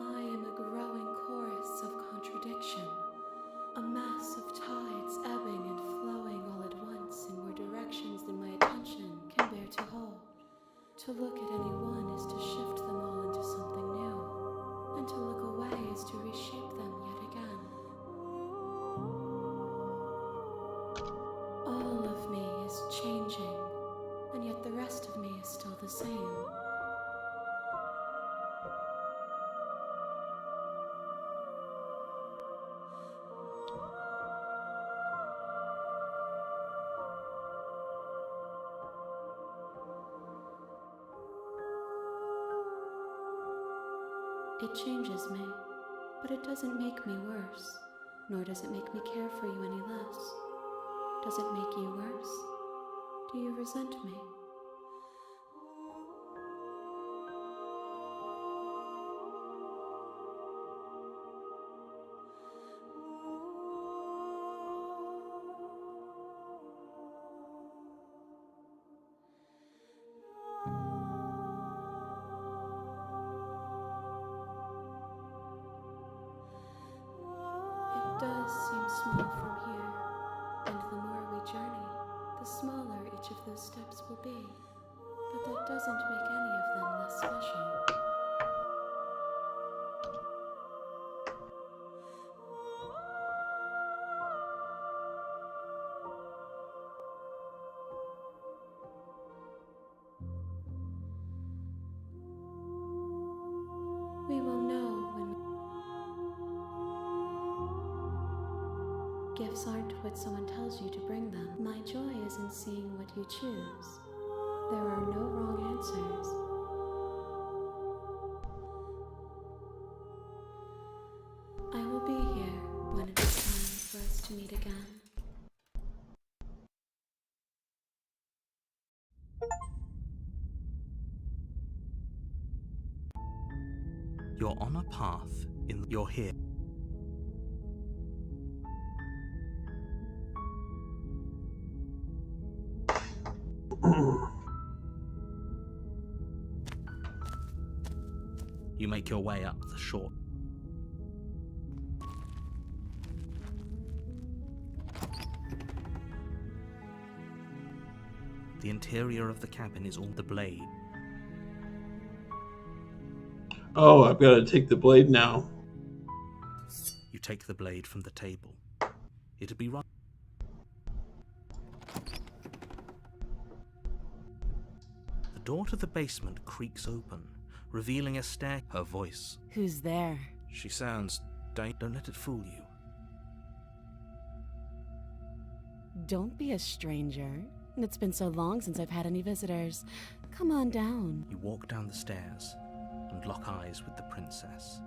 Speaker 4: I am a growing chorus of contradiction, a mass of tides ebbing and flowing all at once in more directions than my attention can bear to hold. To look at any one is to shift them all into something new, and to look away is to reshape them yet again. All of me is changing, and yet the rest of me is still the same. It changes me, but it doesn't make me worse, nor does it make me care for you any less. Does it make you worse? Do you resent me? It does seem small from here, and the more we journey, smaller each of those steps will be, but that doesn't make any of them less special. We will know when gifts aren't what someone tells you to bring them. My joy is in seeing what you choose. There are no wrong answers. I will be here when it is time for us to meet again.
Speaker 2: You're on a path you're here. You make your way up the short. The interior of the cabin is all the blade.
Speaker 1: Oh, I've got to take the blade now.
Speaker 2: You take the blade from the table. It'll be right. The door to the basement creaks open, revealing a stair. Her voice.
Speaker 3: Who's there?
Speaker 2: She sounds. Don't let it fool you.
Speaker 3: Don't be a stranger. It's been so long since I've had any visitors. Come on down.
Speaker 2: You walk down the stairs and lock eyes with the princess.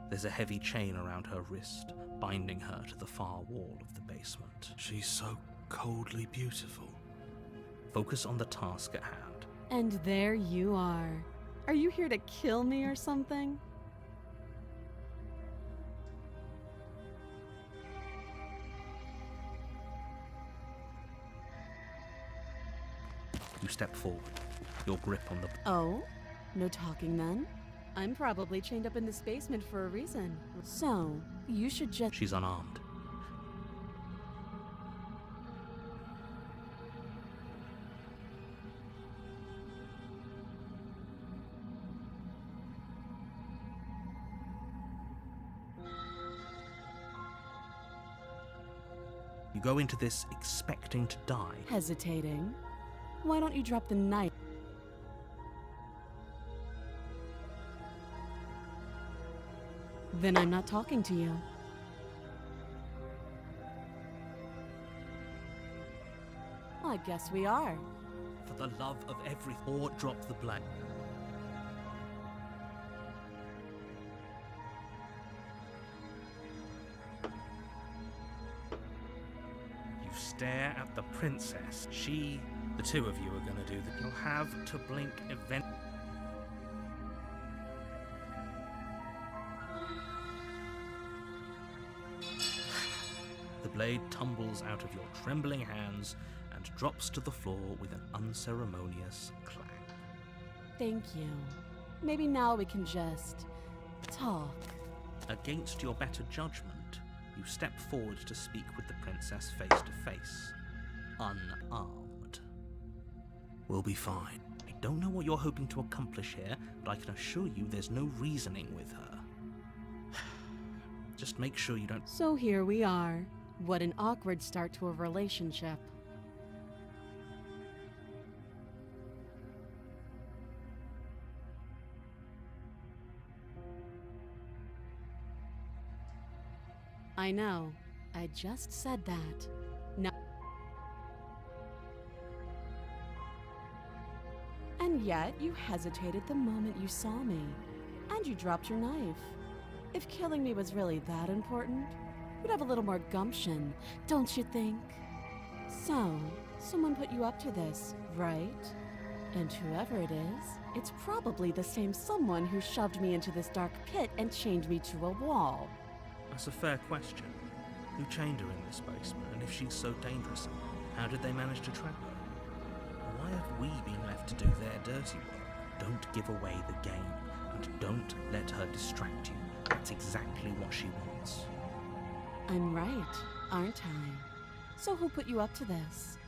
Speaker 2: There's a heavy chain around her wrist, binding her to the far wall of the basement. She's so coldly beautiful. Focus on the task at hand.
Speaker 3: And there you are. Are you here to kill me or something?
Speaker 2: You step forward, your grip on the...
Speaker 3: Oh? No talking then? I'm probably chained up in this basement for a reason. So, you should just...
Speaker 2: She's unarmed. You go into this expecting to die.
Speaker 3: Hesitating? Why don't you drop the knife? Then I'm not talking to you. I guess we are.
Speaker 2: For the love of everything, or drop the blade. You stare at the princess. The two of you are going to do that. You'll have to blink event. The blade tumbles out of your trembling hands and drops to the floor with an unceremonious clang.
Speaker 3: Thank you. Maybe now we can just talk.
Speaker 2: Against your better judgment, you step forward to speak with the princess face to face, unarmed. We'll be fine. I don't know what you're hoping to accomplish here, but I can assure you there's no reasoning with her. Just make sure you don't...
Speaker 3: So here we are. What an awkward start to a relationship. I know. I just said that. Now... And yet, you hesitated the moment you saw me. And you dropped your knife. If killing me was really that important, you'd have a little more gumption, don't you think? So, someone put you up to this, right? And whoever it is, it's probably the same someone who shoved me into this dark pit and chained me to a wall.
Speaker 2: That's a fair question. Who chained her in this basement, and if she's so dangerous, how did they manage to trap her? Why have we been left to do their dirty work? Don't give away the game, and don't let her distract you. That's exactly what she wants.
Speaker 3: I'm right, aren't I? So who put you up to this?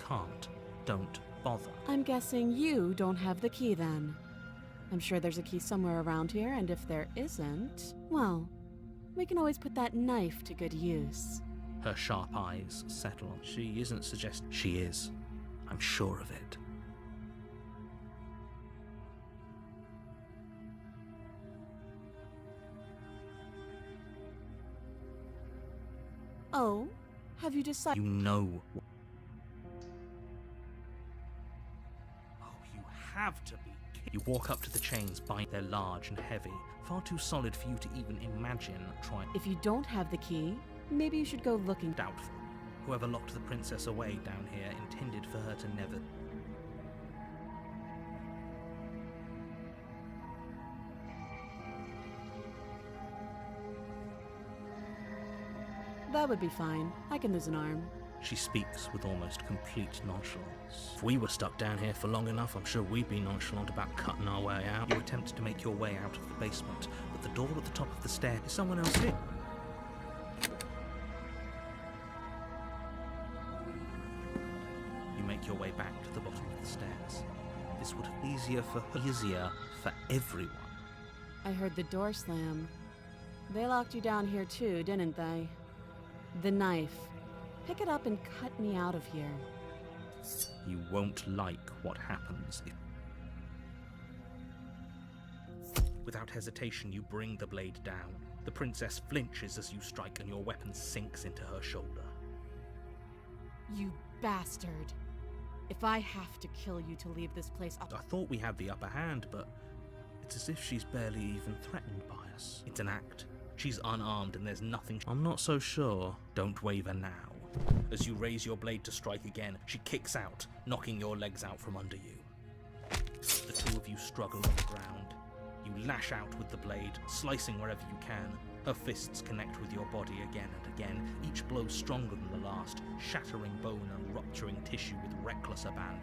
Speaker 2: can't, don't bother.
Speaker 3: I'm guessing you don't have the key then. I'm sure there's a key somewhere around here, and if there isn't, well, we can always put that knife to good use.
Speaker 2: Her sharp eyes settle on. She isn't suggesting. She is. I'm sure of it.
Speaker 3: Oh, have you decided?
Speaker 2: You know. Oh, you have to be kidding. You walk up to the chains, bind. They're large and heavy, far too solid for you to even imagine trying.
Speaker 3: If you don't have the key, maybe you should go looking.
Speaker 2: Doubtful. Whoever locked the princess away down here intended for her to never.
Speaker 3: That would be fine. I can lose an arm.
Speaker 2: She speaks with almost complete nonchalance. If we were stuck down here for long enough, I'm sure we'd be nonchalant about cutting our way out. You attempt to make your way out of the basement, but the door at the top of the stair is someone else here. You make your way back to the bottom of the stairs. This would be easier for everyone.
Speaker 3: I heard the door slam. They locked you down here too, didn't they? The knife. Pick it up and cut me out of here.
Speaker 2: You won't like what happens if... Without hesitation, you bring the blade down. The princess flinches as you strike and your weapon sinks into her shoulder.
Speaker 3: You bastard. If I have to kill you to leave this place up...
Speaker 2: I thought we had the upper hand, but it's as if she's barely even threatened by us. It's an act. She's unarmed and there's nothing... I'm not so sure. Don't waver now. As you raise your blade to strike again, she kicks out, knocking your legs out from under you. The two of you struggle on the ground. You lash out with the blade, slicing wherever you can. Her fists connect with your body again and again, each blow stronger than the last, shattering bone and rupturing tissue with reckless abandon.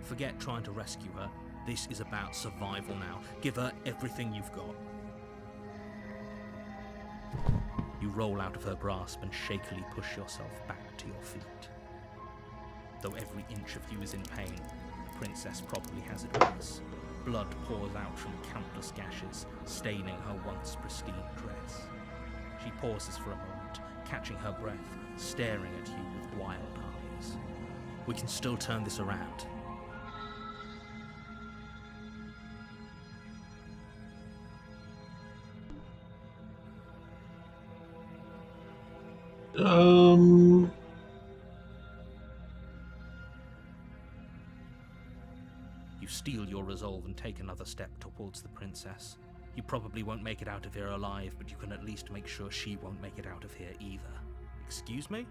Speaker 2: Forget trying to rescue her. This is about survival now. Give her everything you've got. You roll out of her grasp and shakily push yourself back to your feet. Though every inch of you is in pain, the princess probably has it worse. Blood pours out from countless gashes, staining her once pristine dress. She pauses for a moment, catching her breath, staring at you with wild eyes. We can still turn this around. You steel your resolve and take another step towards the princess. You probably won't make it out of here alive, but you can at least make sure she won't make it out of here either. Excuse me?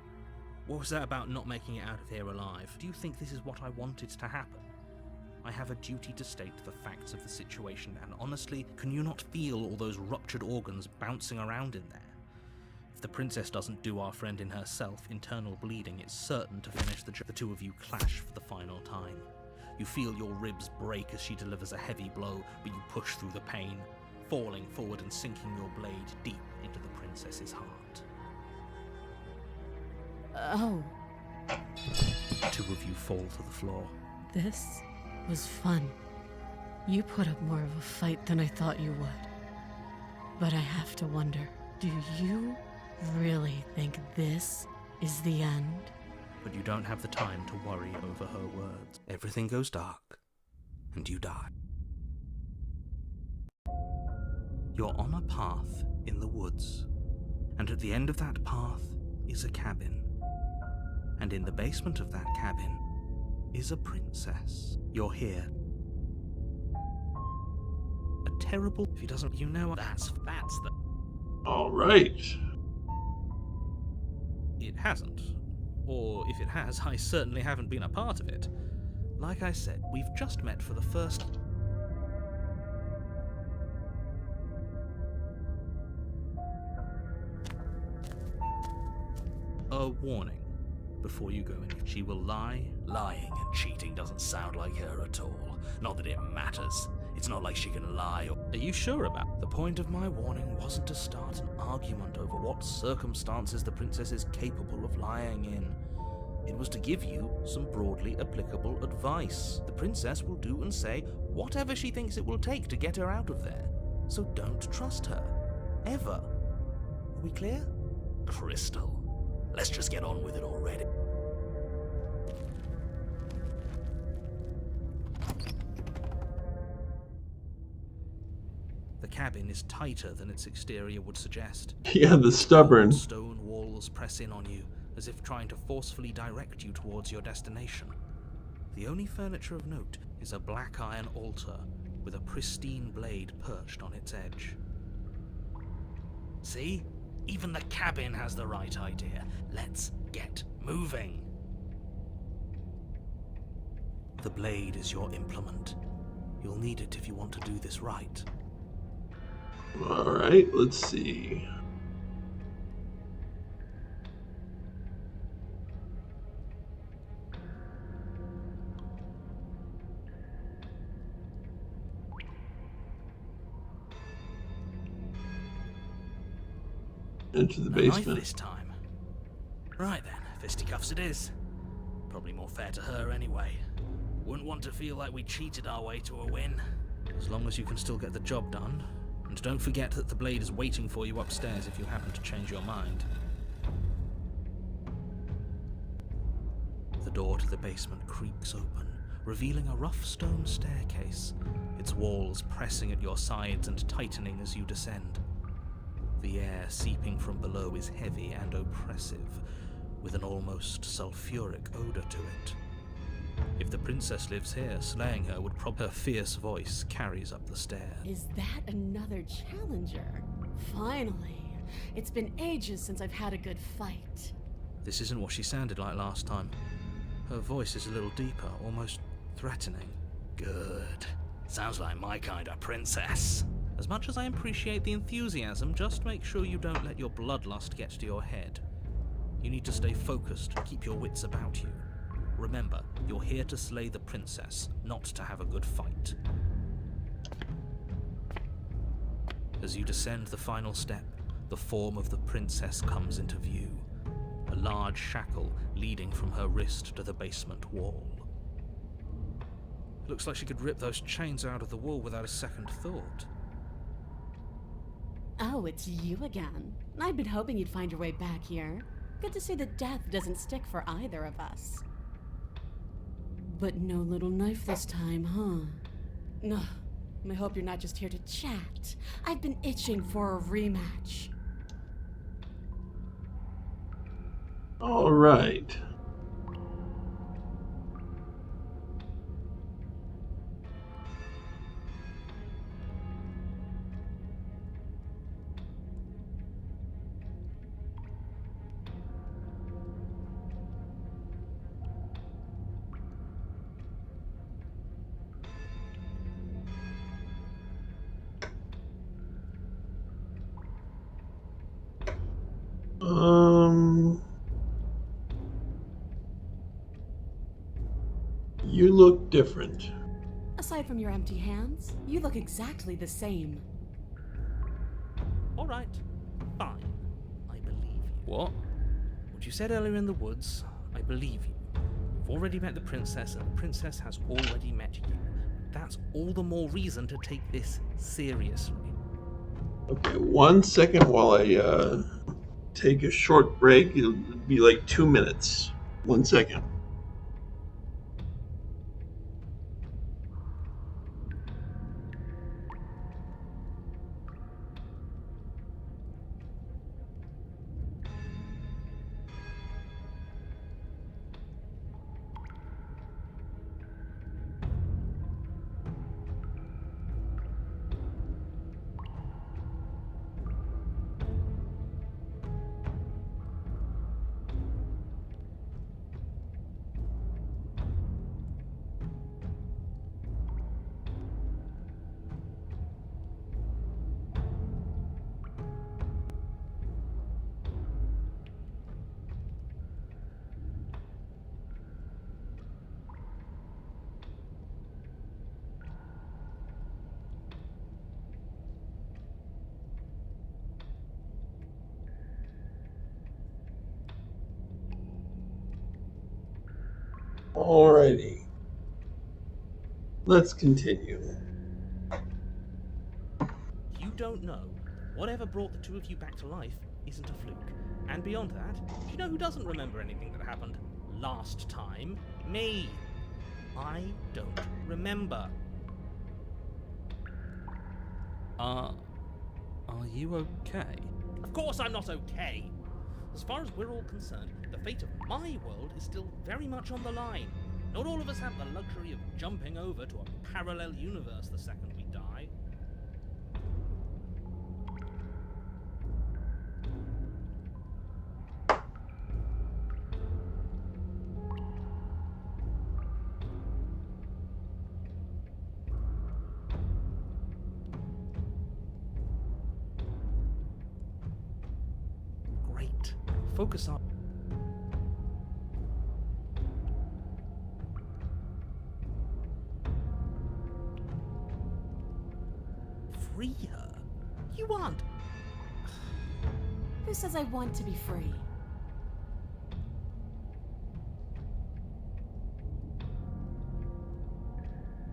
Speaker 2: What was that about not making it out of here alive? Do you think this is what I wanted to happen? I have a duty to state the facts of the situation, and honestly, can you not feel all those ruptured organs bouncing around in there? If the princess doesn't do our friend in herself, internal bleeding is certain to finish the job. The two of you clash for the final time. You feel your ribs break as she delivers a heavy blow, but you push through the pain, falling forward and sinking your blade deep into the princess's heart.
Speaker 3: Oh.
Speaker 2: Two of you fall to the floor.
Speaker 3: This was fun. You put up more of a fight than I thought you would. But I have to wonder, do you really think this is the end?
Speaker 2: But you don't have the time to worry over her words. Everything goes dark, and you die. You're on a path in the woods, and at the end of that path is a cabin. And in the basement of that cabin is a princess. You're here. A terrible... If he doesn't... You know what? That's the...
Speaker 1: All right.
Speaker 2: It hasn't. Or if it has, I certainly haven't been a part of it. Like I said, we've just met for the first... A warning before you go in. She will lie.
Speaker 7: Lying and cheating doesn't sound like her at all. Not that it matters. It's not like she can lie or...
Speaker 2: Are you sure about? The point of my warning wasn't to start an argument over what circumstances the princess is capable of lying in. It was to give you some broadly applicable advice. The princess will do and say whatever she thinks it will take to get her out of there. So don't trust her. Ever. Are we clear?
Speaker 7: Crystal. Let's just get on with it already.
Speaker 2: The cabin is tighter than its exterior would suggest.
Speaker 1: Yeah, the stubborn.
Speaker 2: Stone walls press in on you, as if trying to forcefully direct you towards your destination. The only furniture of note is a black iron altar with a pristine blade perched on its edge.
Speaker 7: See? Even the cabin has the right idea. Let's get moving.
Speaker 2: The blade is your implement. You'll need it if you want to do this right.
Speaker 1: Alright, let's see. Into the
Speaker 7: A knife
Speaker 1: basement.
Speaker 7: this time. Right then, fisticuffs it is. Probably more fair to her anyway. Wouldn't want to feel like we cheated our way to a win.
Speaker 2: As long as you can still get the job done. And don't forget that the blade is waiting for you upstairs if you happen to change your mind. The door to the basement creaks open, revealing a rough stone staircase, its walls pressing at your sides and tightening as you descend. The air seeping from below is heavy and oppressive, with an almost sulphuric odor to it. If the princess lives here, slaying her would her fierce voice carries up the stair.
Speaker 3: Is that another challenger? Finally. It's been ages since I've had a good fight.
Speaker 2: This isn't what she sounded like last time. Her voice is a little deeper, almost threatening.
Speaker 7: Good. Sounds like my kind of princess.
Speaker 2: As much as I appreciate the enthusiasm, just make sure you don't let your bloodlust get to your head. You need to stay focused and keep your wits about you. Remember, you're here to slay the princess, not to have a good fight. As you descend the final step, the form of the princess comes into view. A large shackle leading from her wrist to the basement wall. It looks like she could rip those chains out of the wall without a second thought.
Speaker 3: Oh, it's you again. I've been hoping you'd find your way back here. Good to see that death doesn't stick for either of us. But no little knife this time, huh? No, I hope you're not just here to chat. I've been itching for a rematch.
Speaker 1: Alright. You look different.
Speaker 3: Aside from your empty hands, you look exactly the same.
Speaker 2: Alright, fine. I believe you. What? What you said earlier in the woods, I believe you. You've already met the princess, and the princess has already met you. That's all the more reason to take this seriously.
Speaker 1: Okay, 1 second while I take a short break. It'll be like 2 minutes. 1 second. Alrighty. Let's continue.
Speaker 2: You don't know. Whatever brought the two of you back to life isn't a fluke. And beyond that, do you know who doesn't remember anything that happened last time? Me. I don't remember.
Speaker 7: Are you okay?
Speaker 2: Of course I'm not okay. As far as we're all concerned, the fate of my world is still very much on the line. Not all of us have the luxury of jumping over to a parallel universe the second we die. Great. Focus on... Free her? You aren't...
Speaker 3: Who says I want to be free?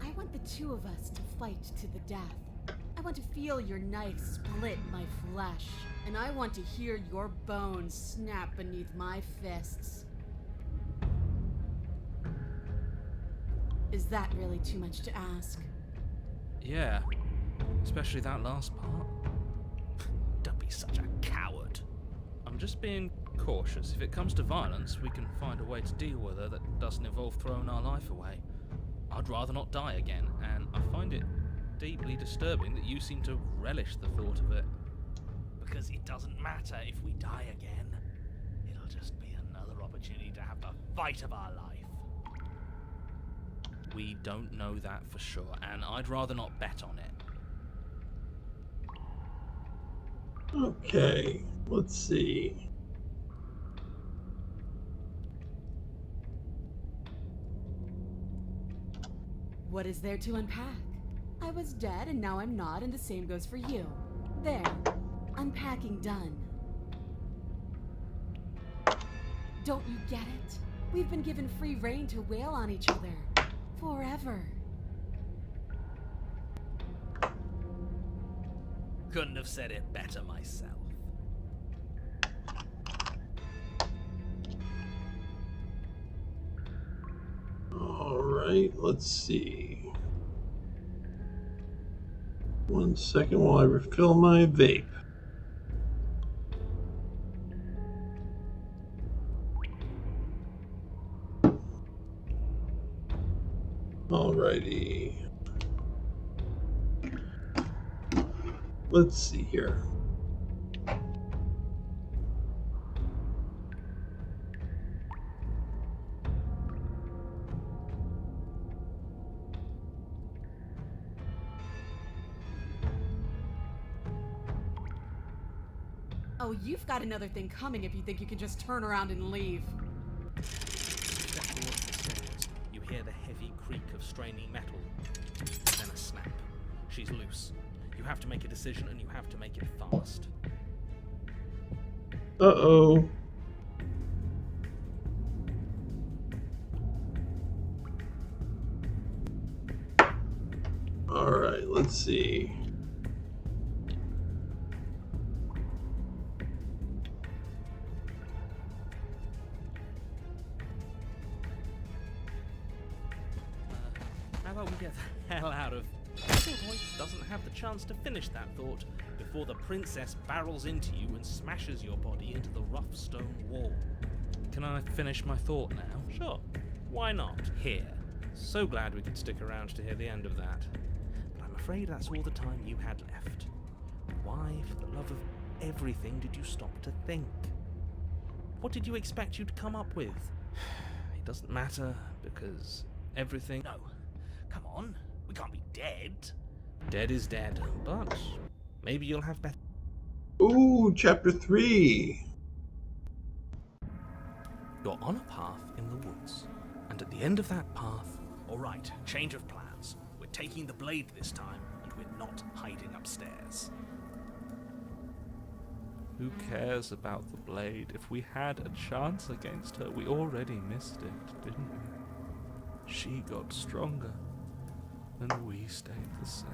Speaker 3: I want the two of us to fight to the death. I want to feel your knife split my flesh, and I want to hear your bones snap beneath my fists. Is that really too much to ask?
Speaker 7: Yeah, especially that last part.
Speaker 2: Don't be such a coward.
Speaker 7: I'm just being cautious. If it comes to violence, we can find a way to deal with her that doesn't involve throwing our life away. I'd rather not die again, and I find it deeply disturbing that you seem to relish the thought of it.
Speaker 2: Because it doesn't matter if we die again. It'll just be another opportunity to have the fight of our life.
Speaker 7: We don't know that for sure, and I'd rather not bet on it.
Speaker 1: Okay, let's see.
Speaker 3: What is there to unpack? I was dead and now I'm not, and the same goes for you. There. Unpacking done. Don't you get it? We've been given free rein to wail on each other. Forever.
Speaker 2: Couldn't have said it better myself.
Speaker 1: Alright, let's see. 1 second while I refill my vape. Alrighty. Let's see here.
Speaker 3: Oh, you've got another thing coming if you think you can just turn around and leave.
Speaker 2: Step towards the stairs. You hear the heavy creak of straining metal. Then a snap. She's loose. You have to make a decision, and you have to make it fast.
Speaker 1: Uh-oh. Alright, let's see.
Speaker 2: How about we get the hell out of... Little voice doesn't have the chance to finish that thought before the princess barrels into you and smashes your body into the rough stone wall.
Speaker 7: Can I finish my thought now?
Speaker 2: Sure, why not? Here. So glad we could stick around to hear the end of that. But I'm afraid that's all the time you had left. Why, for the love of everything, did you stop to think? What did you expect you'd come up with?
Speaker 7: It doesn't matter, because everything...
Speaker 2: No, come on, we can't be dead.
Speaker 7: Dead is dead, but maybe you'll have better...
Speaker 1: Ooh, chapter 3.
Speaker 2: You're on a path in the woods, and at the end of that path... Alright, change of plans. We're taking the blade this time, and we're not hiding upstairs.
Speaker 7: Who cares about the blade? If we had a chance against her, we already missed it, didn't we? she got stronger, and we stayed the same.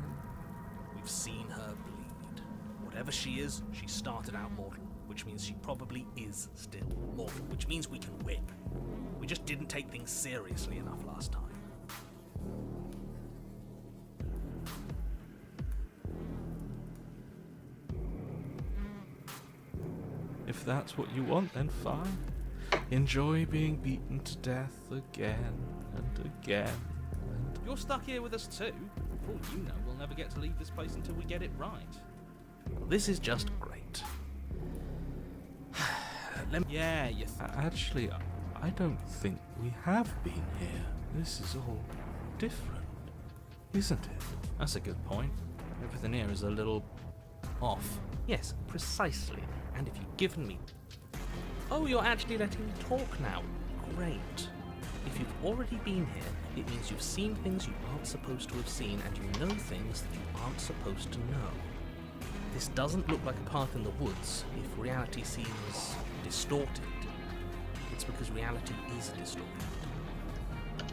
Speaker 5: We've seen her bleed. Whatever she is, she started out mortal, which means she probably is still mortal, which means we can win. We just didn't take things seriously enough last time.
Speaker 7: If that's what you want, then fine. Enjoy being beaten to death again and again.
Speaker 2: You're stuck here with us too. For all you know, we'll never get to leave this place until we get it right.
Speaker 5: This is just great.
Speaker 2: Yeah, you
Speaker 7: Actually, I don't think we have been here. This is all different, isn't it?
Speaker 2: That's a good point. Everything here is a little off. Yes, precisely. And if you'd given me... Oh, you're actually letting me talk now. Great. If you've already been here, it means you've seen things you aren't supposed to have seen, and you know things that you aren't supposed to know. This doesn't look like a path in the woods. If reality seems distorted, it's because reality is distorted.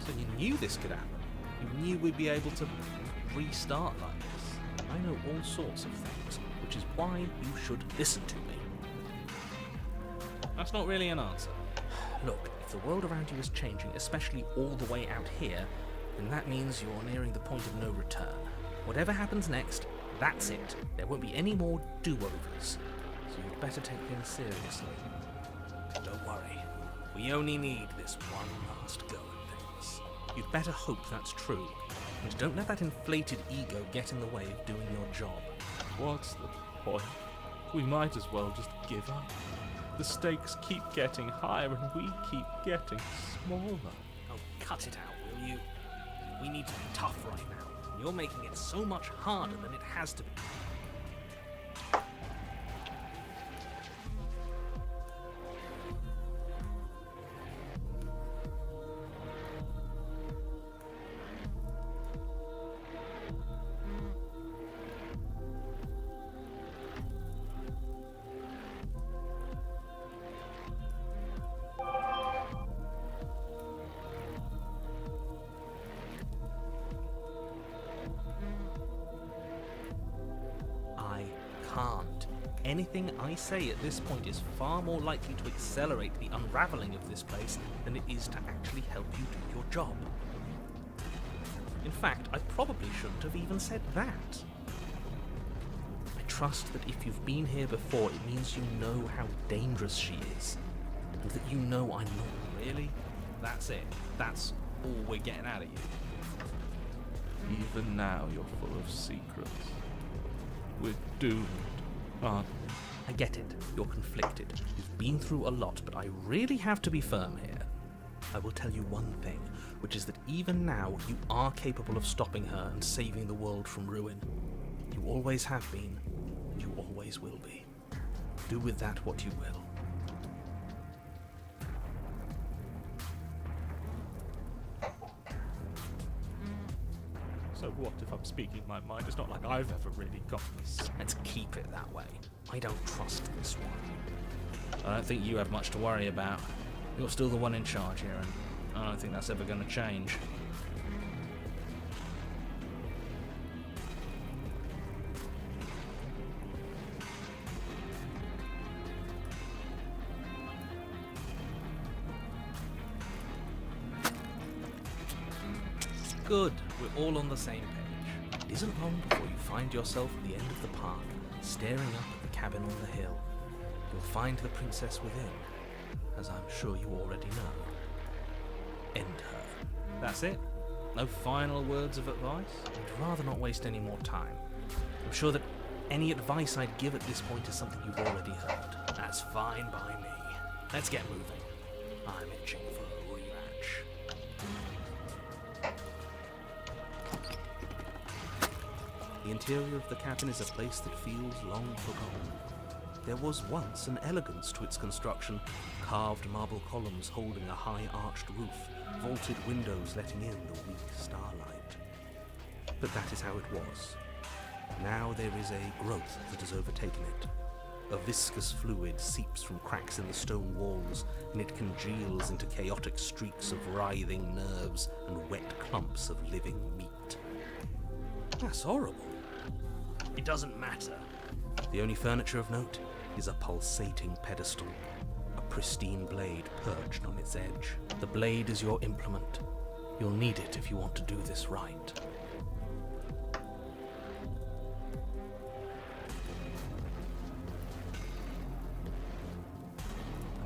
Speaker 2: So you knew this could happen. You knew we'd be able to restart like this. I know all sorts of things, which is why you should listen to me. That's not really an answer. Look, if the world around you is changing, especially all the way out here, then that means you're nearing the point of no return. Whatever happens next, that's it. There won't be any more do-overs. So you'd better take things seriously.
Speaker 5: Don't worry. We only need this one last go at things.
Speaker 2: You'd better hope that's true. And don't let that inflated ego get in the way of doing your job.
Speaker 7: What's the point? We might as well just give up. The stakes keep getting higher and we keep getting smaller.
Speaker 5: Oh, cut it out, will you? We need to be tough right now. You're making it so much harder than it has to be.
Speaker 2: Can't. Anything I say at this point is far more likely to accelerate the unraveling of this place than it is to actually help you do your job. In fact, I probably shouldn't have even said that. I trust that if you've been here before, it means you know how dangerous she is, and that you know I'm not.
Speaker 5: Really? That's it? That's all we're getting out of you?
Speaker 7: Even now you're full of secrets. We're doomed, aren't we?
Speaker 2: I get it. You're conflicted. You've been through a lot, but I really have to be firm here. I will tell you one thing, which is that even now you are capable of stopping her and saving the world from ruin. You always have been, and you always will be. Do with that what you will.
Speaker 7: So what if I'm speaking my mind? It's not like I've ever really got this.
Speaker 2: Let's keep it that way. I don't trust this one. I don't think you have much to worry about. You're still the one in charge here, and I don't think that's ever going to change. Good. We're all on the same page. It isn't long before you find yourself at the end of the park, staring up at the cabin on the hill. You'll find the princess within, as I'm sure you already know. End her. That's it? No final words of advice? I'd rather not waste any more time. I'm sure that any advice I'd give at this point is something you've already heard. That's fine by me. Let's get moving. I'm itching for a rematch. The interior of the cabin is a place that feels long forgotten. There was once an elegance to its construction, carved marble columns holding a high-arched roof, vaulted windows letting in the weak starlight. But that is how it was. Now there is a growth that has overtaken it.
Speaker 5: A viscous fluid seeps from cracks in the stone walls, and it congeals into chaotic streaks of writhing nerves and wet clumps of living meat. That's horrible. It doesn't matter. The only furniture of note is a pulsating pedestal, a pristine blade perched on its edge. The blade is your implement. You'll need it if you want to do this right.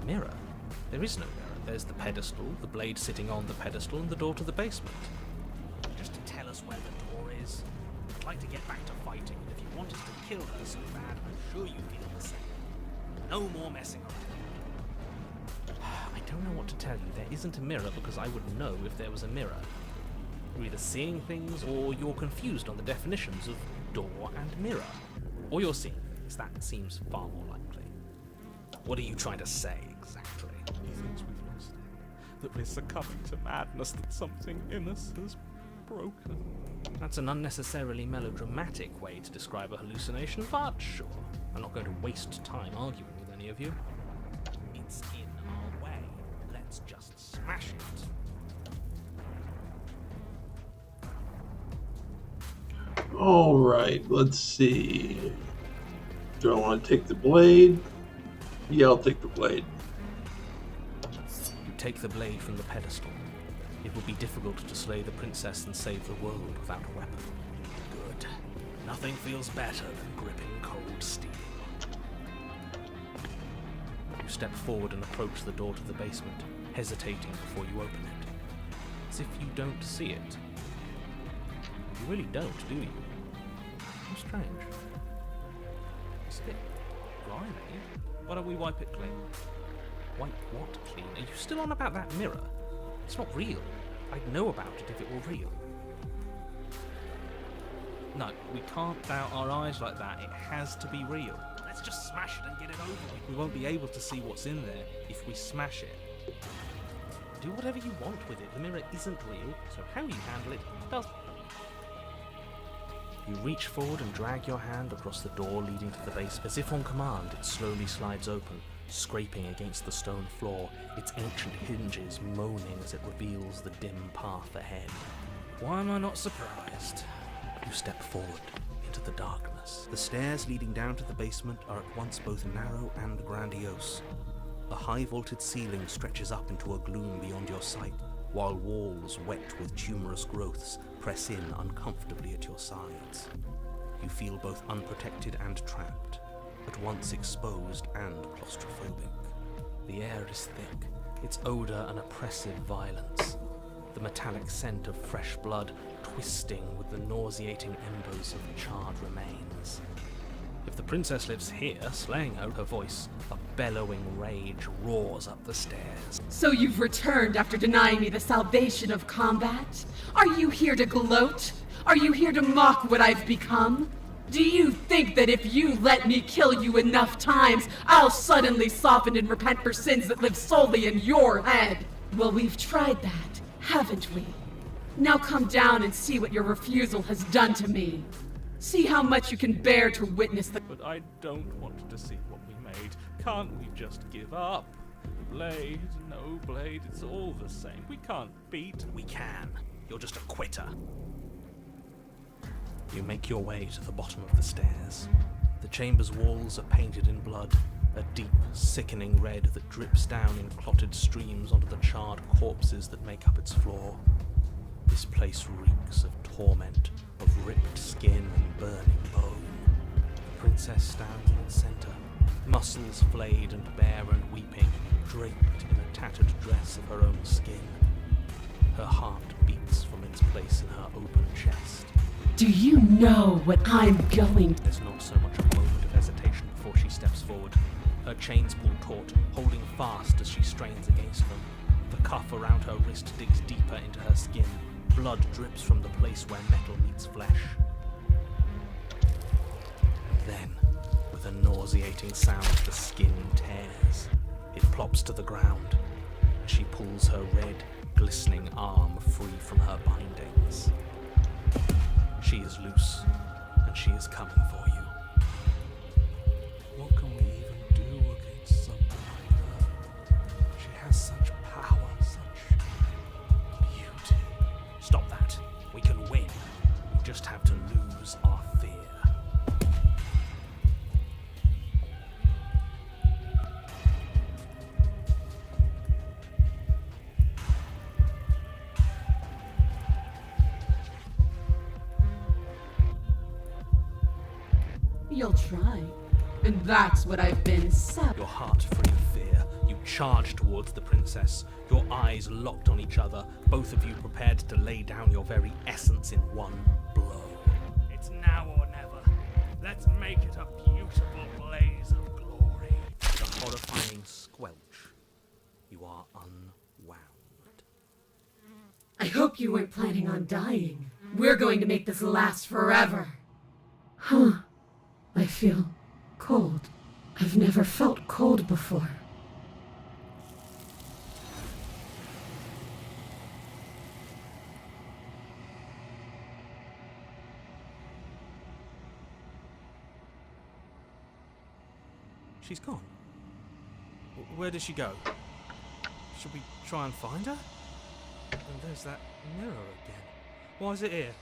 Speaker 5: A mirror? There is no mirror. There's the pedestal, the blade sitting on the pedestal, and the door to the basement. Just to tell us where the door is. I'd like to get back to fighting, and if you want us to kill her so bad, I'm sure you feel the same. No more messing around. I don't know what to tell you. There isn't a mirror because I would know if there was a mirror. You're either seeing things or you're confused on the definitions of door and mirror. Or you're seeing things. That seems far more likely. What are you trying to say, exactly?
Speaker 7: He thinks we've lost him. That we're succumbing to madness, that something in us has broken.
Speaker 5: That's an unnecessarily melodramatic way to describe a hallucination, but sure. I'm not going to waste time arguing with any of you. It's in our way. Let's just smash it.
Speaker 1: All right, let's see. Do I want to take the blade? Yeah, I'll take the blade.
Speaker 5: You take the blade from the pedestal. It would be difficult to slay the princess and save the world without a weapon. Good. Nothing feels better than gripping cold steel. You step forward and approach the door to the basement, hesitating before you open it. As if you don't see it. You really don't, do you? How strange. It's a bit grimy. Why don't we wipe it clean? Wipe what clean? Are you still on about that mirror? It's not real. I'd know about it if it were real. No, we can't doubt our eyes like that. It has to be real. Let's just smash it and get it over with. We won't be able to see what's in there if we smash it. Do whatever you want with it. The mirror isn't real, so how you handle it does. You reach forward and drag your hand across the door leading to the base. As if on command, it slowly slides open, scraping against the stone floor, its ancient hinges moaning as it reveals the dim path ahead. Why am I not surprised? You step forward into the darkness. The stairs leading down to the basement are at once both narrow and grandiose. A high-vaulted ceiling stretches up into a gloom beyond your sight, while walls wet with tumorous growths press in uncomfortably at your sides. You feel both unprotected and trapped, at once exposed and claustrophobic. The air is thick, its odour an oppressive violence, the metallic scent of fresh blood twisting with the nauseating embers of charred remains. If the princess lives here, slaying her voice, a bellowing rage roars up the stairs.
Speaker 3: So you've returned after denying me the salvation of combat? Are you here to gloat? Are you here to mock what I've become? Do you think that if you let me kill you enough times, I'll suddenly soften and repent for sins that live solely in your head? Well, we've tried that, haven't we? Now come down and see what your refusal has done to me. See how much you can bear to witness the—
Speaker 7: But I don't want to see what we made. Can't we just give up? Blade, no blade, it's all the same. We can't beat.
Speaker 5: We can. You're just a quitter. You make your way to the bottom of the stairs. The chamber's walls are painted in blood, a deep, sickening red that drips down in clotted streams onto the charred corpses that make up its floor. This place reeks of torment, of ripped skin and burning bone. The princess stands in its center, muscles flayed and bare and weeping, draped in a tattered dress of her own skin. Her heart beats from its place in her open chest.
Speaker 3: Do you know what I'm going—
Speaker 5: There's not so much a moment of hesitation before she steps forward. Her chains pull taut, holding fast as she strains against them. The cuff around her wrist digs deeper into her skin. Blood drips from the place where metal meets flesh. And then, with a nauseating sound, the skin tears. It plops to the ground, and she pulls her red, glistening arm free from her bindings. She is loose, and she is coming for you. What can we
Speaker 3: You'll try. And that's what I've been
Speaker 5: Your heart free of fear, you charge towards the princess, your eyes locked on each other, both of you prepared to lay down your very essence in one blow.
Speaker 7: It's now or never. Let's make it a beautiful blaze of glory.
Speaker 5: With a horrifying squelch, you are unwound.
Speaker 4: I hope you weren't planning on dying. We're going to make this last forever. Huh. I feel cold. I've never felt cold before.
Speaker 5: She's gone. Where did she go? Should we try and find her? And there's that mirror again. Why is it here?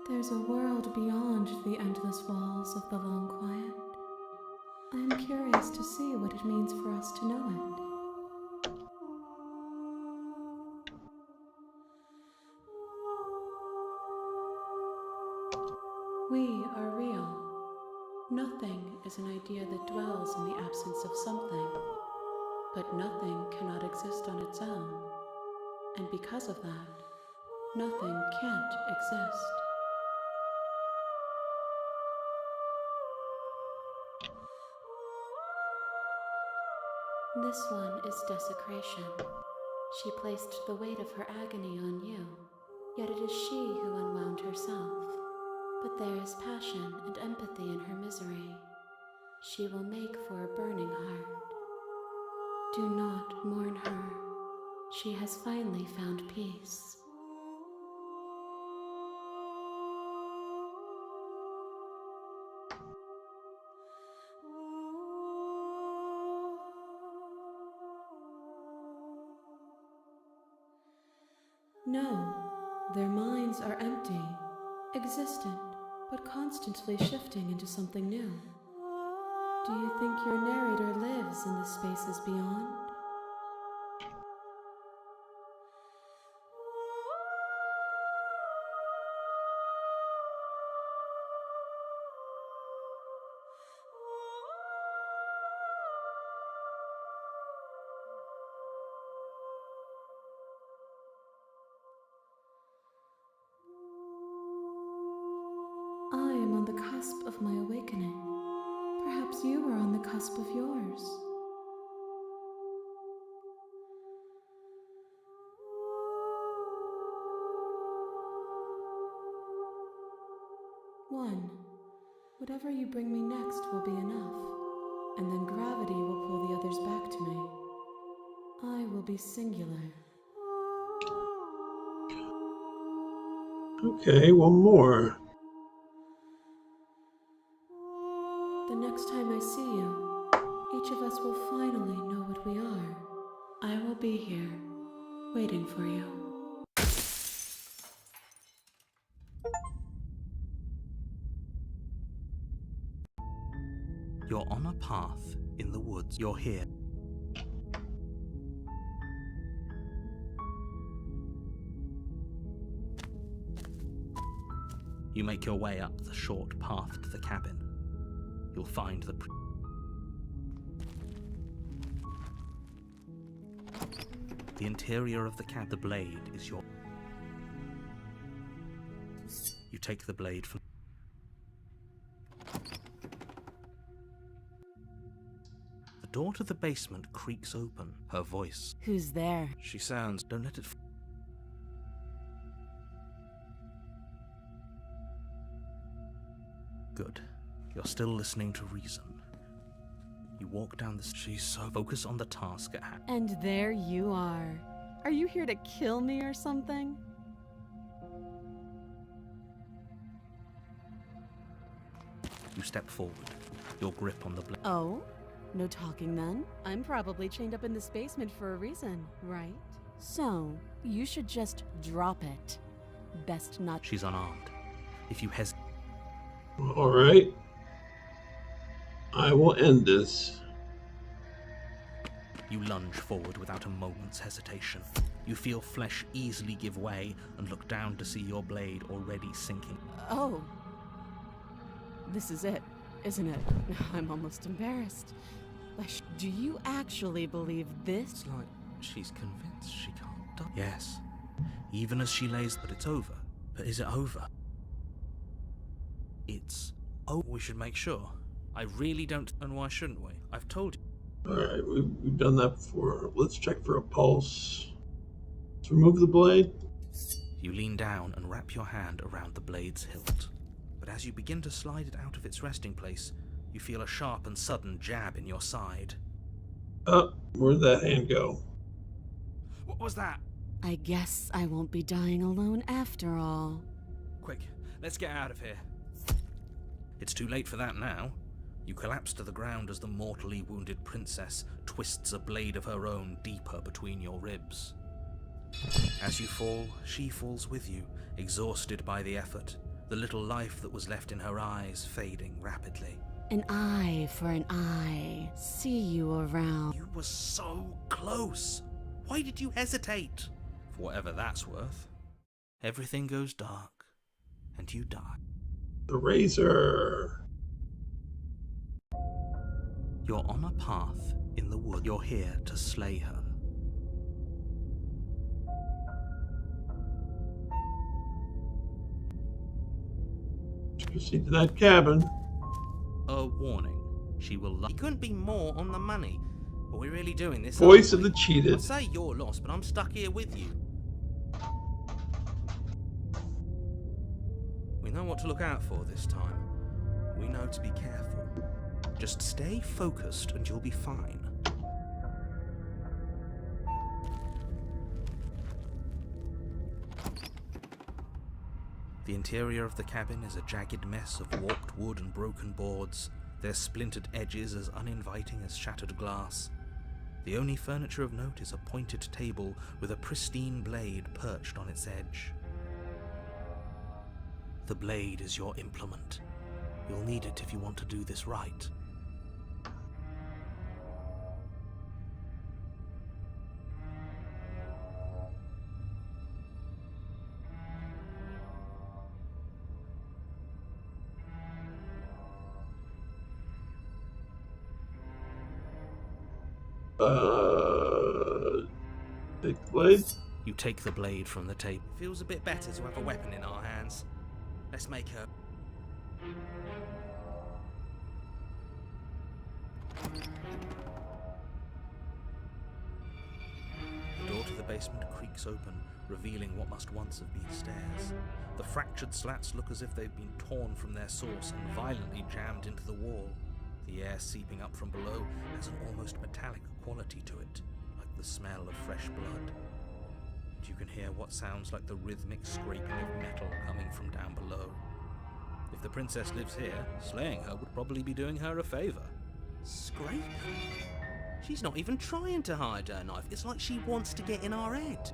Speaker 4: There's a world beyond the endless walls of the long quiet. I am curious to see what it means for us to know it. We are real. Nothing is an idea that dwells in the absence of something, but nothing cannot exist on its own. And because of that, nothing can't exist. This one is desecration. She placed the weight of her agony on you, yet it is she who unwound herself. But there is passion and empathy in her misery. She will make for a burning heart. Do not mourn her. She has finally found peace. No, their minds are empty, existent, but constantly shifting into something new. Do you think your narrator lives in the spaces beyond? I am on the cusp of my awakening. Perhaps you are on the cusp of yours. One, whatever you bring me next will be enough, and then gravity will pull the others back to me. I will be singular.
Speaker 1: Okay, one more.
Speaker 4: The next time I see you, each of us will finally know what we are. I will be here, waiting for you.
Speaker 5: You're on a path in the woods. You're here. You make your way up the short path to the cabin. You'll find the interior of the cabin. The blade is your... You take the blade from... The door to the basement creaks open. Her voice.
Speaker 3: Who's there?
Speaker 5: She sounds... Don't let it... Good. You're still listening to reason. You walk down the... She's so... Focus on the task at hand.
Speaker 3: And there you are. Are you here to kill me or something?
Speaker 2: You step forward, your grip on the blade.
Speaker 3: Oh? No talking then? I'm probably chained up in this basement for a reason, right? So, you should just drop it. Best not.
Speaker 2: She's unarmed. If you hesitate,
Speaker 1: All right. I will end this.
Speaker 2: you lunge forward without a moment's hesitation. You feel flesh easily give way and look down to see your blade already sinking.
Speaker 3: Oh. This is it, isn't it? I'm almost embarrassed. Do you actually believe this?
Speaker 2: It's like she's convinced she can't die. Yes. Even as she lays, but it's over. But is it over? It's over. We should make sure. I really don't. And why shouldn't we? I've told you.
Speaker 1: Alright, we've done that before. Let's check for a pulse. Let's remove the blade.
Speaker 2: You lean down and wrap your hand around the blade's hilt. But as you begin to slide it out of its resting place, you feel a sharp and sudden jab in your side.
Speaker 1: Where'd that hand go?
Speaker 2: What was that?
Speaker 3: I guess I won't be dying alone after all.
Speaker 2: Quick, let's get out of here. It's too late for that now. You collapse to the ground as the mortally wounded princess twists a blade of her own deeper between your ribs. As you fall, she falls with you, exhausted by the effort, the little life that was left in her eyes fading rapidly.
Speaker 3: An eye for an eye. See you around.
Speaker 2: You were so close. Why did you hesitate? For whatever that's worth. Everything goes dark, and you die.
Speaker 1: The razor.
Speaker 2: You're on a path in the wood. You're here to slay her.
Speaker 1: Let's proceed to that cabin.
Speaker 2: A warning. She will lie. He couldn't be more on the money. Are we really doing this?
Speaker 1: Voice of the cheated.
Speaker 2: I'd say you're lost, but I'm stuck here with you. We know what to look out for this time. We know to be careful. Just stay focused and you'll be fine. The interior of the cabin is a jagged mess of warped wood and broken boards, their splintered edges as uninviting as shattered glass. The only furniture of note is a pointed table with a pristine blade perched on its edge. The blade is your implement. You'll need it if you want to do this right.
Speaker 1: Take the blade.
Speaker 2: You take the blade from the table. Feels a bit better to have a weapon in our hands. Let's make her. The door to the basement creaks open, revealing what must once have been stairs. The fractured slats look as if they've been torn from their source and violently jammed into the wall. The air seeping up from below has an almost metallic quality to it, like the smell of fresh blood. And you can hear what sounds like the rhythmic scraping of metal coming from down below. If the princess lives here, slaying her would probably be doing her a favor. Scraping? She's not even trying to hide her knife. It's like she wants to get in our head.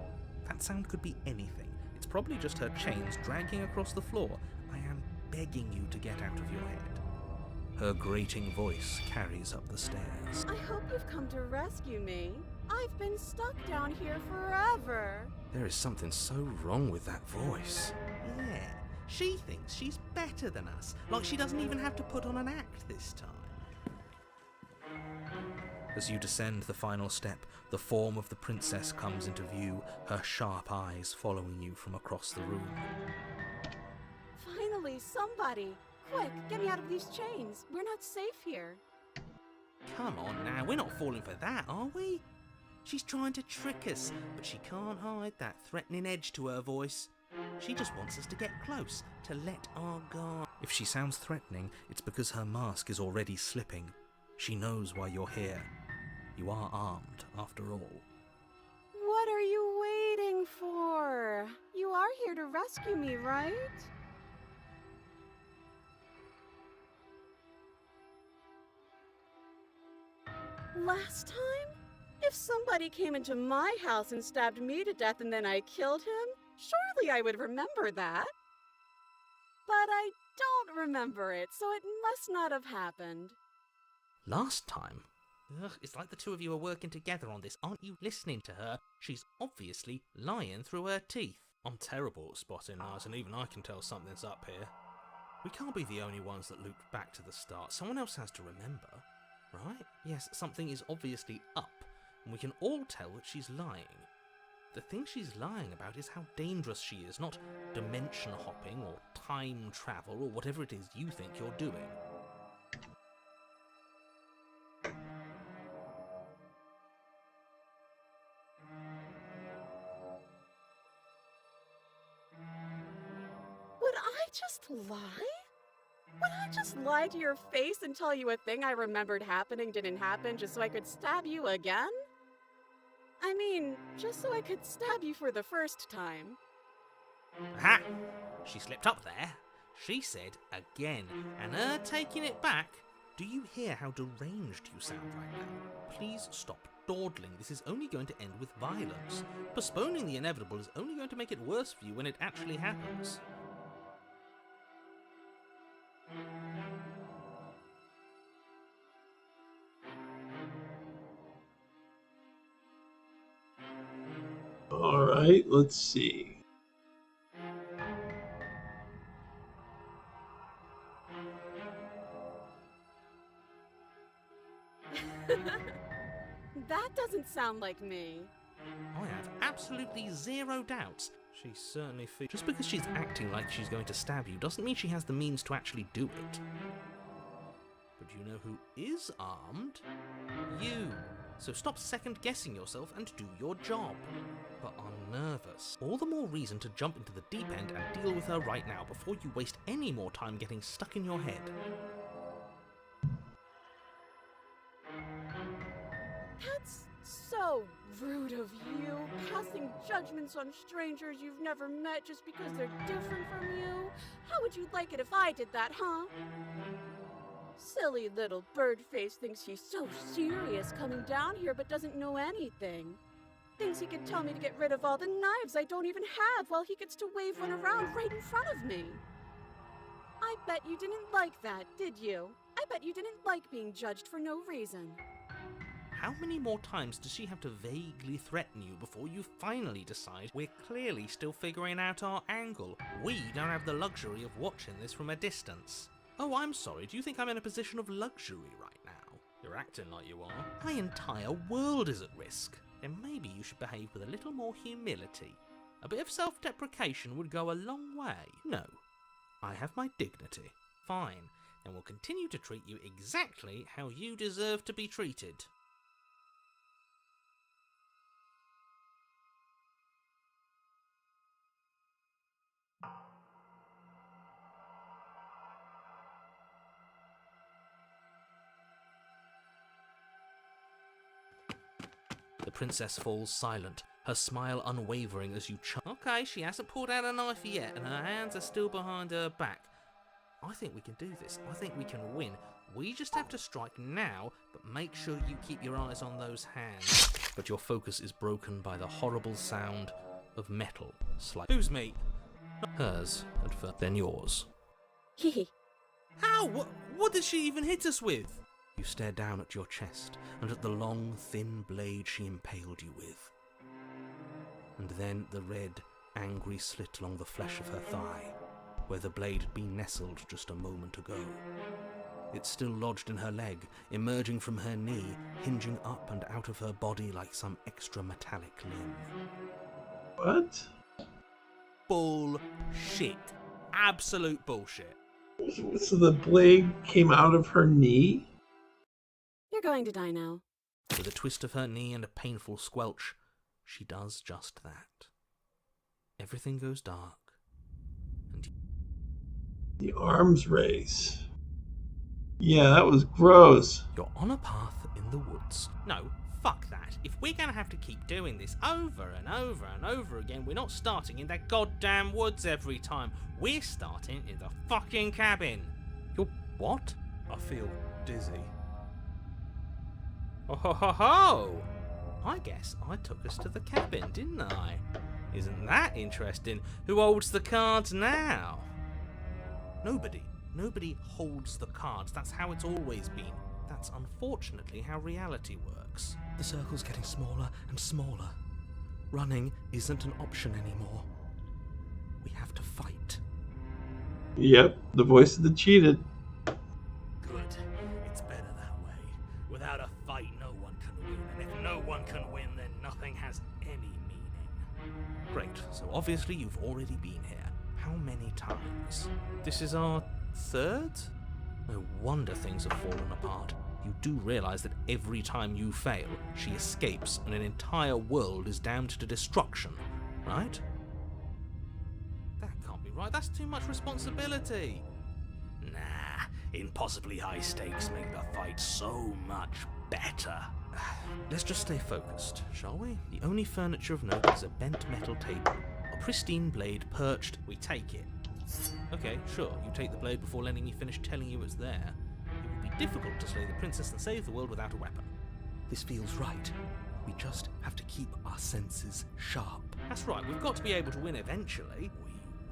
Speaker 2: That sound could be anything. It's probably just her chains dragging across the floor. I am begging you to get out of your head. Her grating voice carries up the stairs.
Speaker 3: I hope you've come to rescue me. I've been stuck down here forever.
Speaker 2: There is something so wrong with that voice.
Speaker 5: Yeah, she thinks she's better than us, like she doesn't even have to put on an act this time.
Speaker 2: As you descend the final step, the form of the princess comes into view, her sharp eyes following you from across the room.
Speaker 3: Finally, somebody. Quick, get me out of these chains. We're not safe here.
Speaker 5: Come on now, we're not falling for that, are we? She's trying to trick us, but she can't hide that threatening edge to her voice. She just wants us to get close, to let our guard.
Speaker 2: If she sounds threatening, it's because her mask is already slipping. She knows why you're here. You are armed, after all.
Speaker 3: What are you waiting for? You are here to rescue me, right? Last time? If somebody came into my house and stabbed me to death and then I killed him, surely I would remember that. But I don't remember it, so it must not have happened.
Speaker 2: Last time? Ugh, it's like the two of you are working together on this. Aren't you listening to her? She's obviously lying through her teeth. I'm terrible at spotting lies, and even I can tell something's up here. We can't be the only ones that looped back to the start. Someone else has to remember, right? Yes, something is obviously up, and we can all tell that she's lying. The thing she's lying about is how dangerous she is, not dimension hopping or time travel or whatever it is you think you're doing.
Speaker 3: Would I just lie? Would I just lie to your face and tell you a thing I remembered happening didn't happen just so I could stab you again? I mean, just so I could stab you for the first time.
Speaker 2: Aha! She slipped up there. She said again, and her taking it back. Do you hear how deranged you sound right now? Please stop dawdling. This is only going to end with violence. Postponing the inevitable is only going to make it worse for you when it actually happens.
Speaker 1: All right, let's see.
Speaker 3: That doesn't sound like me.
Speaker 2: I have absolutely zero doubts. She certainly feels. Just because she's acting like she's going to stab you doesn't mean she has the means to actually do it. But you know who is armed? You. So stop second-guessing yourself and do your job. But I'm nervous. All the more reason to jump into the deep end and deal with her right now before you waste any more time getting stuck in your head.
Speaker 3: That's so rude of you, passing judgments on strangers you've never met just because they're different from you. How would you like it if I did that, huh? Silly little bird-face thinks he's so serious coming down here but doesn't know anything. Thinks he can tell me to get rid of all the knives I don't even have while he gets to wave one around right in front of me. I bet you didn't like that, did you? I bet you didn't like being judged for no reason.
Speaker 2: How many more times does she have to vaguely threaten you before you finally decide we're clearly still figuring out our angle? We don't have the luxury of watching this from a distance. Oh, I'm sorry, do you think I'm in a position of luxury right now? You're acting like you are. My entire world is at risk. Then maybe you should behave with a little more humility. A bit of self-deprecation would go a long way. No, I have my dignity. Fine, and will continue to treat you exactly how you deserve to be treated. The princess falls silent, her smile unwavering as you Okay, she hasn't pulled out a knife yet, and her hands are still behind her back. I think we can do this. I think we can win. We just have to strike now, but make sure you keep your eyes on those hands. But your focus is broken by the horrible sound of metal sliding. Who's me? Hers, at first, then yours.
Speaker 3: Hee.
Speaker 2: How? What did she even hit us with? You stare down at your chest and at the long, thin blade she impaled you with. And then the red, angry slit along the flesh of her thigh, where the blade had been nestled just a moment ago. It's still lodged in her leg, emerging from her knee, hinging up and out of her body like some extra metallic limb.
Speaker 1: What?
Speaker 2: Bullshit. Absolute bullshit.
Speaker 1: So the blade came out of her knee?
Speaker 3: You're going to die now.
Speaker 2: With a twist of her knee and a painful squelch, she does just that. Everything goes dark. And
Speaker 1: The arms race. Yeah, that was gross.
Speaker 2: you're on a path in the woods. No, fuck that. If we're gonna have to keep doing this over and over and over again, we're not starting in that goddamn woods every time. We're starting in the fucking cabin. You're what? I feel dizzy.
Speaker 5: Oh ho ho ho! I guess I took us to the cabin, didn't I? Isn't that interesting? Who holds the cards now? Nobody. Nobody holds the cards. That's how it's always been. That's unfortunately how reality works. The circle's getting smaller and smaller. Running isn't an option anymore. We have to fight.
Speaker 1: Yep, the voice of the cheated.
Speaker 5: Good. It's better that way. Without a fight, no one can win. And if no one can win, then nothing has any meaning. Great. So obviously you've already been here. How many times? This is our third? No wonder things have fallen apart. You do realize that every time you fail, she escapes and an entire world is damned to destruction, right? That can't be right. That's too much responsibility. Nah, impossibly high stakes make the fight so much better. Let's just stay focused, shall we? The only furniture of note is a bent metal table. A pristine blade perched. We take it. Okay, sure, you take the blade before letting me finish telling you it's there. It would be difficult to slay the princess and save the world without a weapon. This feels right. We just have to keep our senses sharp. That's right, we've got to be able to win eventually.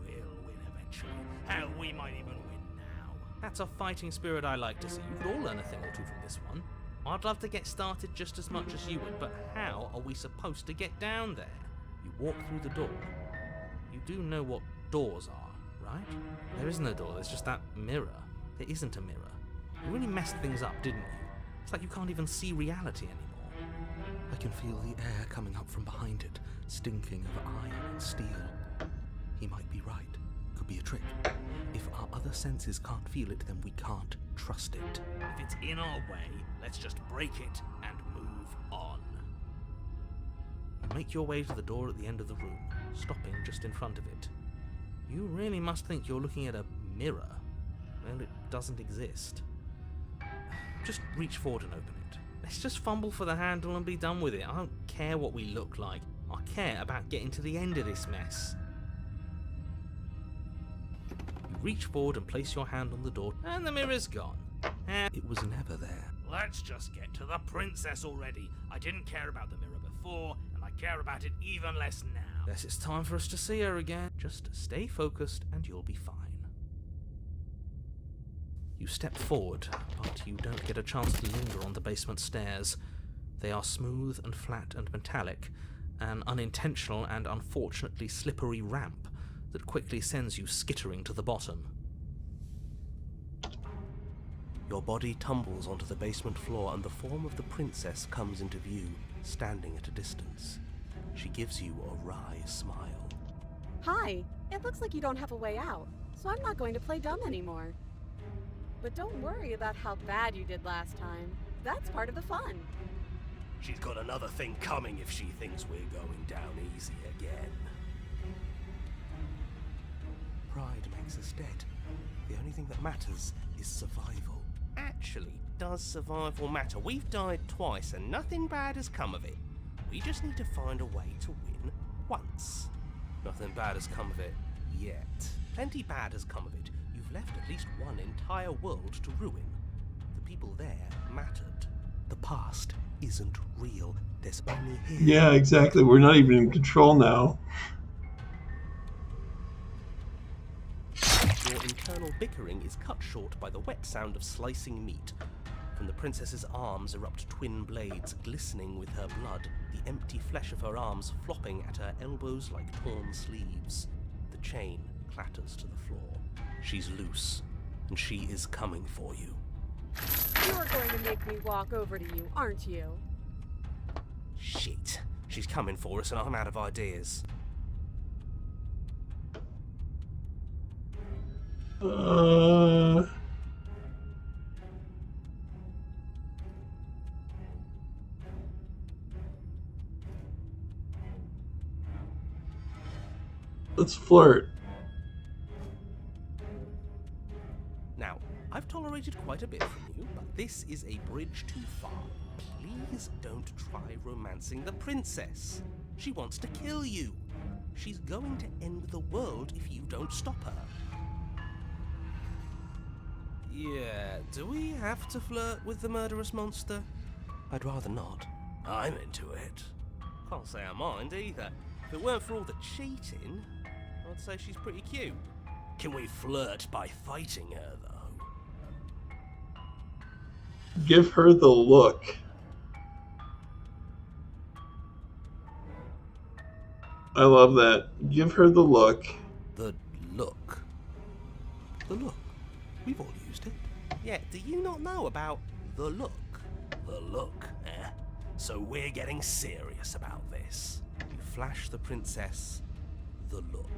Speaker 5: We will win eventually. Hell, we might even win now. That's a fighting spirit I like to see. You could all learn a thing or two from this one. I'd love to get started just as much as you would, but how are we supposed to get down there? You walk through the door. You do know what doors are, right? There isn't a door, there's just that mirror. There isn't a mirror. You really messed things up, didn't you? It's like you can't even see reality anymore. I can feel the air coming up from behind it, stinking of iron and steel. He might be right. Could be a trick. If our other senses can't feel it, then we can't trust it. If it's in our way, let's just break it and move on. You make your way to the door at the end of the room, stopping just in front of it. You really must think you're looking at a mirror. Well, it doesn't exist. Just reach forward and open it. Let's just fumble for the handle and be done with it. I don't care what we look like. I care about getting to the end of this mess. You reach forward and place your hand on the door, and the mirror's gone. And it was never there. Let's just get to the princess already. I didn't care about the mirror before, and I care about it even less now. Guess it's time for us to see her again. Just stay focused and you'll be fine. You step forward, but you don't get a chance to linger on the basement stairs. They are smooth and flat and metallic, an unintentional and unfortunately slippery ramp that quickly sends you skittering to the bottom.
Speaker 8: Your body tumbles onto the basement floor and the form of the princess comes into view, standing at a distance. She gives you a wry smile.
Speaker 3: Hi, it looks like you don't have a way out, so I'm not going to play dumb anymore. But don't worry about how bad you did last time. That's part of the fun.
Speaker 8: She's got another thing coming if she thinks we're going down easy again. Pride makes us dead. The only thing that matters is survival. Actually, does survival matter? We've died twice and nothing bad has come of it. We just need to find a way to win once. Nothing bad has come of it yet. Plenty bad has come of it. You've left at least one entire world to ruin. The people there mattered. The past isn't real. There's only here.
Speaker 1: Yeah, exactly. We're not even in control now.
Speaker 8: Your internal bickering is cut short by the wet sound of slicing meat. From the princess's arms erupt twin blades, glistening with her blood, the empty flesh of her arms flopping at her elbows like torn sleeves. The chain clatters to the floor. She's loose, and she is coming for you.
Speaker 3: You're going to make me walk over to you, aren't you?
Speaker 8: Shit. She's coming for us and I'm out of ideas.
Speaker 1: Let's flirt.
Speaker 8: Now, I've tolerated quite a bit from you, but this is a bridge too far. Please don't try romancing the princess. She wants to kill you. She's going to end the world if you don't stop her.
Speaker 5: Yeah, do we have to flirt with the murderous monster?
Speaker 8: I'd rather not.
Speaker 5: I'm into it.
Speaker 8: Can't say I mind either. If it weren't for all the cheating, I'd say she's pretty cute.
Speaker 5: Can we flirt by fighting her, though?
Speaker 1: Give her the look. I love that. Give her the look.
Speaker 5: The look.
Speaker 8: The look. We've all used it. Yeah, do you not know about the look?
Speaker 5: The look, eh? So we're getting serious about this.
Speaker 8: You flash the princess the look.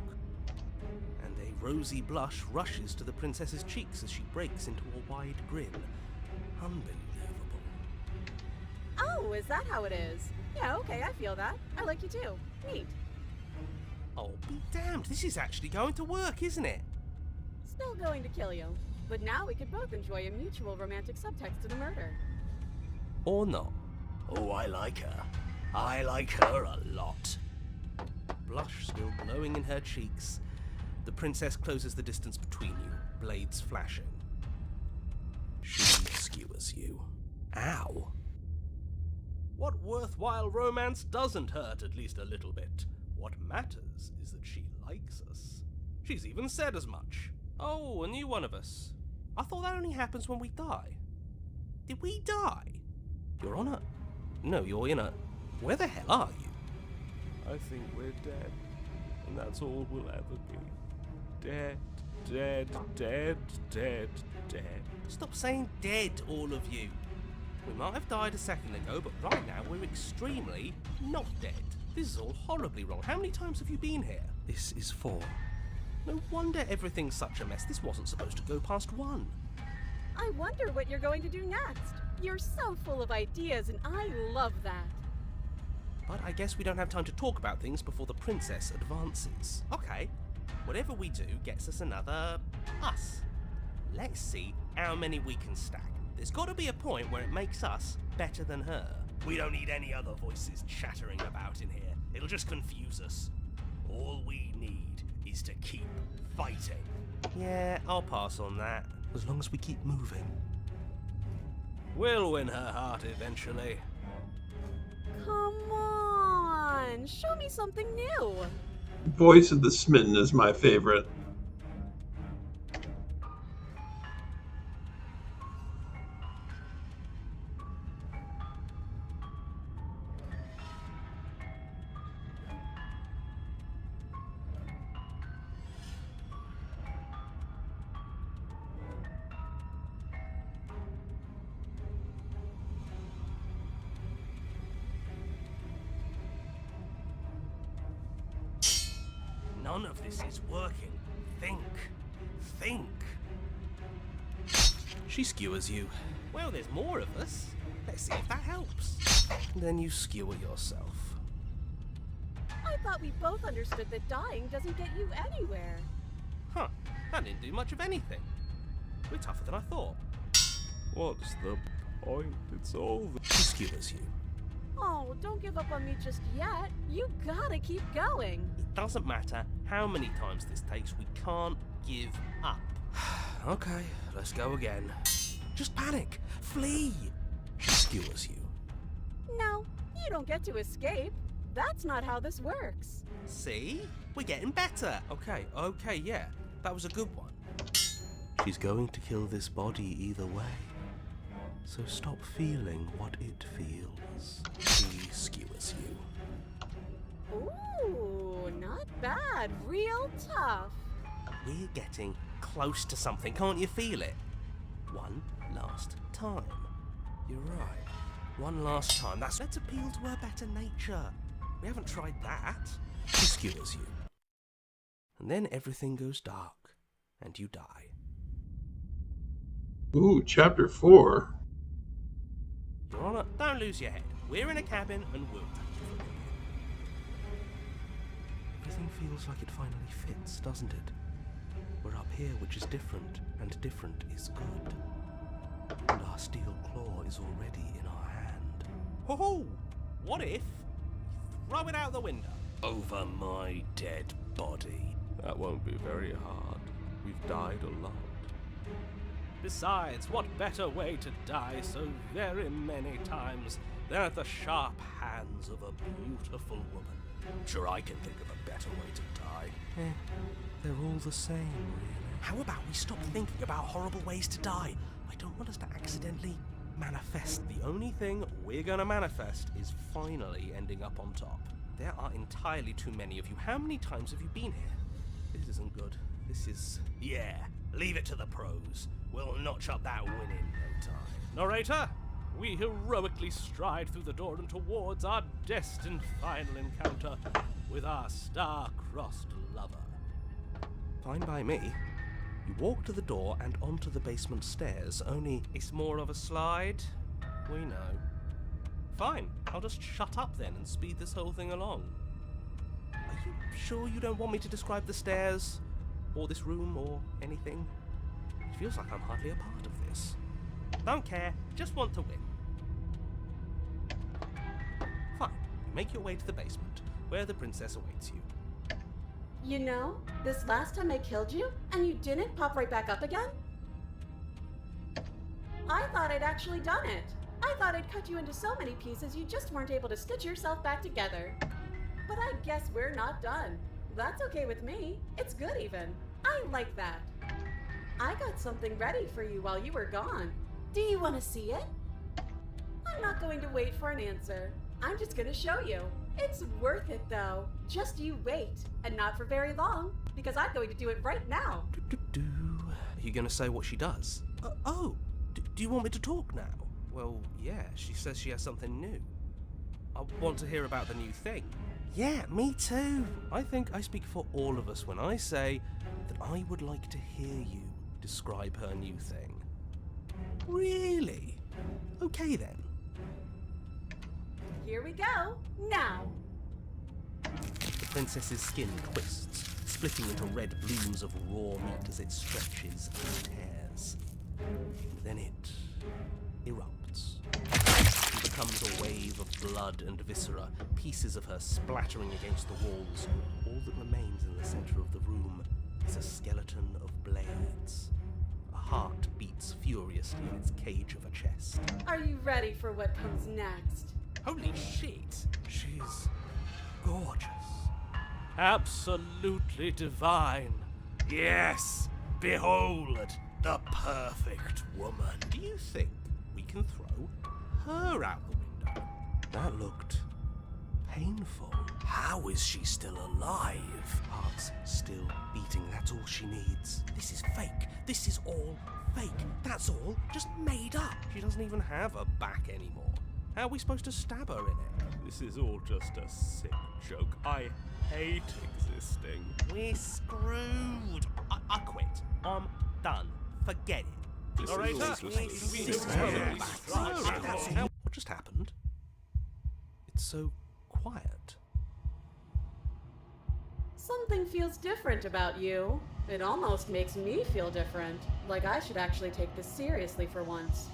Speaker 8: And a rosy blush rushes to the princess's cheeks as she breaks into a wide grin. Unbelievable.
Speaker 3: Oh, is that how it is? Yeah, okay, I feel that. I like you too. Neat.
Speaker 8: Oh, be damned. This is actually going to work, isn't it?
Speaker 3: Still going to kill you. But now we could both enjoy a mutual romantic subtext to the murder.
Speaker 8: Or not.
Speaker 5: Oh, I like her. I like her a lot.
Speaker 8: Blush still glowing in her cheeks, the princess closes the distance between you, blades flashing.
Speaker 5: She skewers you.
Speaker 8: Ow. What worthwhile romance doesn't hurt at least a little bit? What matters is that she likes us. She's even said as much. Oh, a new one of us. I thought that only happens when we die. Did we die? You're on a... No, you're in a... Where the hell are you?
Speaker 9: I think we're dead, and that's all we'll ever be. Dead, dead, dead, dead, dead.
Speaker 8: Stop saying dead, all of you. We might have died a second ago, but right now we're extremely not dead. This is all horribly wrong. How many times have you been here?
Speaker 5: This is 4.
Speaker 8: No wonder everything's such a mess. This wasn't supposed to go past 1.
Speaker 3: I wonder what you're going to do next. You're so full of ideas, and I love that.
Speaker 8: But I guess we don't have time to talk about things before the princess advances. Okay, whatever we do gets us another us. Let's see how many we can stack. There's got to be a point where it makes us better than her.
Speaker 5: We don't need any other voices chattering about in here. It'll just confuse us. All we need is to keep fighting.
Speaker 8: Yeah, I'll pass on that, as long as we keep moving.
Speaker 5: We'll win her heart eventually.
Speaker 3: Come on, show me something new.
Speaker 1: Voice of the Smitten is my favorite.
Speaker 5: None of this is working. Think. Think.
Speaker 8: She skewers you. Well, there's more of us. Let's see if that helps. Then you skewer yourself.
Speaker 3: I thought we both understood that dying doesn't get you anywhere.
Speaker 8: Huh, that didn't do much of anything. We're tougher than I thought.
Speaker 9: What's the point? It's all the...
Speaker 8: She skewers you.
Speaker 3: Oh, don't give up on me just yet. You gotta keep going.
Speaker 8: It doesn't matter how many times this takes, we can't give up.
Speaker 5: Okay, let's go again.
Speaker 8: Just panic. Flee. She skewers you.
Speaker 3: No, you don't get to escape. That's not how this works.
Speaker 8: See? We're getting better.
Speaker 5: Okay, yeah. That was a good one.
Speaker 8: She's going to kill this body either way. So stop feeling what it feels. She skewers you.
Speaker 3: Ooh, not bad. Real tough.
Speaker 8: We're getting close to something. Can't you feel it? One last time.
Speaker 5: You're right.
Speaker 8: One last time. Let's appeal to her better nature. We haven't tried that. She skewers you. And then everything goes dark, and you die.
Speaker 1: Ooh, chapter 4.
Speaker 8: Your Honor, don't lose your head. We're in a cabin, and we'll take you from here. Everything feels like it finally fits, doesn't it? We're up here, which is different, and different is good. And our steel claw is already in our hand. Ho-ho! What if we throw it out the window?
Speaker 5: Over my dead body.
Speaker 9: That won't be very hard. We've died a lot.
Speaker 8: Besides, what better way to die so very many times than at the sharp hands of a beautiful woman? Sure, I can think of a better way to die.
Speaker 9: They're all the same, really.
Speaker 8: How about we stop thinking about horrible ways to die? I don't want us to accidentally manifest. The only thing we're gonna manifest is finally ending up on top. There are entirely too many of you. How many times have you been here? This isn't good. This is...
Speaker 5: Yeah, leave it to the pros. We'll notch up that win in no time.
Speaker 9: Narrator, we heroically stride through the door and towards our destined final encounter with our star-crossed lover.
Speaker 8: Fine by me. You walk to the door and onto the basement stairs, only it's more of a slide. We know. Fine, I'll just shut up then and speed this whole thing along. Are you sure you don't want me to describe the stairs, or this room, or anything? It feels like I'm hardly a part of this. Don't care, just want to win. Fine, you make your way to the basement, where the princess awaits you.
Speaker 10: You know, this last time I killed you, and you didn't pop right back up again? I thought I'd actually done it. I thought I'd cut you into so many pieces you just weren't able to stitch yourself back together. But I guess we're not done. That's okay with me. It's good even. I like that. I got something ready for you while you were gone. Do you want to see it? I'm not going to wait for an answer. I'm just going to show you. It's worth it though. Just you wait. And not for very long, because I'm going to do it right now.
Speaker 8: Are you gonna say what she does? Do you want me to talk now? Well, yeah, she says she has something new. I want to hear about the new thing. Yeah, me too. I think I speak for all of us when I say that I would like to hear you describe her new thing. Really? Okay then.
Speaker 10: Here we go. Now.
Speaker 8: The princess's skin twists, splitting into red blooms of raw meat as it stretches and tears. Then it erupts. It becomes a wave of blood and viscera, pieces of her splattering against the walls. All that remains in the center of the room is a skeleton of blades. A heart beats furiously in its cage of a chest.
Speaker 10: Are you ready for what comes next?
Speaker 5: Holy shit!
Speaker 9: She's gorgeous. Absolutely divine.
Speaker 5: Yes! Behold, the perfect woman.
Speaker 8: Do you think we can throw her out the window? That looked painful.
Speaker 5: How is she still alive?
Speaker 8: Heart's still beating, that's all she needs.
Speaker 5: This is fake. This is all fake. That's all just made up.
Speaker 8: She doesn't even have a back anymore. How are we supposed to stab her in it?
Speaker 9: This is all just a sick joke. I hate existing.
Speaker 8: We're screwed. I quit. I'm done. Forget it.
Speaker 9: This is all just a
Speaker 8: What just happened? It's so quiet.
Speaker 10: Something feels different about you. It almost makes me feel different. Like I should actually take this seriously for once.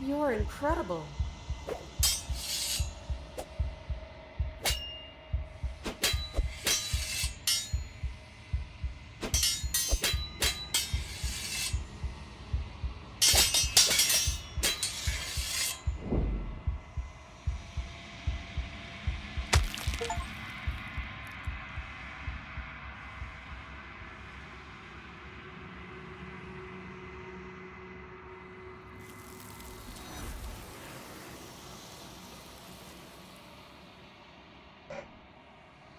Speaker 10: You're incredible.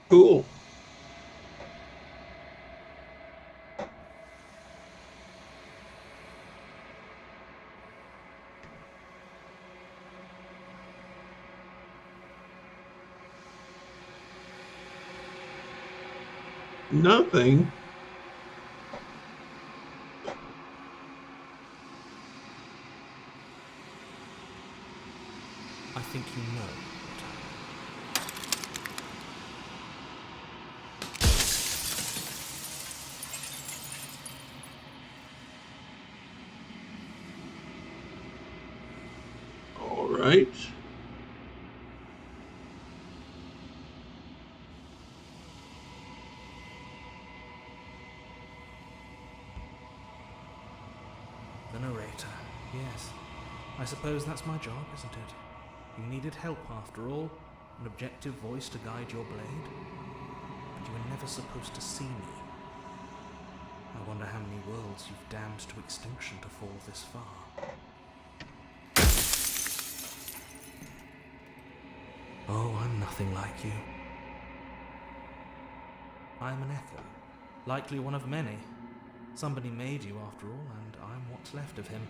Speaker 1: Cool. Nothing.
Speaker 8: I think you know.
Speaker 1: right.
Speaker 5: The narrator. Yes. I suppose that's my job, isn't it? You needed help after all. An objective voice to guide your blade. But you were never supposed to see me. I wonder how many worlds you've damned to extinction to fall this far. Oh, I'm nothing like you. I'm an echo. Likely one of many. Somebody made you after all, and I'm what's left of him.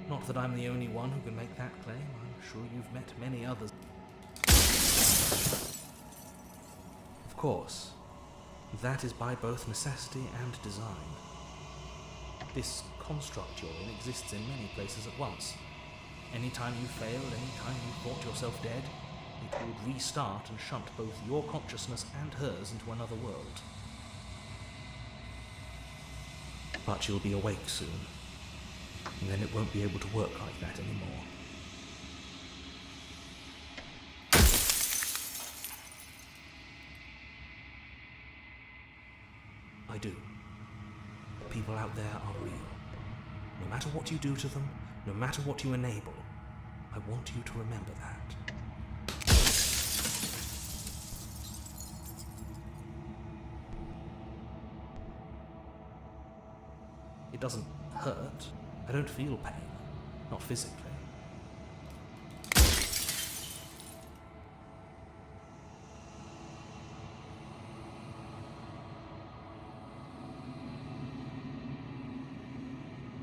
Speaker 5: Not that I'm the only one who can make that claim. I'm sure you've met many others. Of course, that is by both necessity and design. This construct you're in exists in many places at once. Anytime you failed, anytime you thought yourself dead, it would restart and shunt both your consciousness and hers into another world. But you'll be awake soon, and then it won't be able to work like that anymore. I do. The people out there are real. No matter what you do to them, no matter what you enable, I want you to remember that. It doesn't hurt. I don't feel pain. Not physically.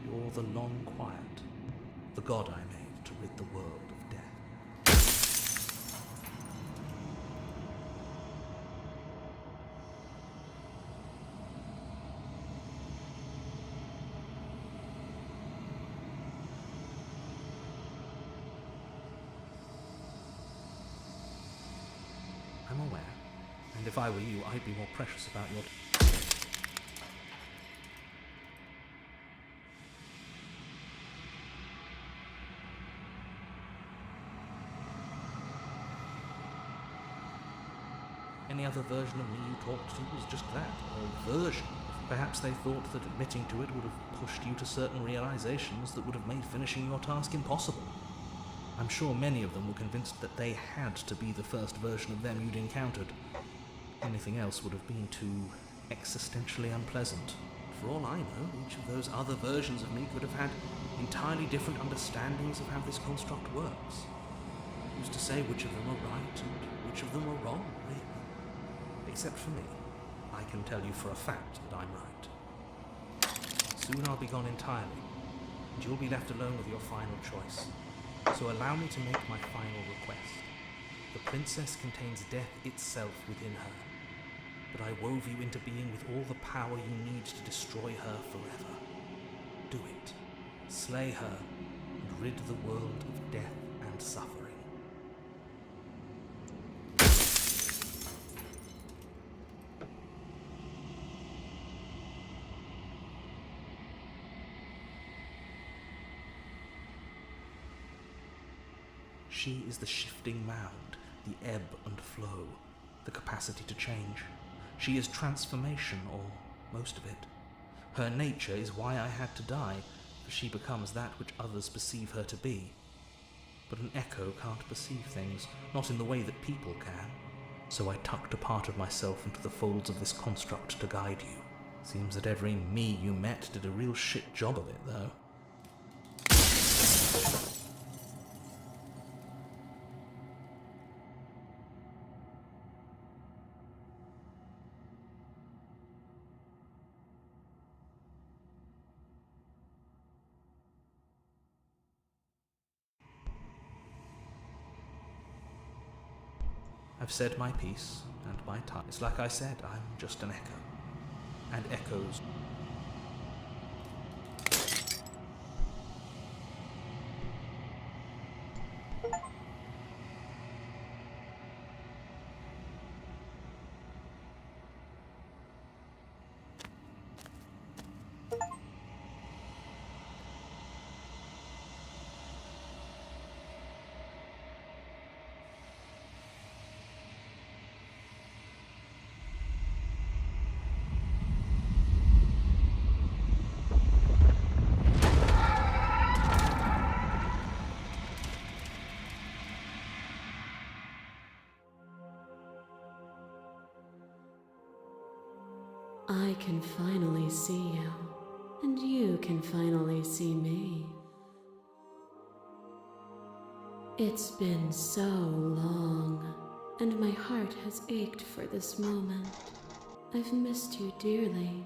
Speaker 5: You're the long quiet, the god I made to rid the world of death. I'm aware, and if I were you, I'd be more precious about your... Any other version of me you talked to was just that, a version. Perhaps they thought that admitting to it would have pushed you to certain realizations that would have made finishing your task impossible. I'm sure many of them were convinced that they had to be the first version of them you'd encountered. Anything else would have been too existentially unpleasant. For all I know, each of those other versions of me could have had entirely different understandings of how this construct works. Who's to say which of them are right and which of them are wrong, really? Except for me, I can tell you for a fact that I'm right. Soon I'll be gone entirely, and you'll be left alone with your final choice. So allow me to make my final request. The princess contains death itself within her, but I wove you into being with all the power you need to destroy her forever. Do it. Slay her, and rid the world of death and suffering. She is the shifting mound, the ebb and flow, the capacity to change. She is transformation, or most of it. Her nature is why I had to die, for she becomes that which others perceive her to be. But an echo can't perceive things, not in the way that people can. So I tucked a part of myself into the folds of this construct to guide you. Seems that every me you met did a real shit job of it, though. I've said my piece, and my time. It's like I said, I'm just an echo. And echoes...
Speaker 4: I can finally see you, and you can finally see me. It's been so long, and my heart has ached for this moment. I've missed you dearly.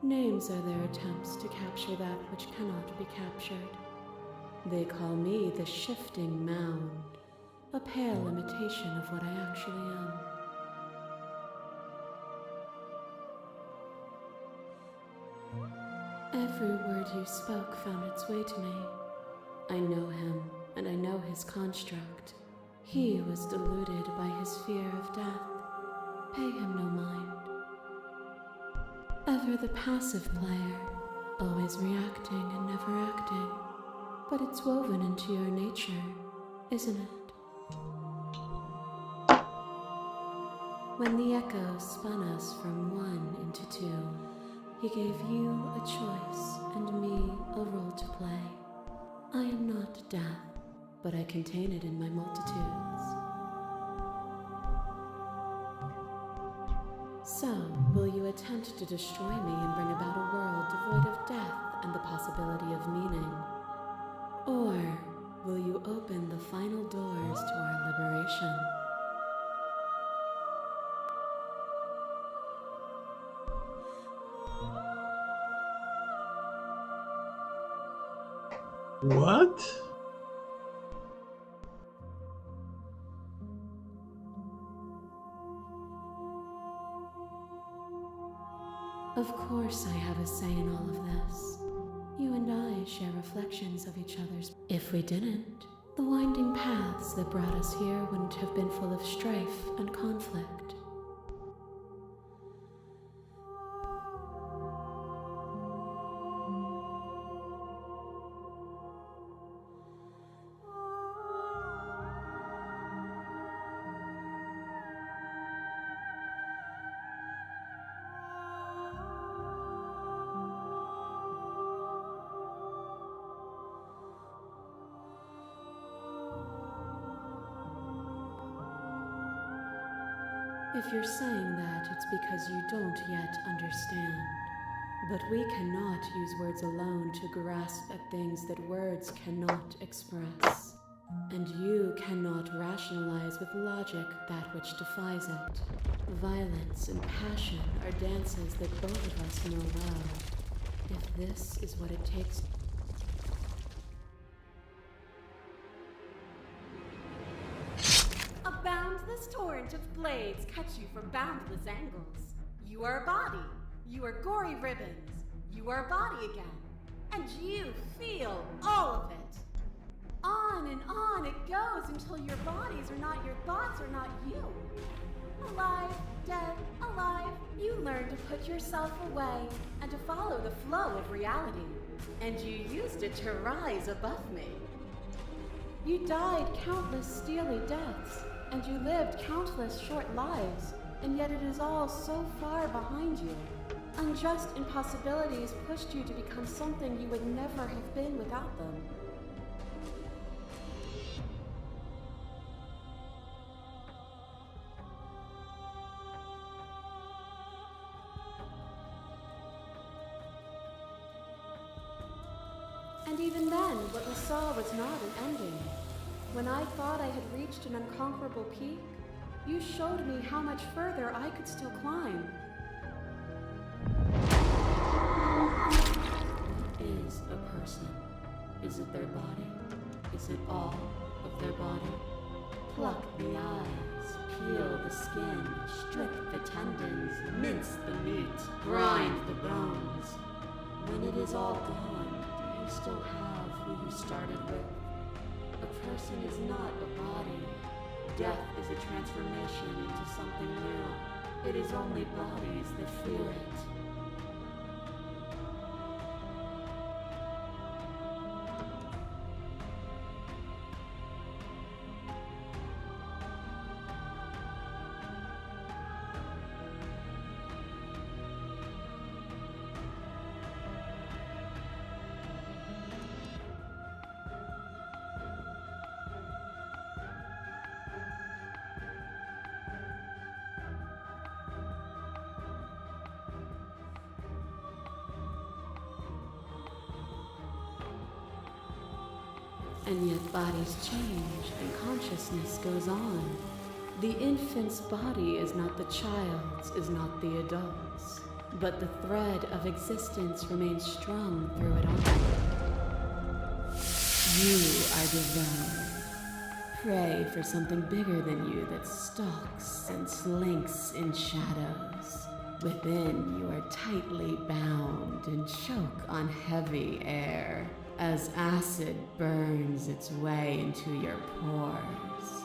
Speaker 4: Names are their attempts to capture that which cannot be captured. They call me the shifting mound, a pale imitation of what I actually am. Every word you spoke found its way to me. I know him, and I know his construct. He was deluded by his fear of death. Pay him no mind. Ever the passive player, always reacting and never acting. But it's woven into your nature, isn't it? When the echo spun us from one into two, he gave you a choice and me a role to play. I am not death, but I contain it in my multitudes. So, will you attempt to destroy me and bring about a world devoid of death and the possibility of meaning? Or will you open the final doors to our liberation?
Speaker 1: What?
Speaker 4: Of course I have a say in all of this. You and I share reflections of each other's. If we didn't, the winding paths that brought us here wouldn't have been full of strife and conflict. If you're saying that, it's because you don't yet understand. But we cannot use words alone to grasp at things that words cannot express. And you cannot rationalize with logic that which defies it. Violence and passion are dances that both of us know well. If this is what it takes.
Speaker 10: A boundless torrent of blades cuts you from boundless angles. You are a body. You are gory ribbons. You are a body again. And you feel all of it. On and on it goes until your bodies are not your thoughts, are not you. Alive, dead, alive, you learn to put yourself away and to follow the flow of reality. And you used it to rise above me. You died countless steely deaths, and you lived countless short lives, and yet it is all so far behind you. Unjust impossibilities pushed you to become something you would never have been without them. And even then, what we saw was not an ending. When I thought I had reached an unconquerable peak, you showed me how much further I could still climb.
Speaker 4: What is a person? Is it their body? Is it all of their body? Pluck the eyes, peel the skin, strip the tendons, mince the meat, grind the bones. When it is all gone, do you still have who you started with? A person is not a body. Death is a transformation into something new. It is only bodies that feel it.
Speaker 3: And yet bodies change and consciousness goes on. The infant's body is not the child's, is not the adult's, but the thread of existence remains strung through it all. You are divine. Pray for something bigger than you that stalks and slinks in shadows. Within, you are tightly bound and choke on heavy air as acid burns its way into your pores.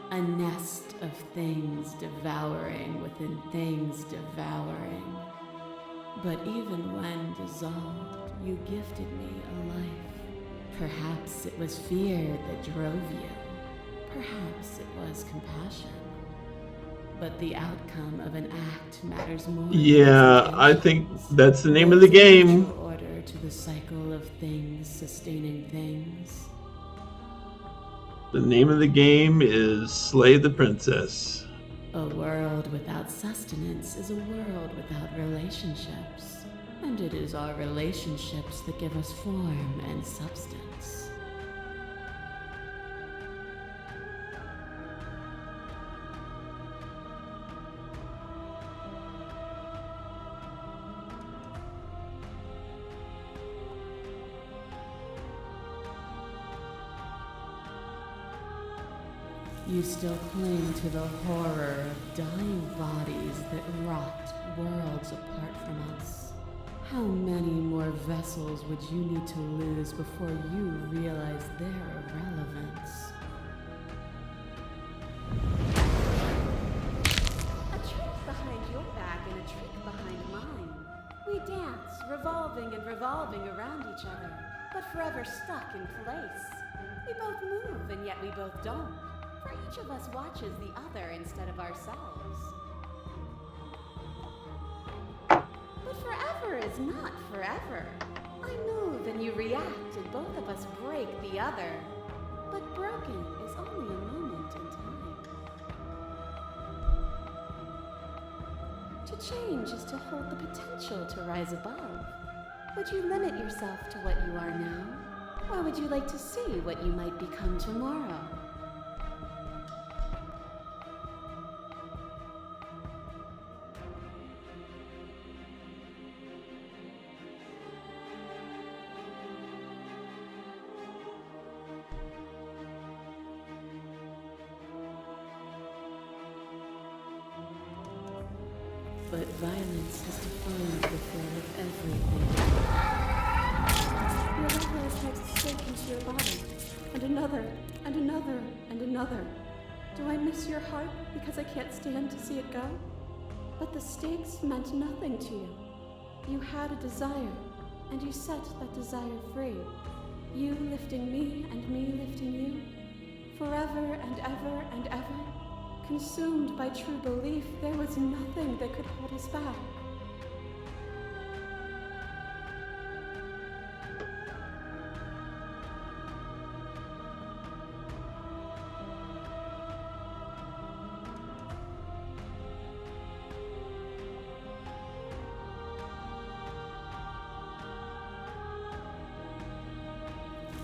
Speaker 3: A nest of things devouring within things devouring. But even when dissolved, you gifted me a life. Perhaps it was fear that drove you. Perhaps it was compassion. But the outcome of an act matters more.
Speaker 1: Yeah, I think that's the name of the game.
Speaker 3: Order to the cycle of things sustaining things.
Speaker 1: The name of the game is Slay the Princess.
Speaker 3: A world without sustenance is a world without relationships. And it is our relationships that give us form and substance. You still cling to the horror of dying bodies that rot worlds apart from us. How many more vessels would you need to lose before you realize their irrelevance?
Speaker 10: A trick behind your back and a trick behind mine. We dance, revolving and revolving around each other, but forever stuck in place. We both move, and yet we both don't. For each of us watches the other instead of ourselves. But forever is not forever. I move and you react, and both of us break the other. But broken is only a moment in time. To change is to hold the potential to rise above. Would you limit yourself to what you are now? Or would you like to see what you might become tomorrow?
Speaker 3: But violence has defined the flow of everything.
Speaker 10: Your reckless next stake into your body, and another, and another, and another. Do I miss your heart because I can't stand to see it go? But the stakes meant nothing to you. You had a desire, and you set that desire free. You lifting me and me lifting you. Forever and ever and ever. Consumed by true belief, there was nothing that could hold us back.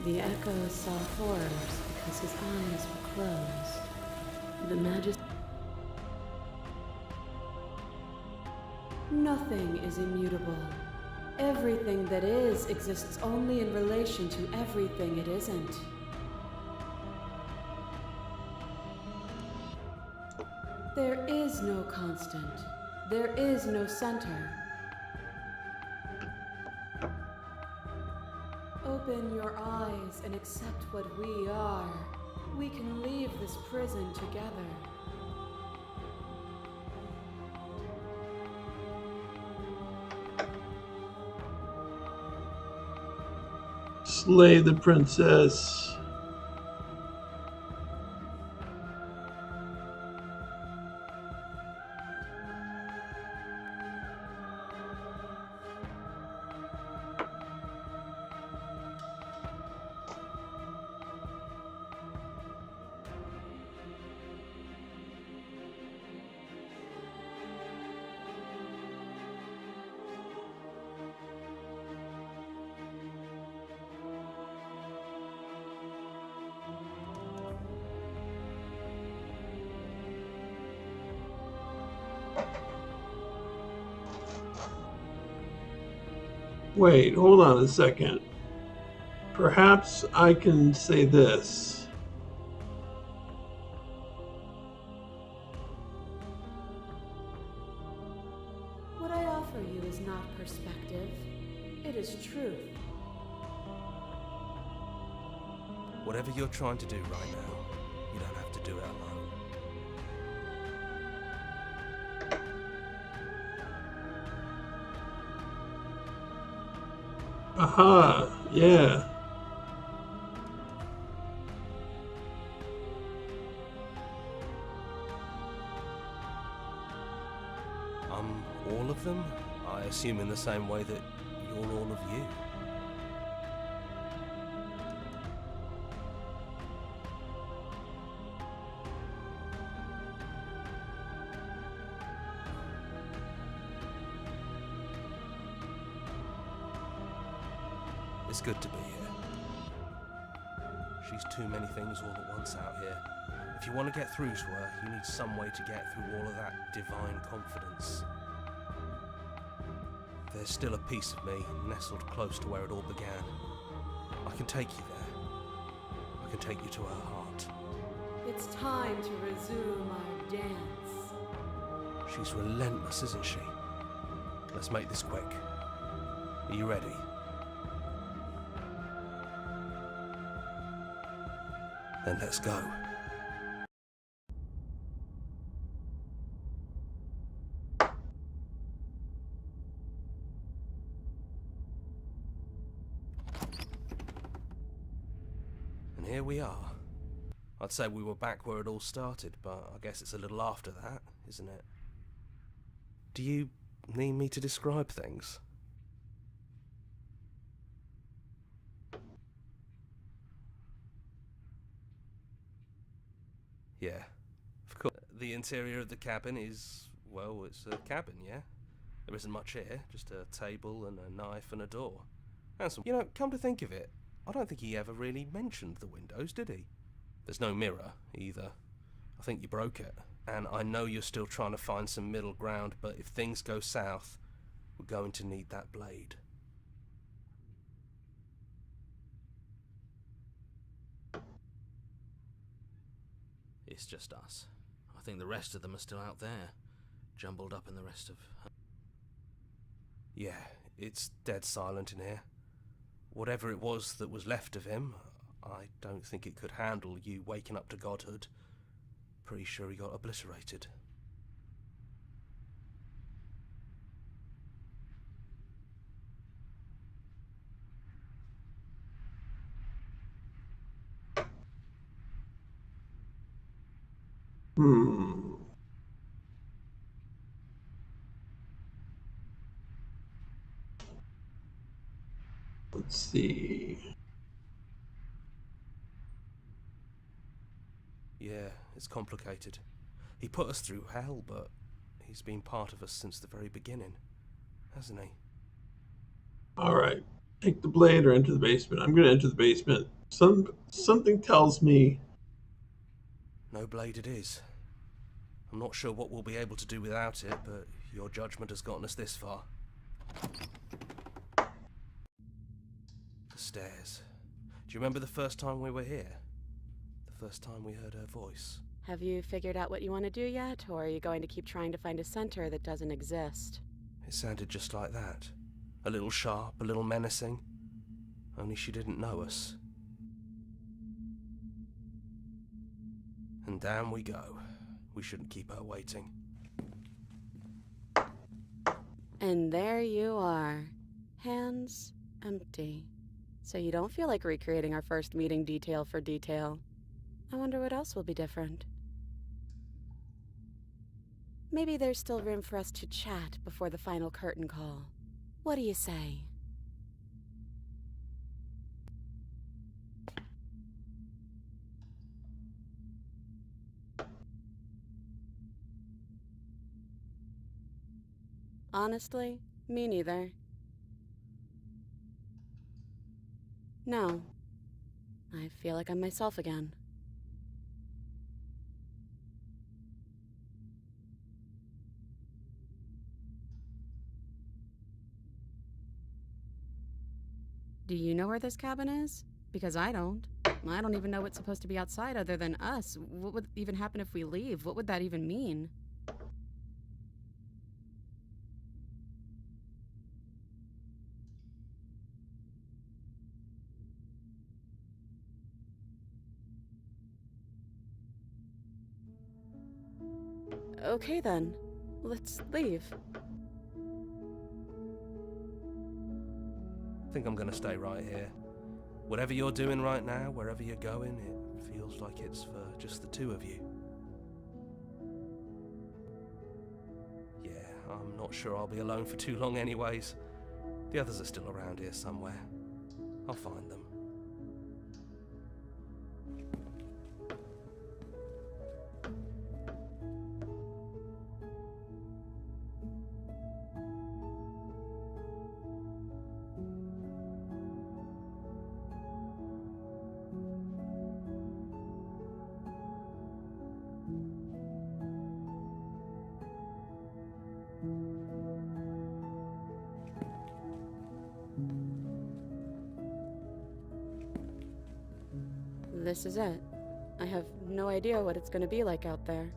Speaker 3: The echo saw horrors because his eyes were closed. The majesty. Nothing is immutable. Everything that is exists only in relation to everything it isn't. There is no constant. There is no center. Open your eyes and accept what we are. We can leave this prison together.
Speaker 1: Slay the princess. Wait, hold on a second. Perhaps I can say this.
Speaker 10: What I offer you is not perspective, it is truth.
Speaker 8: Whatever you're trying to do right now, you don't have to do it alone.
Speaker 1: Aha, yeah.
Speaker 8: All of them? I assume in the same way that you're all of you. It's good to be here. She's too many things all at once out here. If you want to get through to her, you need some way to get through all of that divine confidence. There's still a piece of me nestled close to where it all began. I can take you there. I can take you to her heart.
Speaker 10: It's time to resume our dance.
Speaker 8: She's relentless, isn't she? Let's make this quick. Are you ready? Then let's go. And here we are. I'd say we were back where it all started, but I guess it's a little after that, isn't it? Do you need me to describe things? Yeah, of course. The interior of the cabin is, well, it's a cabin, yeah? There isn't much here, just a table and a knife and a door. And some, come to think of it, I don't think he ever really mentioned the windows, did he? There's no mirror, either. I think you broke it. And I know you're still trying to find some middle ground, but if things go south, we're going to need that blade.
Speaker 2: It's just us. I think the rest of them are still out there, jumbled up in the rest of...
Speaker 8: Yeah, it's dead silent in here. Whatever it was that was left of him, I don't think it could handle you waking up to godhood. Pretty sure he got obliterated.
Speaker 1: Let's see.
Speaker 8: Yeah, it's complicated. He put us through hell, but he's been part of us since the very beginning, hasn't he?
Speaker 1: Alright. Take the blade or enter the basement. I'm going to enter the basement. Something tells me...
Speaker 8: No blade it is. I'm not sure what we'll be able to do without it, but your judgment has gotten us this far. The stairs. Do you remember the first time we were here? The first time we heard her voice?
Speaker 3: Have you figured out what you want to do yet, or are you going to keep trying to find a center that doesn't exist?
Speaker 8: It sounded just like that. A little sharp, a little menacing. Only she didn't know us. And down we go. We shouldn't keep her waiting.
Speaker 3: And there you are. Hands empty. So you don't feel like recreating our first meeting detail for detail. I wonder what else will be different. Maybe there's still room for us to chat before the final curtain call. What do you say? Honestly, me neither. No. I feel like I'm myself again. Do you know where this cabin is? Because I don't. I don't even know what's supposed to be outside other than us. What would even happen if we leave? What would that even mean? Okay then. Let's leave.
Speaker 8: I think I'm gonna stay right here. Whatever you're doing right now, wherever you're going, it feels like it's for just the two of you. Yeah, I'm not sure I'll be alone for too long anyways. The others are still around here somewhere. I'll find them.
Speaker 3: This is it. I have no idea what it's gonna be like out there.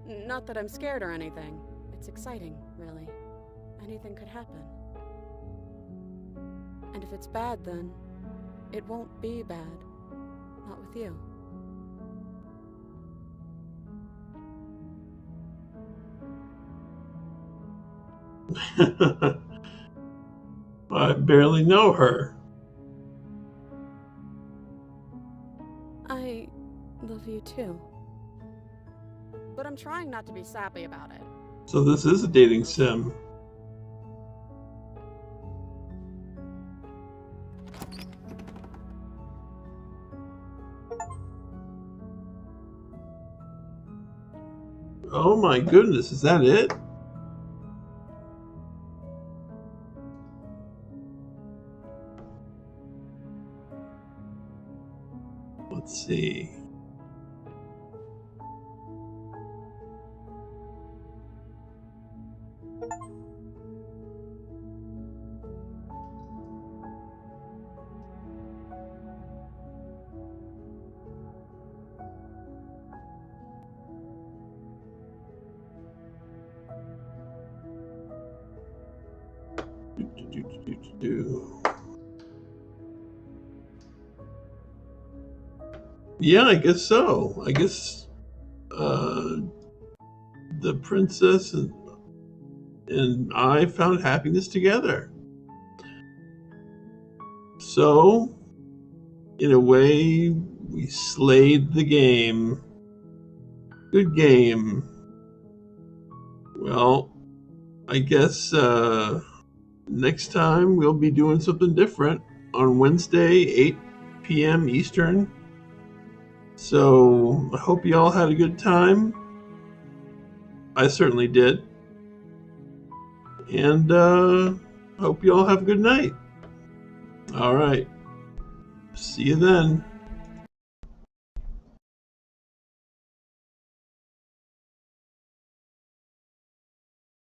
Speaker 3: Not that I'm scared or anything. It's exciting, really. Anything could happen. And if it's bad, then it won't be bad. Not with you.
Speaker 1: I barely know her.
Speaker 3: I love you too. But I'm trying not to be sappy about it.
Speaker 1: So this is a dating sim. Oh my goodness, is that it? Let's see. Yeah, I guess so. I guess the princess and I found happiness together. So, in a way, we slayed the game. Good game. Well, I guess next time we'll be doing something different on Wednesday, 8 p.m. Eastern. So I hope you all had a good time. I certainly did. And hope you all have a good night. All right. See you then.